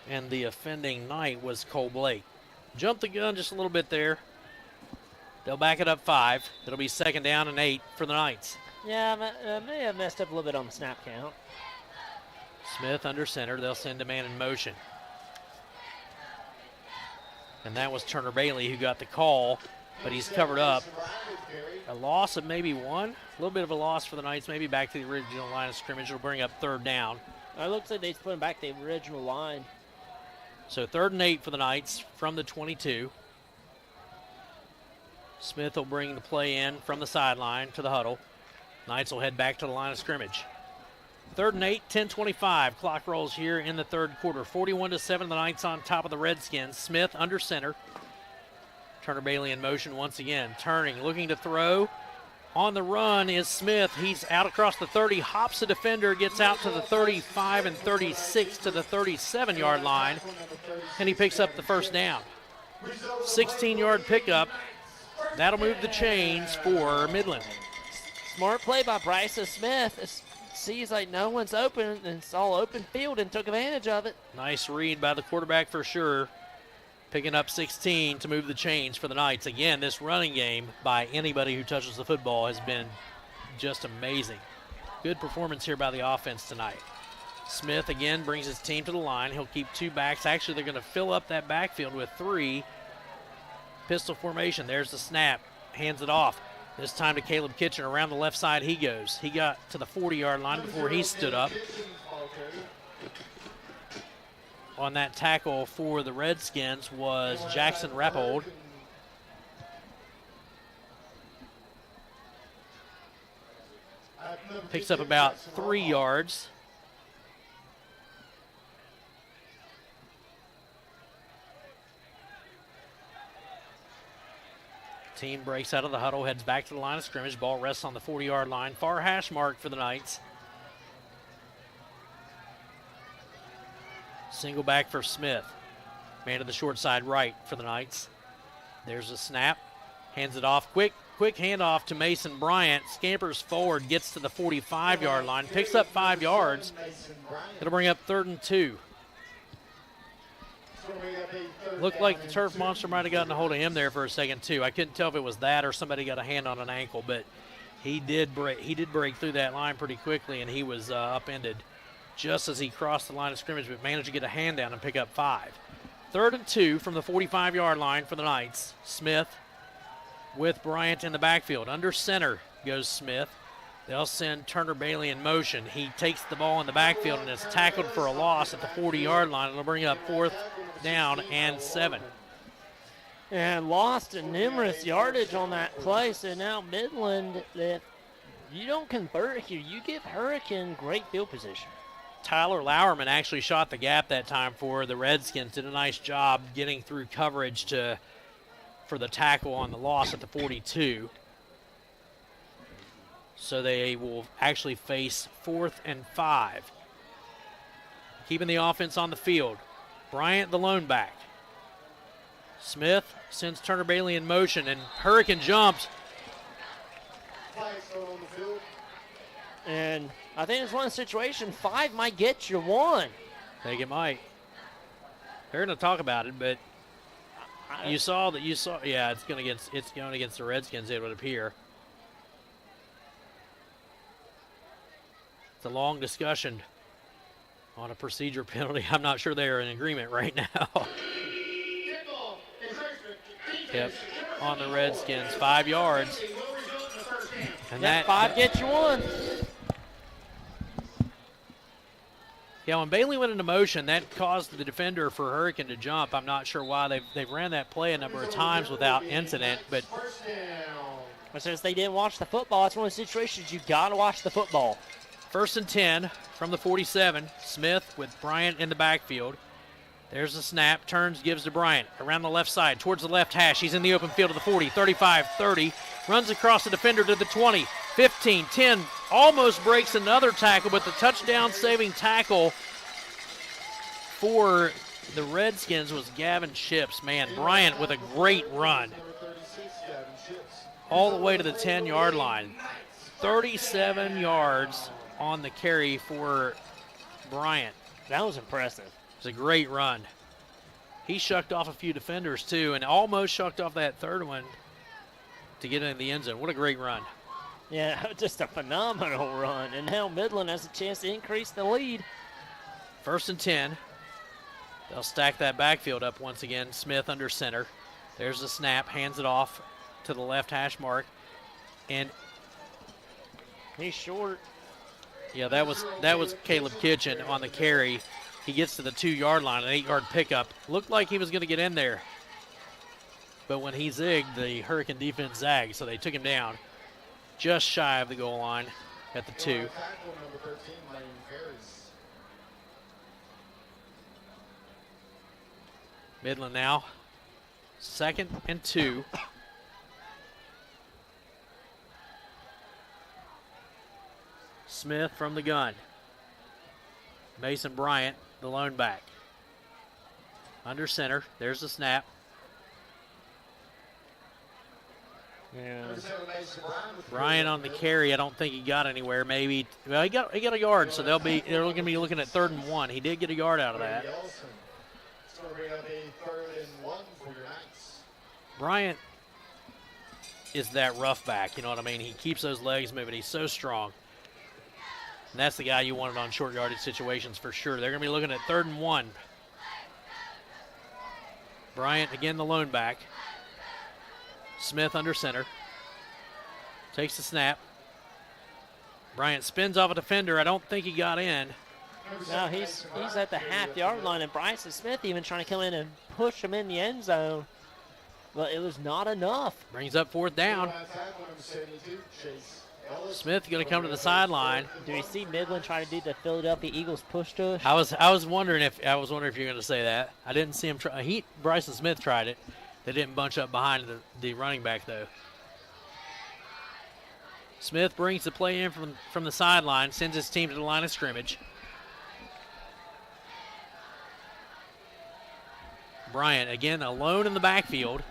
Speaker 2: And the offending Knight was Cole Blake. Jumped the gun just a little bit there. They'll back it up 5. It'll be second down and 8 for the Knights.
Speaker 3: Yeah, I may have messed up a little bit on the snap count.
Speaker 2: Smith under center. They'll send a man in motion. And that was Turner Bailey who got the call, but he's covered up. A loss of maybe 1. A little bit of a loss for the Knights, maybe back to the original line of scrimmage. It'll bring up third down.
Speaker 3: It looks like they put him back to the original line.
Speaker 2: So 3rd and 8 for the Knights from the 22. Smith will bring the play in from the sideline to the huddle. Knights will head back to the line of scrimmage. 3rd and 8, 10:25. Clock rolls here in the third quarter. 41-7, the Knights on top of the Redskins. Smith under center. Turner Bailey in motion once again. Turning, looking to throw. On the run is Smith. He's out across the 30, hops the defender, gets out to the 35 and 36 to the 37-yard line, and he picks up the first down. 16-yard pickup. That'll move the chains for Midland.
Speaker 3: Smart play by Bryson Smith. It seems like no one's open, and it's all open field, and took advantage of it.
Speaker 2: Nice read by the quarterback for sure. Picking up 16 to move the chains for the Knights. Again, this running game by anybody who touches the football has been just amazing. Good performance here by the offense tonight. Smith again brings his team to the line. He'll keep 2 backs. Actually, they're going to fill up that backfield with 3. Pistol formation. There's the snap. Hands it off. This time to Caleb Kitchen. Around the left side he goes. He got to the 40-yard line before he stood up. On that tackle for the Redskins was Jackson Rappold. Picks up about 3 yards. Team breaks out of the huddle, heads back to the line of scrimmage. Ball rests on the 40-yard line. Far hash mark for the Knights. Single back for Smith. Man to the short side right for the Knights. There's a snap. Hands it off. Quick handoff to Mason Bryant. Scampers forward, gets to the 45-yard line. Picks up 5 yards. It'll bring up 3rd and 2. Looked like the turf monster might have gotten a hold of him there for a second too. I couldn't tell if it was that or somebody got a hand on an ankle, but he did break through that line pretty quickly, and he was upended just as he crossed the line of scrimmage, but managed to get a hand down and pick up 5. 3rd and 2 from the 45-yard line for the Knights. Smith with Bryant in the backfield. Under center goes Smith. They'll send Turner Bailey in motion. He takes the ball in the backfield and is tackled for a loss at the 40-yard line. It'll bring up 4th down and 7.
Speaker 3: And lost numerous yardage on that play. So now Midland, if you don't convert here, you give Hurricane great field position.
Speaker 2: Tyler Lauerman actually shot the gap that time for the Redskins. Did a nice job getting through coverage for the tackle on the loss at the 42. So they will actually face 4th and 5. Keeping the offense on the field. Bryant, the lone back. Smith sends Turner Bailey in motion, and Hurricane jumps.
Speaker 3: And I think it's one situation. 5 might get you 1.
Speaker 2: I think it might. They're going to talk about it, but you saw. Yeah, it's going against the Redskins. It would appear. It's a long discussion on a procedure penalty. I'm not sure they are in agreement right now. Yep, on the Redskins, 5 yards. And that
Speaker 3: 5 gets you 1.
Speaker 2: Yeah, when Bailey went into motion, that caused the defender for Hurricane to jump. I'm not sure why. They've ran that play a number of times without incident, but
Speaker 3: since they didn't watch the football, it's one of those situations you got to watch the football.
Speaker 2: 1st and 10 from the 47. Smith with Bryant in the backfield. There's the snap. Turns, gives to Bryant. Around the left side, towards the left hash. He's in the open field of the 40, 35, 30. Runs across the defender to the 20, 15, 10. Almost breaks another tackle, but the touchdown-saving tackle for the Redskins was Gavin Ships. Man, Bryant with a great run. All the way to the 10-yard line. 37 yards on the carry for Bryant.
Speaker 3: That was impressive.
Speaker 2: It was a great run. He shucked off a few defenders too, and almost shucked off that third one to get into the end zone. What a great run.
Speaker 3: Yeah, just a phenomenal run. And now Midland has a chance to increase the lead.
Speaker 2: 1st and 10. They'll stack that backfield up once again. Smith under center. There's the snap, hands it off to the left hash mark. And
Speaker 3: he's short.
Speaker 2: Yeah, that was Caleb Kitchen on the carry. He gets to the 2-yard line, an 8-yard pickup. Looked like he was going to get in there. But when he zigged, the Hurricane defense zagged, so they took him down just shy of the goal line at the 2. Midland now, 2nd and 2. Smith from the gun. Mason Bryant, the lone back. Under center, there's the snap.
Speaker 3: Yeah.
Speaker 2: Bryant on the carry. I don't think he got anywhere. Maybe, well, he got a yard, so they're going to be looking at 3rd and 1. He did get a yard out of that. Bryant is that rough back, you know what I mean? He keeps those legs moving. He's so strong. And that's the guy you wanted on short yardage situations for sure. They're going to be looking at 3rd and 1. Bryant, again, the lone back. Smith under center. Takes the snap. Bryant spins off a defender. I don't think he got in.
Speaker 3: No, he's at the half-yard line, and Bryson Smith even trying to come in and push him in the end zone. But it was not enough.
Speaker 2: Brings up 4th down. Smith going to come to the sideline.
Speaker 3: Do we see Midland try to do the Philadelphia Eagles push tush?
Speaker 2: I was wondering if you're going to say that. I didn't see him try. Bryson Smith tried it. They didn't bunch up behind the running back though. Smith brings the play in from the sideline, sends his team to the line of scrimmage. Bryant again alone in the backfield.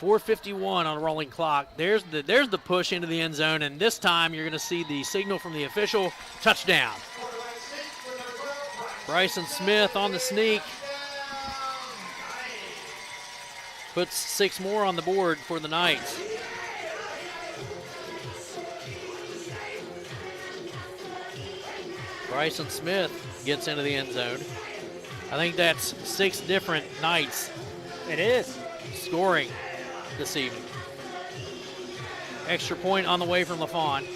Speaker 2: 4:51 on a rolling clock. There's the push into the end zone, and this time you're going to see the signal from the official. Touchdown. Bryson Smith on the sneak. Puts 6 more on the board for the Knights. Bryson Smith gets into the end zone. I think that's 6 different nights.
Speaker 3: It is.
Speaker 2: Scoring this evening. Extra point on the way from LaFawn.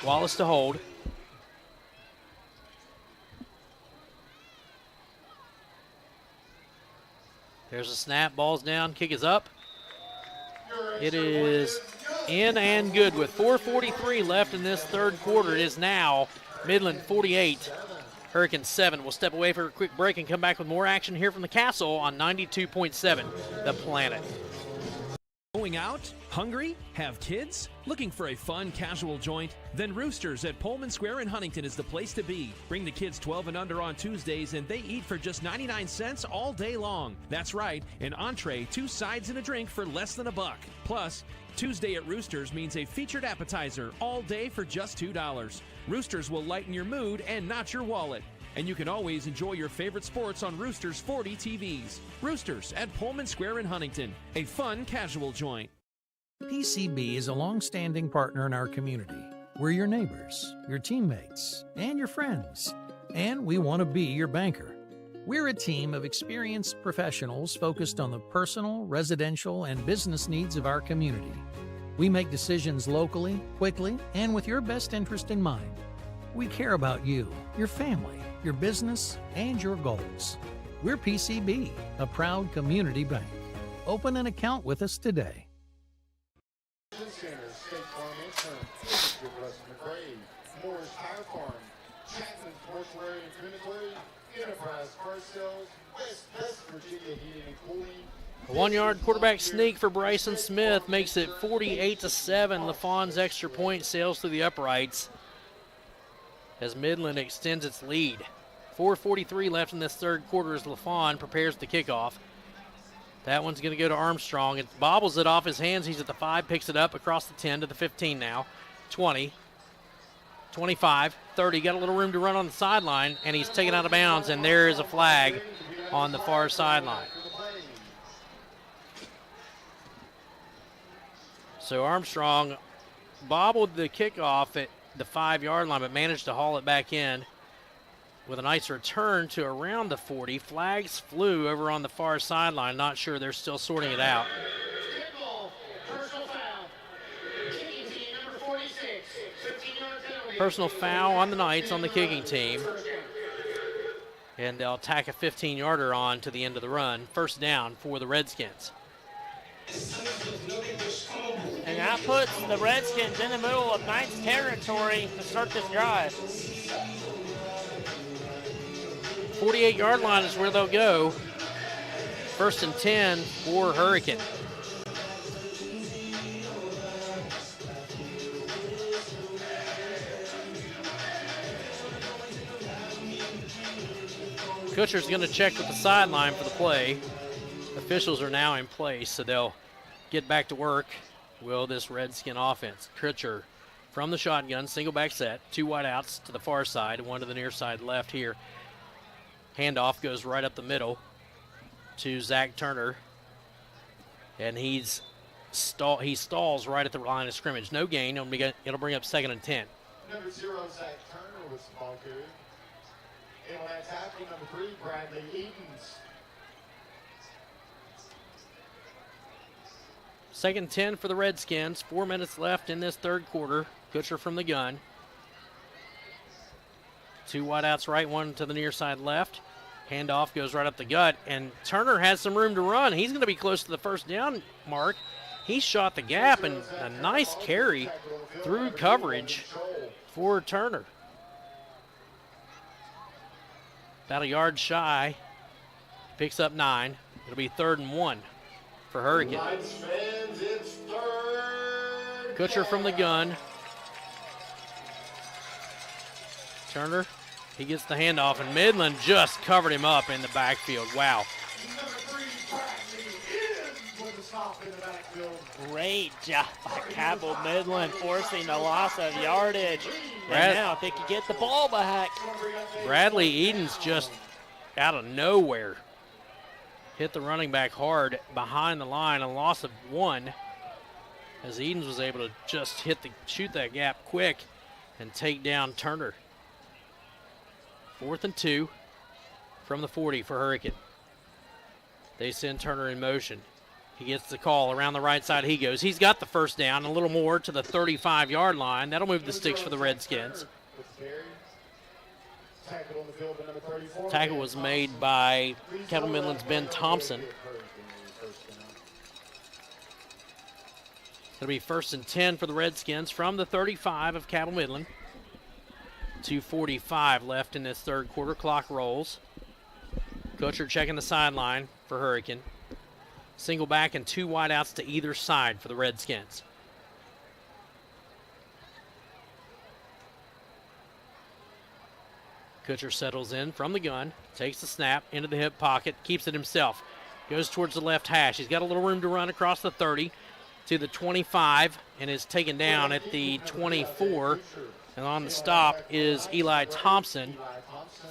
Speaker 2: Wallace to hold. There's a snap, ball's down, kick is up. It is in and good with 4:43 left in this third quarter. It is now Midland 48, Hurricanes 7. We'll step away for a quick break and come back with more action here from the Castle on 92.7 The Planet.
Speaker 17: Going out? Hungry? Have kids? Looking for a fun, casual joint? Then Roosters at Pullman Square in Huntington is the place to be. Bring the kids 12 and under on Tuesdays, and they eat for just 99 cents all day long. That's right, an entree, 2 sides, and a drink for less than $1. Plus, Tuesday at Roosters means a featured appetizer all day for just $2. Roosters will lighten your mood and not your wallet. And you can always enjoy your favorite sports on Roosters 40 TVs. Roosters at Pullman Square in Huntington, a fun, casual joint.
Speaker 18: PCB is a long-standing partner in our community. We're your neighbors, your teammates, and your friends. And we want to be your banker. We're a team of experienced professionals focused on the personal, residential, and business needs of our community. We make decisions locally, quickly, and with your best interest in mind. We care about you, your family, your business, and your goals. We're PCB, a proud community bank. Open an account with us today.
Speaker 2: A 1-yard quarterback sneak for Bryson Smith makes it 48-7. LaFawn's extra point sails through the uprights as Midland extends its lead. 4:43 left in this third quarter as LaFawn prepares the kickoff. That one's going to go to Armstrong. It bobbles it off his hands. He's at the 5, picks it up across the 10 to the 15 now. 20, 25, 30. Got a little room to run on the sideline, and he's taken out of bounds, and there is a flag on the far sideline. So Armstrong bobbled the kickoff at the 5-yard line, but managed to haul it back in with a nice return to around the 40. Flags flew over on the far sideline. Not sure, they're still sorting it out. Personal foul on the Knights on the kicking team. And they'll tack a 15-yarder on to the end of the run. First down for the Redskins.
Speaker 3: And that puts the Redskins in the middle of Knights territory to start this drive.
Speaker 2: 48-yard line is where they'll go. First and 10 for Hurricane. Kutcher's going to check with the sideline for the play. Officials are now in place, so they'll get back to work. Will this Redskin offense? Kutcher from the shotgun, single back set, 2 wide outs to the far side, 1 to the near side left here. Handoff goes right up the middle to Zach Turner, and he stalls right at the line of scrimmage. No gain. It'll bring up 2nd and 10.
Speaker 12: Number 0, Zach Turner with the ball carried. And on that tackle, number 3, Bradley Edens.
Speaker 2: 2nd and 10 for the Redskins. 4 minutes left in this third quarter. Kutcher from the gun. 2 wideouts right, 1 to the near side left. Handoff goes right up the gut, and Turner has some room to run. He's going to be close to the first down mark. He shot the gap, and a nice carry through coverage for Turner. About a yard shy. Picks up 9. It'll be 3rd and 1 for Hurricane. Kutcher from the gun. Turner, he gets the handoff, and Midland just covered him up in the backfield. Wow.
Speaker 3: Great job by Cabell Midland, forcing the loss of yardage. And now if they can get the ball back.
Speaker 2: Bradley Edens just out of nowhere hit the running back hard behind the line, a loss of 1. as Edens was able to just shoot that gap quick and take down Turner. 4th and 2 from the 40 for Hurricane. They send Turner in motion. He gets the call. Around the right side he goes. He's got the first down, a little more to the 35-yard line. That'll move the sticks for the Redskins. Tackle was made by Cabell Midland's Ben Thompson. It'll be 1st and 10 for the Redskins from the 35 of Cabell Midland. 2:45 left in this third quarter. Clock rolls. Kutcher checking the sideline for Hurricane. Single back and 2 wideouts to either side for the Redskins. Kutcher settles in from the gun, takes the snap into the hip pocket, keeps it himself. Goes towards the left hash. He's got a little room to run across the 30 to the 25 and is taken down at the 24. And on the stop is Eli Thompson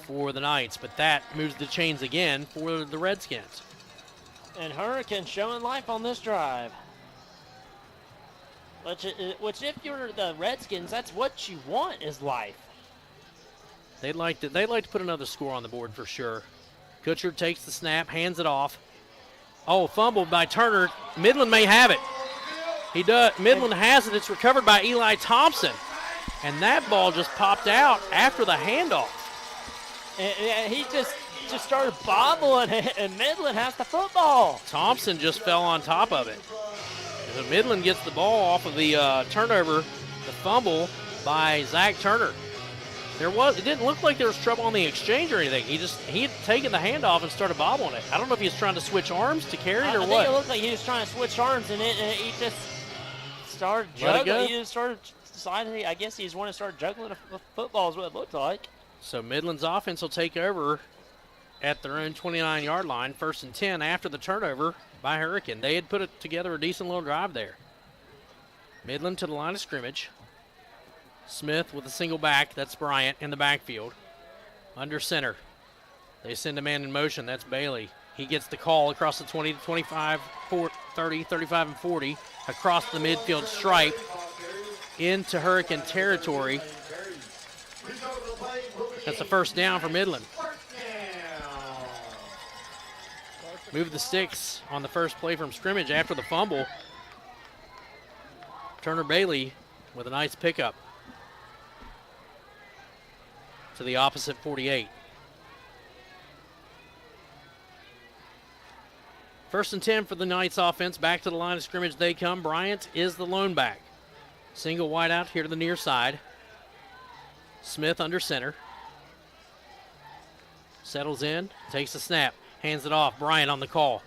Speaker 2: for the Knights, but that moves the chains again for the Redskins.
Speaker 3: And Hurricane showing life on this drive. Which if you're the Redskins, that's what you want is life.
Speaker 2: They'd like to put another score on the board for sure. Kutcher takes the snap, hands it off. Oh, fumbled by Turner. Midland may have it. He does. Midland has it. It's recovered by Eli Thompson. And that ball just popped out after the handoff.
Speaker 3: And he just started bobbling, and Midland has the football.
Speaker 2: Thompson just fell on top of it. And so Midland gets the ball off of the turnover, the fumble by Zach Turner. It didn't look like there was trouble on the exchange or anything. He had taken the handoff and started bobbling it. I don't know if he was trying to switch arms to carry it or what.
Speaker 3: I think it looked like he was trying to switch arms, and he just started juggling. He just decided, I guess he just wanted to start juggling a football is what it looked like.
Speaker 2: So Midland's offense will take over at their own 29-yard line, 1st and 10 after the turnover by Hurricane. They had put together a decent little drive there. Midland to the line of scrimmage. Smith with a single back. That's Bryant in the backfield. Under center. They send a man in motion. That's Bailey. He gets the call across the 20 to 25, 30, 35, and 40. Across the midfield stripe into Hurricane territory. That's a first down for Midland. Move the sticks on the first play from scrimmage after the fumble. Turner Bailey with a nice pickup to the opposite 48. 1st and 10 for the Knights offense. Back to the line of scrimmage they come. Bryant is the lone back. Single wide out here to the near side. Smith under center. Settles in, takes the snap, hands it off. Bryant on the call.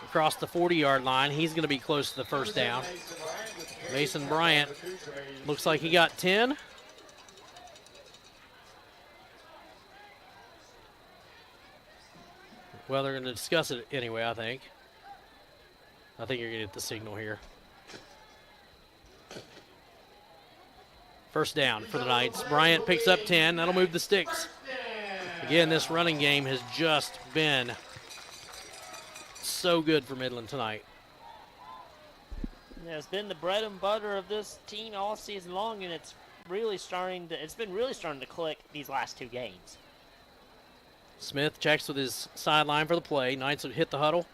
Speaker 2: Across the 40-yard line. He's going to be close to the first down. Mason Bryant looks like he got 10. Well, they're going to discuss it anyway, I think. I think you're going to get the signal here. First down for the Knights. Bryant picks up 10. That'll move the sticks. Again, this running game has just been so good for Midland tonight.
Speaker 3: Yeah, it's been the bread and butter of this team all season long, and it's been really starting to click these last 2 games.
Speaker 2: Smith checks with his sideline for the play. Knights would hit the huddle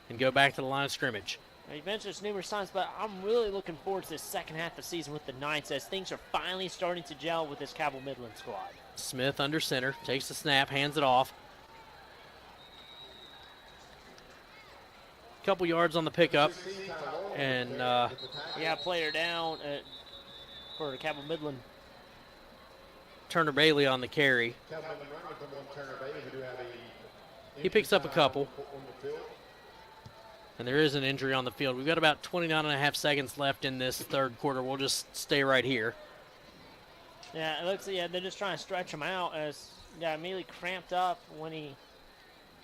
Speaker 2: and go back to the line of scrimmage.
Speaker 3: You've mentioned this numerous times, but I'm really looking forward to this second half of the season with the Knights as things are finally starting to gel with this Cabell Midland squad.
Speaker 2: Smith under center, takes the snap, hands it off. Couple yards on the pickup. And,
Speaker 3: player down for Cabell Midland.
Speaker 2: Turner Bailey on the carry. He picks up a couple. And there is an injury on the field. We've got about 29.5 seconds left in this third quarter. We'll just stay right here.
Speaker 3: Yeah, it looks they're just trying to stretch him out as immediately cramped up when he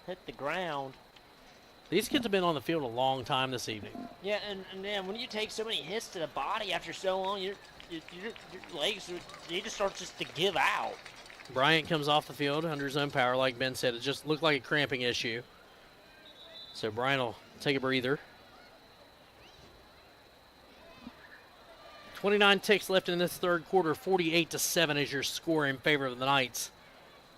Speaker 3: hit the ground.
Speaker 2: These kids have been on the field a long time this evening.
Speaker 3: Yeah, and when you take so many hits to the body after so long, your legs, they just start to give out.
Speaker 2: Bryant comes off the field under his own power, like Ben said. It just looked like a cramping issue. So Bryant will take a breather. 29 ticks left in this third quarter. 48-7 is your score in favor of the Knights.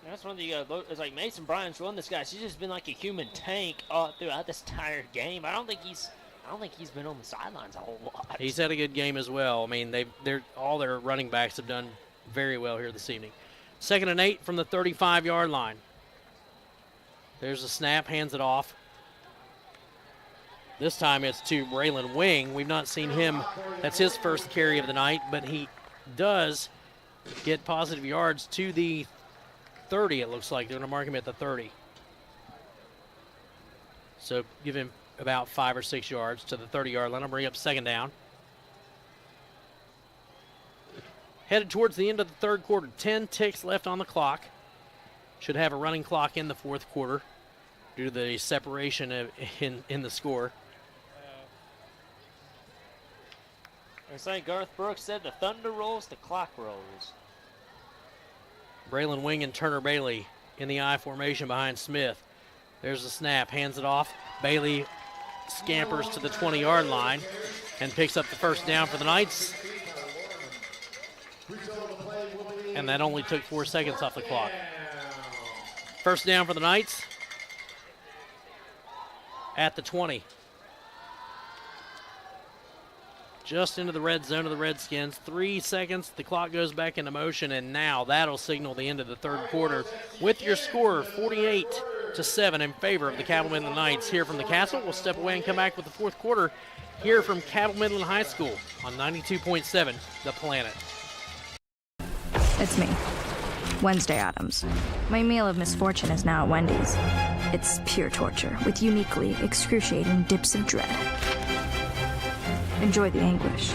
Speaker 3: That's one thing it's like Mason Bryant's run this guy. She's just been like a human tank throughout this entire game. I don't think he's been on the sidelines a whole lot.
Speaker 2: He's had a good game as well. I mean, all their running backs have done very well here this evening. 2nd and 8 from the 35-yard line. There's a snap, hands it off. This time it's to Braylon Wing. We've not seen him. That's his first carry of the night, but he does get positive yards to the 30, it looks like. They're going to mark him at the 30. So give him about 5 or 6 yards to the 30-yard line. I'll bring up 2nd down. Headed towards the end of the third quarter. 10 ticks left on the clock. Should have a running clock in the fourth quarter due to the separation in the score.
Speaker 3: It's like Garth Brooks said, the thunder rolls, the clock rolls.
Speaker 2: Braylon Wing and Turner Bailey in the I formation behind Smith. There's the snap, hands it off. Bailey scampers to the 20-yard line and picks up the first down for the Knights. And that only took 4 seconds off the clock. First down for the Knights at the 20. Just into the red zone of the Redskins. 3 seconds, the clock goes back into motion, and now that'll signal the end of the third quarter with your score 48-7 in favor of the Cabell Midland Knights. Here from the Castle, we'll step away and come back with the fourth quarter here from Cabell Midland High School on 92.7 The Planet.
Speaker 1: It's me, Wednesday Addams. My meal of misfortune is now at Wendy's. It's pure torture with uniquely excruciating dips of dread. Enjoy the anguish.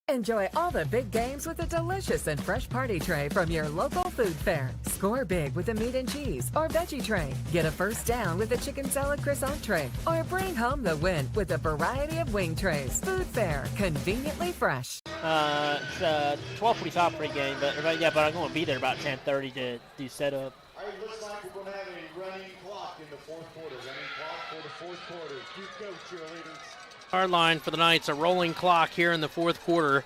Speaker 6: Enjoy all the big games with a delicious and fresh party tray from your local food fair. Score big with a meat and cheese or veggie tray. Get a first down with a chicken salad croissant tray. Or bring home the win with a variety of wing trays. Food fair, conveniently fresh.
Speaker 3: It's 12:45 pregame, but I'm going to be there about 10:30 to do setup.
Speaker 12: All right, looks like we're going to have a running clock in the fourth quarter. Running clock for the fourth quarter. You go, cheerleaders.
Speaker 2: Hard line for the Knights, a rolling clock here in the fourth quarter.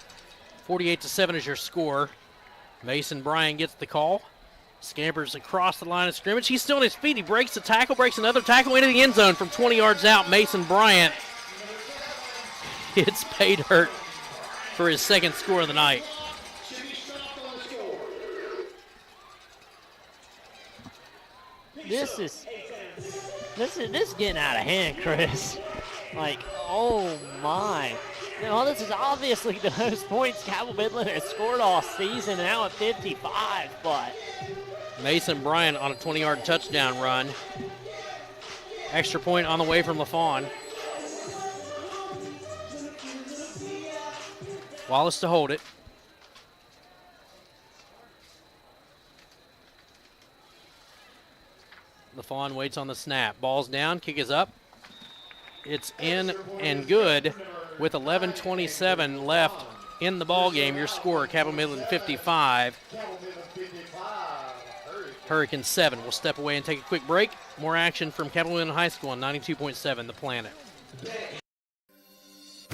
Speaker 2: 48-7 is your score. Mason Bryant gets the call. Scampers across the line of scrimmage. He's still on his feet. He breaks the tackle, breaks another tackle into the end zone from 20 yards out. Mason Bryant gets paid hurt for his second score of the night.
Speaker 3: This is getting out of hand, Chris. Like, oh my. Well, this is obviously the most points Cabell Midland has scored all season, now at 55, but.
Speaker 2: Mason Bryant on a 20-yard touchdown run. Extra point on the way from LaFawn. Wallace to hold it. LaFawn waits on the snap. Ball's down, kick is up. It's in and good with 11:27 left in the ball game. Your score, Cabell Midland 55, Hurricanes 7. We'll step away and take a quick break. More action from Cabell Midland High School on 92.7 The Planet.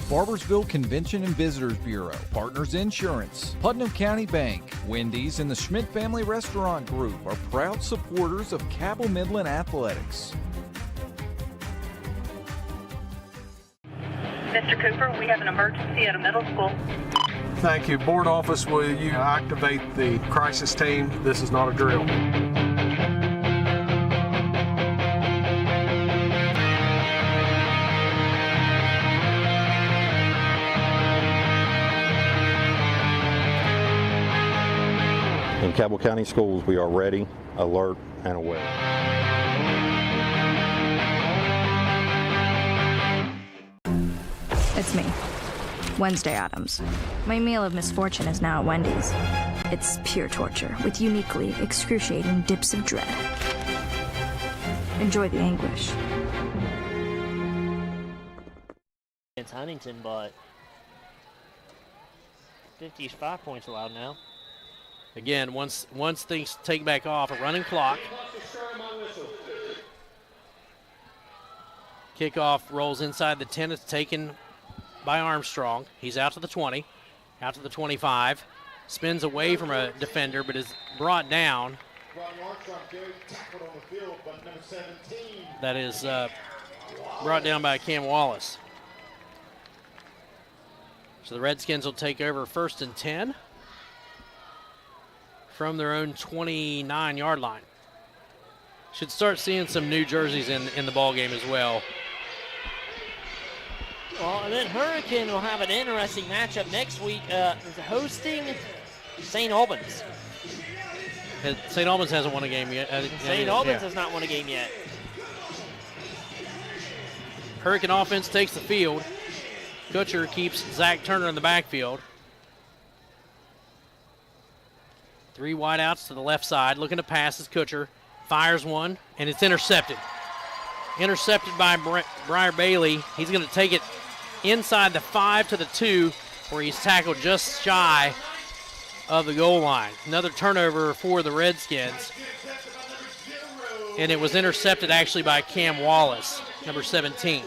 Speaker 4: Barbersville Convention and Visitors Bureau, Partners Insurance, Putnam County Bank, Wendy's, and the Schmidt Family Restaurant Group are proud supporters of Cabell Midland Athletics.
Speaker 19: Mr. Cooper, we have an emergency at a middle school.
Speaker 20: Thank you. Board office, will you activate the crisis team? This is not a drill.
Speaker 16: In Cabell County Schools, we are ready, alert, and aware.
Speaker 1: It's me, Wednesday Adams. My meal of misfortune is now at Wendy's. It's pure torture with uniquely excruciating dips of dread. Enjoy the anguish.
Speaker 3: It's Huntington, but 55 points allowed now.
Speaker 2: Again, once things take back off, a running clock. Kickoff rolls inside the 10. It's taken by Armstrong. He's out to the 20, out to the 25. Spins away from a defender, but is brought down. That is brought down by Cam Wallace. So the Redskins will take over 1st and 10 from their own 29-yard line. Should start seeing some new jerseys in the ball game as well.
Speaker 3: Well, and then Hurricane will have an interesting matchup next week, hosting St. Albans.
Speaker 2: St. Albans hasn't won a game yet.
Speaker 3: St. Albans has not won a game yet.
Speaker 2: Hurricane offense takes the field. Kutcher keeps Zach Turner in the backfield. 3 wideouts to the left side. Looking to pass is Kutcher. Fires one, and it's intercepted. Intercepted by Briar Bailey. He's going to take it inside the 5 to the 2, where he's tackled just shy of the goal line. Another turnover for the Redskins. And it was intercepted actually by Cam Wallace, number 17.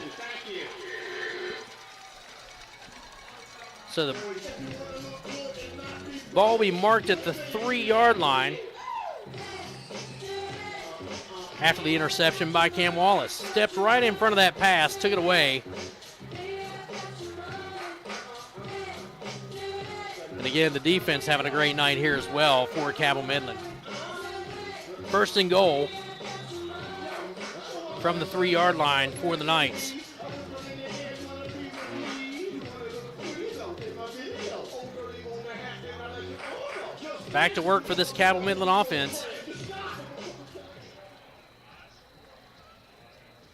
Speaker 2: So the ball will be marked at the 3-yard line after the interception by Cam Wallace. Stepped right in front of that pass, took it away. And again, the defense having a great night here as well for Cabell Midland. 1st and goal from the 3-yard line for the Knights. Back to work for this Cabell Midland offense.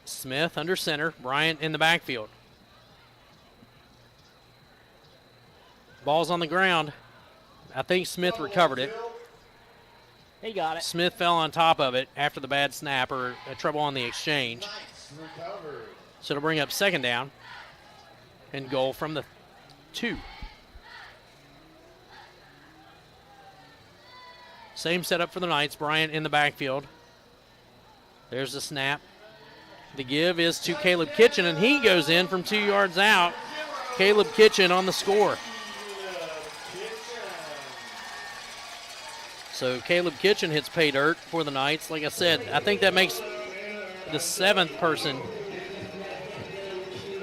Speaker 2: Smith under center, Bryant in the backfield. Ball's on the ground. I think Smith recovered it.
Speaker 3: He got it.
Speaker 2: Smith fell on top of it after the bad snap or trouble on the exchange. So it'll bring up 2nd down and goal from the 2. Same setup for the Knights. Bryant in the backfield. There's the snap. The give is to Caleb Kitchen, and he goes in from 2 yards out. Caleb Kitchen on the score. So Caleb Kitchen hits pay dirt for the Knights. Like I said, I think that makes the 7th person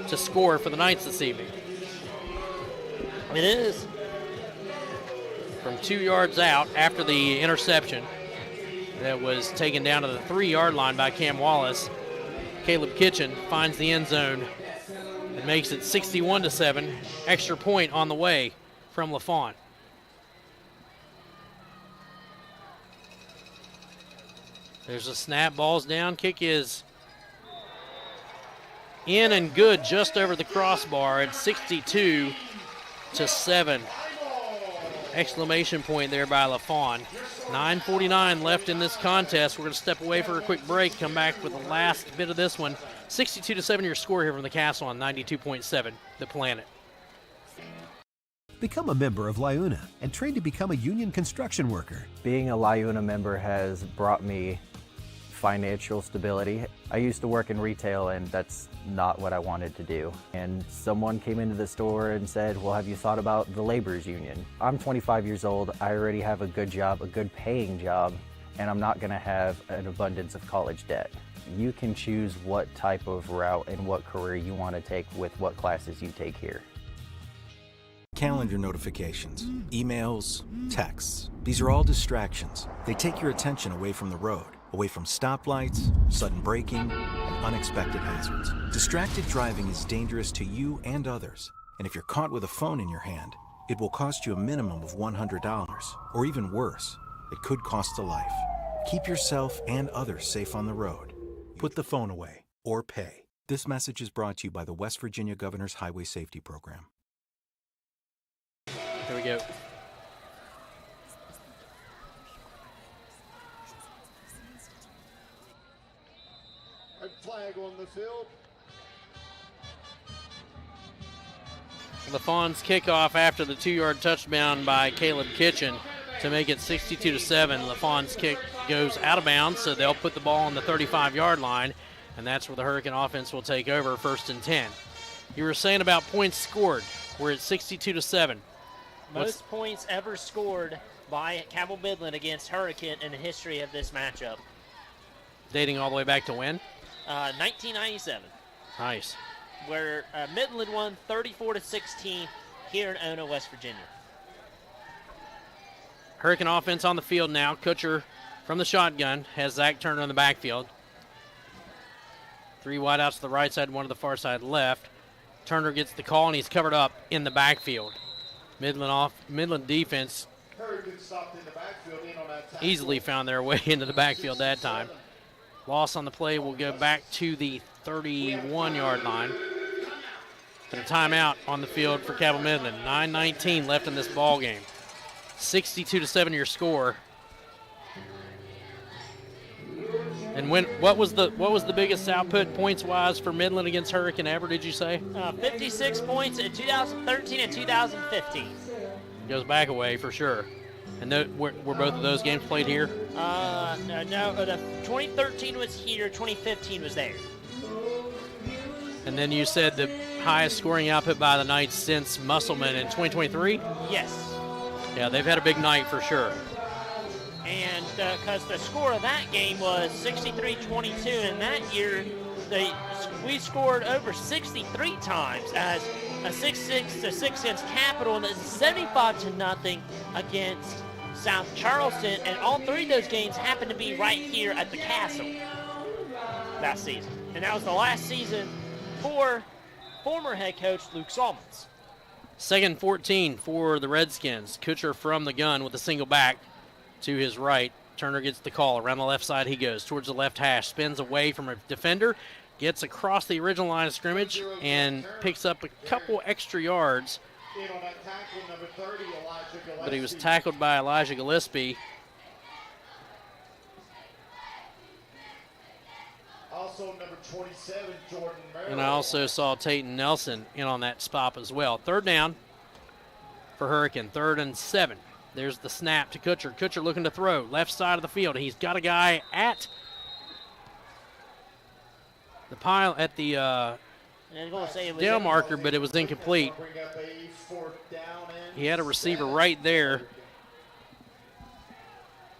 Speaker 2: to score for the Knights this evening.
Speaker 3: It is.
Speaker 2: From 2 yards out after the interception that was taken down to the 3-yard line by Cam Wallace, Caleb Kitchen finds the end zone and makes it 61-7. Extra point on the way from LaFawn. There's a snap, ball's down, kick is in and good just over the crossbar at 62-7. Exclamation point there by LaFawn. 9:49 left in this contest. We're going to step away for a quick break, come back with the last bit of this one. 62-7 your score here from the Castle on 92.7 The Planet.
Speaker 14: Become a member of LIUNA and train to become a union construction worker.
Speaker 8: Being a LIUNA member has brought me financial stability. I used to work in retail and that's not what I wanted to do. And someone came into the store and said, well, have you thought about the laborers union? I'm 25 years old. I already have a good job, a good paying job, and I'm not gonna have an abundance of college debt. You can choose what type of route and what career you want to take with what classes you take here.
Speaker 9: Calendar notifications, emails, texts. These are all distractions. They take your attention away from the road, away from stoplights, sudden braking, and unexpected hazards. Distracted driving is dangerous to you and others. And if you're caught with a phone in your hand, it will cost you a minimum of $100. Or even worse, it could cost a life. Keep yourself and others safe on the road. Put the phone away or pay. This message is brought to you by the West Virginia Governor's Highway Safety Program.
Speaker 2: we go.
Speaker 12: Red flag on the field.
Speaker 2: LaFawn's kickoff after the 2-yard touchdown by Caleb Kitchen to make it 62-7. LaFawn's kick goes out of bounds, so they'll put the ball on the 35-yard line, and that's where the Hurricane offense will take over, 1st and 10. You were saying about points scored. We're at 62-7.
Speaker 3: Most points ever scored by Cabell Midland against Hurricane in the history of this matchup.
Speaker 2: Dating all the way back to when?
Speaker 3: 1997.
Speaker 2: Nice.
Speaker 3: Where Midland won 34-16 here in Ona, West Virginia.
Speaker 2: Hurricane offense on the field now. Kutcher from the shotgun has Zach Turner in the backfield. 3 wideouts to the right side, 1 to the far side left. Turner gets the call, and he's covered up in the backfield. Midland defense easily found their way into the backfield that time. Loss on the play will go back to the 31-yard line. And a timeout on the field for Cabell Midland. 9:19 left in this ball game. 62-7 your score. And what was the biggest output points-wise for Midland against Hurricane ever, did you say?
Speaker 3: 56 points in 2013 and 2015.
Speaker 2: Goes back away for sure. And were both of those games played here?
Speaker 3: No, 2013 was here, 2015 was there.
Speaker 2: And then you said the highest scoring output by the Knights since Musselman in 2023?
Speaker 3: Yes.
Speaker 2: Yeah, they've had a big night for sure.
Speaker 3: And because the score of that game was 63-22, and that year we scored over 63 times as a 6-6 against Capital, and it's 75-0 against South Charleston, and all 3 of those games happened to be right here at the Castle that season. And that was the last season for former head coach Luke Salmons.
Speaker 2: 2nd and 14 for the Redskins. Kutcher from the gun with a single back to his right. Turner gets the call. Around the left side he goes towards the left hash, spins away from a defender, gets across the original line of scrimmage, and picks up a couple extra yards. But he was tackled by Elijah Gillespie.
Speaker 12: Also number 27, Jordan Merrill.
Speaker 2: And I also saw Tayton Nelson in on that spot as well. 3rd down for Hurricane, 3rd and 7. There's the snap to Kutcher. Kutcher looking to throw. Left side of the field. He's got a guy at the pile at the down marker, but it was incomplete. He had a receiver right there.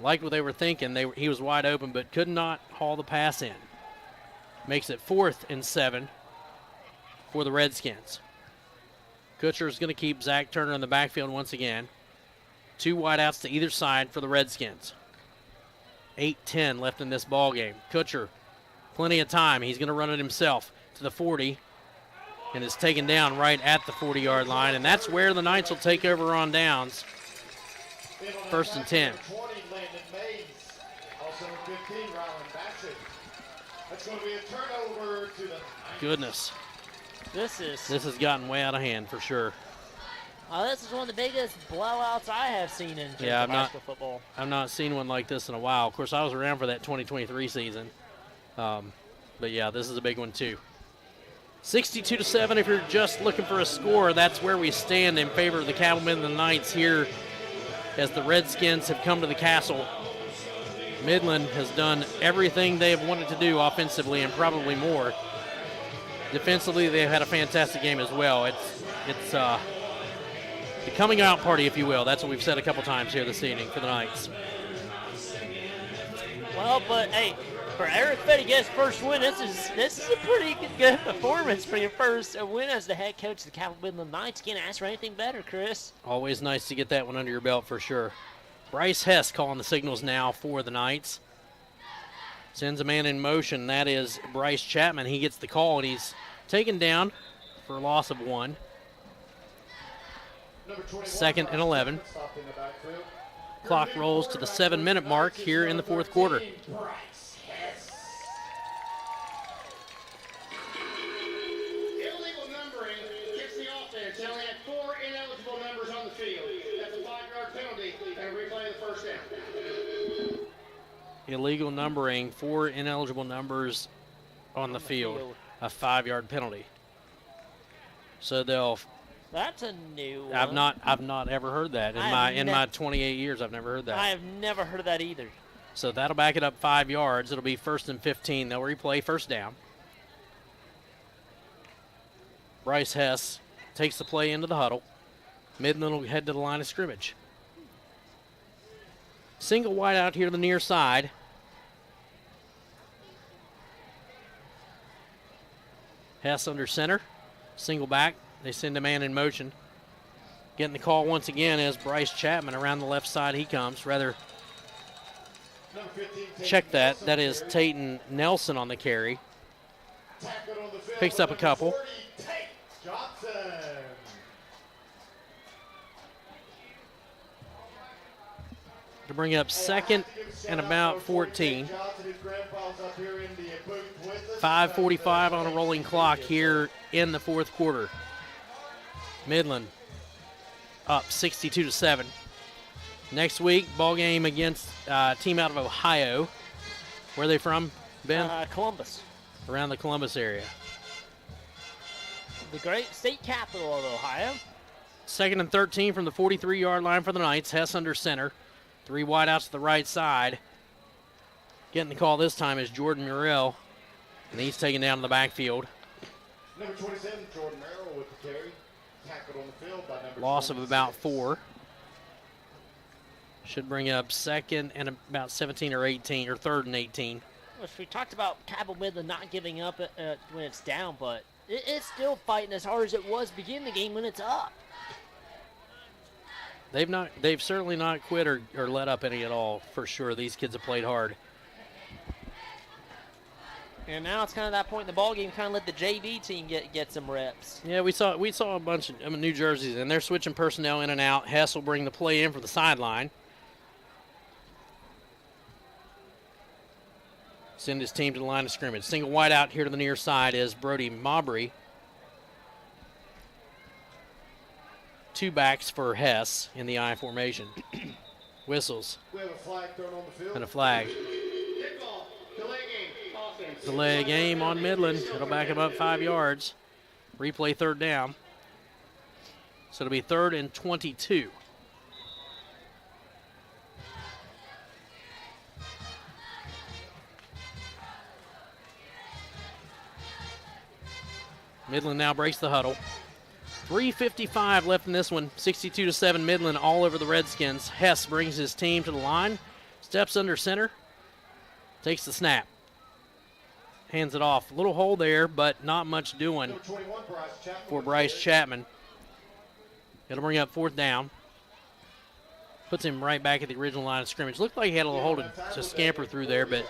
Speaker 2: Liked what they were thinking. He was wide open, but could not haul the pass in. Makes it 4th and 7 for the Redskins. Kutcher is going to keep Zach Turner in the backfield once again. 2 wideouts to either side for the Redskins. 8:10 left in this ball game. Kutcher, plenty of time. He's going to run it himself to the 40, and is taken down right at the 40-yard line, and that's where the Knights will take over on downs. 1st and 10. Goodness.
Speaker 3: This
Speaker 2: has gotten way out of hand for sure.
Speaker 3: This is one of the biggest blowouts I have seen in terms of high school football.
Speaker 2: I've not seen one like this in a while. Of course, I was around for that 2023 season. But yeah, this is a big one too. 62-7 if you're just looking for a score. That's where we stand in favor of the Cabell Midland Knights here as the Redskins have come to the Castle. Midland has done everything they have wanted to do offensively and probably more. Defensively, they've had a fantastic game as well. It's the coming out party, if you will. That's what we've said a couple times here this evening for the Knights.
Speaker 3: Well, but hey, for Eric Fetty, his first win, this is a pretty good performance for your first win as the head coach of the Cabell Midland Knights. Can't ask for anything better, Chris.
Speaker 2: Always nice to get that one under your belt for sure. Bryce Hess calling the signals now for the Knights. Sends a man in motion. That is Bryce Chapman. He gets the call, and he's taken down for a loss of 1. 2nd and 11. Clock rolls to the 7-minute mark here in the 4th quarter.
Speaker 12: Illegal numbering gets the offense. They only had 4 ineligible numbers on the field.
Speaker 2: Illegal numbering, 4 ineligible numbers on the field, a 5-yard penalty. So they'll.
Speaker 3: That's a new one.
Speaker 2: I've not ever heard that in my 28 years. I've never heard that.
Speaker 3: I have never heard of that either.
Speaker 2: So that'll back it up 5 yards. It'll be 1st and 15. They'll replay first down. Bryce Hess takes the play into the huddle. Midland will head to the line of scrimmage. Single wide out here to the near side. Hess under center. Single back. They send a man in motion. Getting the call once again is Bryce Chapman. Around the left side he comes. Rather, check that. That is Tayton Nelson on the carry. Picks up a couple. To bring up 2nd and about 14. 5:45 on a rolling clock here in the 4th quarter. Midland up 62-7. Next week, ball game against a team out of Ohio. Where are they from, Ben?
Speaker 3: Columbus.
Speaker 2: Around the Columbus area.
Speaker 3: The great state capital of Ohio.
Speaker 2: 2nd and 13 from the 43-yard line for the Knights. Hess under center. 3 wide outs to the right side. Getting the call this time is Jordan Murrell, and he's taken down in the backfield.
Speaker 12: Number 27, Jordan Murrell with the carry. Tackled on the field by number
Speaker 2: Loss
Speaker 12: 27.
Speaker 2: of about 4. Should bring up 2nd and about 17 or 18, or 3rd and 18.
Speaker 3: We talked about Cabell Midland not giving up when it's down, but it's still fighting as hard as it was beginning the game when it's up.
Speaker 2: They've certainly not quit or let up any at all, for sure. These kids have played hard.
Speaker 3: And now it's kind of that point in the ball game, kind of let the JV team get some reps.
Speaker 2: Yeah, we saw a bunch of new jerseys, and they're switching personnel in and out. Hess will bring the play in for the sideline. Send his team to the line of scrimmage. Single wide out here to the near side is Brody Mabry. 2 backs for Hess in the I formation. Whistles.
Speaker 12: We have a flag thrown on the field.
Speaker 2: And a flag. Delay game on Midland. It'll back him up 5 yards. Replay 3rd down. So it'll be 3rd and 22. Midland now breaks the huddle. 3:55 left in this one. 62-7 Midland all over the Redskins. Hess brings his team to the line. Steps under center. Takes the snap. Hands it off. A little hole there, but not much doing for Bryce Chapman. It'll bring up 4th down. Puts him right back at the original line of scrimmage. Looked like he had a little hole to scamper through there, but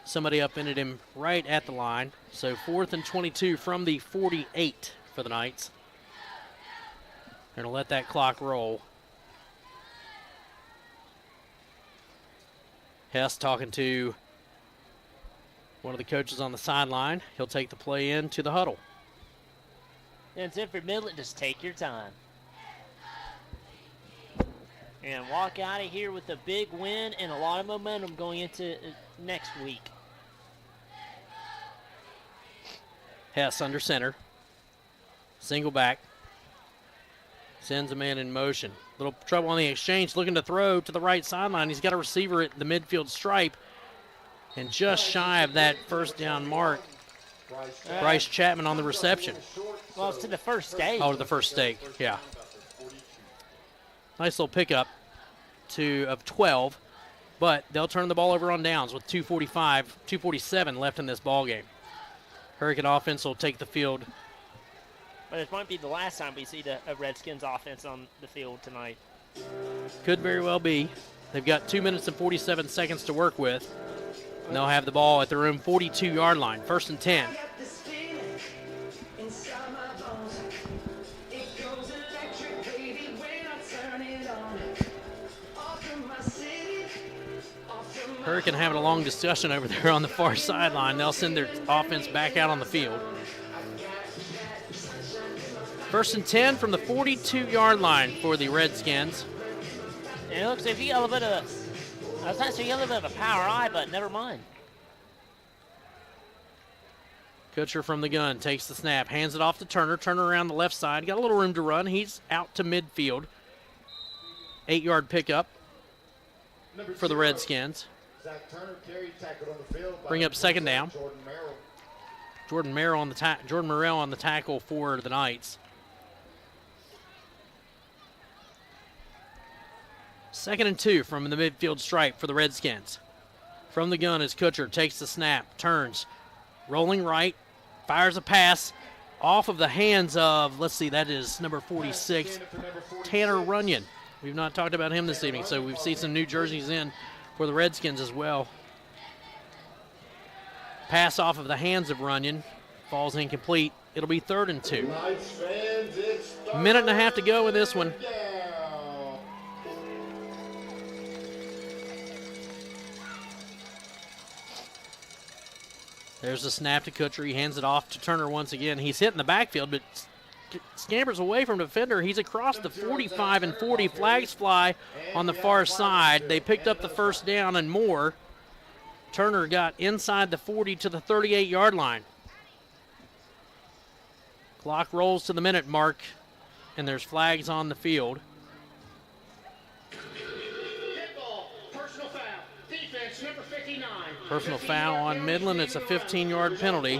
Speaker 2: somebody upended him right at the line. So 4th and 22 from the 48 for the Knights. They're going to let that clock roll. Hess talking to one of the coaches on the sideline. He'll take the play into the huddle.
Speaker 3: And it's in for Midland. Just take your time. And walk out of here with a big win and a lot of momentum going into next week.
Speaker 2: Hess under center. Single back. Sends a man in motion. Little trouble on the exchange. Looking to throw to the right sideline. He's got a receiver at the midfield stripe. And just shy of that 1st down mark, Bryce Chapman on the reception.
Speaker 3: Well, it's to the first stake.
Speaker 2: Oh, to the first stake, yeah. Nice little pickup of 12. But they'll turn the ball over on downs with 2:47 left in this ball game. Hurricane offense will take the field.
Speaker 3: But it might be the last time we see the Redskins offense on the field tonight.
Speaker 2: Could very well be. They've got 2 minutes and 47 seconds to work with. And they'll have the ball at their own 42-yard line. 1st and 10. Hurricane having a long discussion over there on the far sideline. They'll send their offense back out on the field. 1st and 10 from the 42-yard line for the Redskins.
Speaker 3: And it looks like you got a little bit of I was actually a little bit of a power eye, but never mind.
Speaker 2: Kutcher from the gun takes the snap, hands it off to Turner. Turner around the left side, got a little room to run. He's out to midfield. 8-yard pickup for the Redskins. Bring up second down. Jordan Merrill on the tackle for the Knights. Second and 2 from the midfield stripe for the Redskins. From the gun as Kutcher takes the snap, turns, rolling right, fires a pass off of the hands of, let's see, that is number 46, Tanner Runyon. We've not talked about him this evening, so we've seen some new jerseys in for the Redskins as well. Pass off of the hands of Runyon, falls incomplete. It'll be 3rd and 2. A minute and a half to go in this one. There's the snap to Kutcher. He hands it off to Turner once again. He's hitting the backfield, but scampers away from the defender. He's across the 45 and 40. Flags fly on the far side. They picked up the first down and more. Turner got inside the 40 to the 38-yard line. Clock rolls to the minute mark, and there's flags on the field. Personal foul on Midland. It's a 15-yard penalty.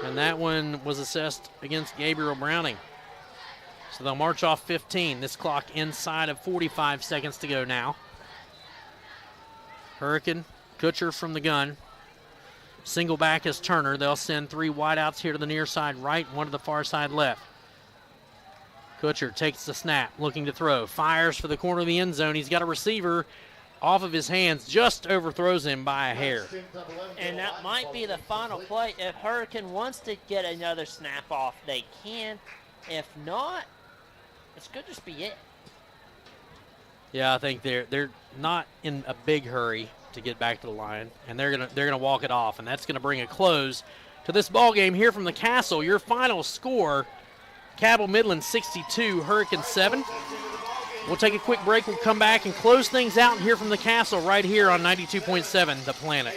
Speaker 2: And that one was assessed against Gabriel Browning. So they'll march off 15. This clock inside of 45 seconds to go now. Hurricane, Kutcher from the gun. Single back is Turner. They'll send 3 wideouts here to the near side right, 1 to the far side left. Kutcher takes the snap, looking to throw. Fires for the corner of the end zone. He's got a receiver off of his hands, just overthrows him by a hair.
Speaker 3: And that might be the final play. If Hurricane wants to get another snap off, they can. If not, this could just be it.
Speaker 2: Yeah, I think they're not in a big hurry to get back to the line, and they're gonna walk it off, and that's gonna bring a close to this ball game here from the Castle. Your final score: Cabell Midland 62, Hurricane 7. We'll take a quick break. We'll come back and close things out and hear from the Castle right here on 92.7 The Planet.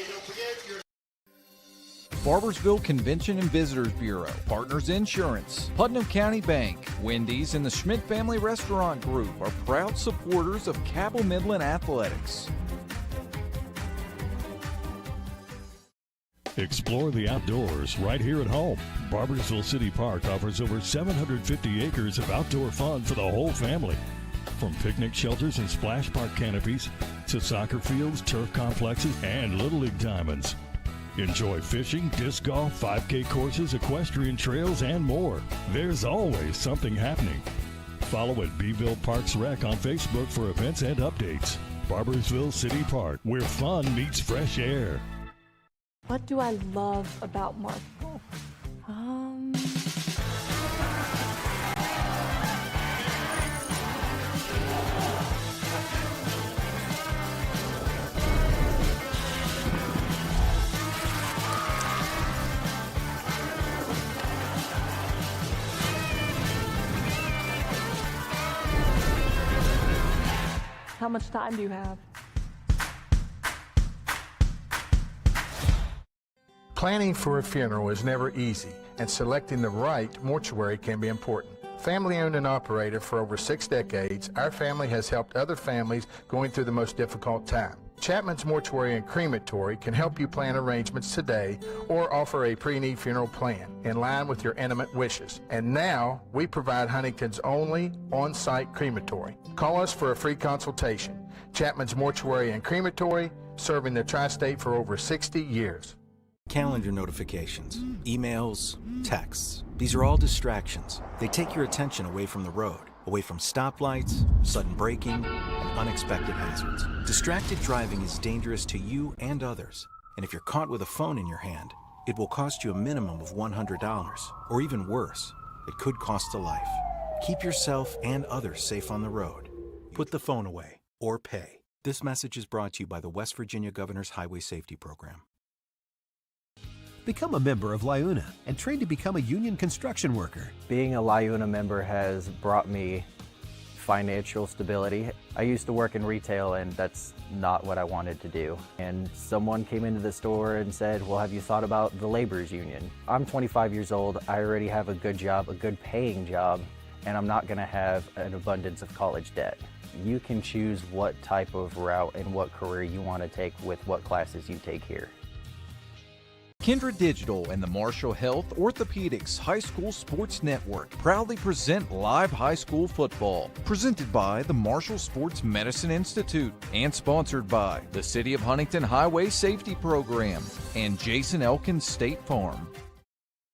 Speaker 4: Barboursville Convention and Visitors Bureau, Partners Insurance, Putnam County Bank, Wendy's, and the Schmidt Family Restaurant Group are proud supporters of Cabell Midland Athletics.
Speaker 11: Explore the outdoors right here at home. Barboursville City Park offers over 750 acres of outdoor fun for the whole family. From picnic shelters and splash park canopies to soccer fields, turf complexes, and Little League diamonds. Enjoy fishing, disc golf, 5K courses, equestrian trails, and more. There's always something happening. Follow at Beeville Parks Rec on Facebook for events and updates. Barboursville City Park, where fun meets fresh air.
Speaker 7: What do I love about Marvel? How much time do you have?
Speaker 23: Planning for a funeral is never easy, and selecting the right mortuary can be important. Family owned and operated for over 6 decades, our family has helped other families going through the most difficult time. Chapman's Mortuary and Crematory can help you plan arrangements today or offer a pre-need funeral plan in line with your intimate wishes. And now, we provide Huntington's only on-site crematory. Call us for a free consultation. Chapman's Mortuary and Crematory, serving the tri-state for over 60 years.
Speaker 9: Calendar notifications, emails, texts. These are all distractions. They take your attention away from the road, away from stoplights, sudden braking, and unexpected hazards. Distracted driving is dangerous to you and others. And if you're caught with a phone in your hand, it will cost you a minimum of $100, or even worse, it could cost a life. Keep yourself and others safe on the road. Put the phone away or pay. This message is brought to you by the West Virginia Governor's Highway Safety Program.
Speaker 14: Become a member of LIUNA and train to become a union construction worker.
Speaker 8: Being a LIUNA member has brought me financial stability. I used to work in retail and that's not what I wanted to do. And someone came into the store and said, well, have you thought about the laborers union? I'm 25 years old. I already have a good job, a good paying job, and I'm not going to have an abundance of college debt. You can choose what type of route and what career you want to take with what classes you take here.
Speaker 4: Kendra Digital and the Marshall Health Orthopedics High School Sports Network proudly present live high school football, presented by the Marshall Sports Medicine Institute and sponsored by the City of Huntington Highway Safety Program and Jason Elkins State Farm.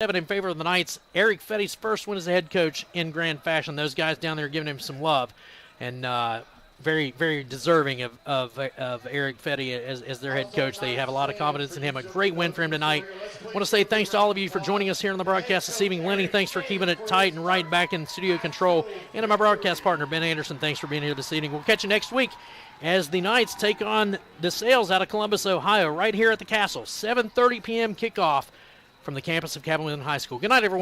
Speaker 2: 7 in favor of the Knights. Eric Fetty's first win as a head coach in grand fashion. Those guys down there giving him some love, and very, very deserving of Eric Fetty as their head coach. They have a lot of confidence in him. A great win for him tonight. I want to say thanks to all of you for joining us here on the broadcast this evening. Lenny, thanks for keeping it tight and right back in studio control. And to my broadcast partner, Ben Anderson, thanks for being here this evening. We'll catch you next week as the Knights take on the Sails out of Columbus, Ohio, right here at the Castle. 7:30 p.m. kickoff from the campus of Cabell Midland High School. Good night, everyone.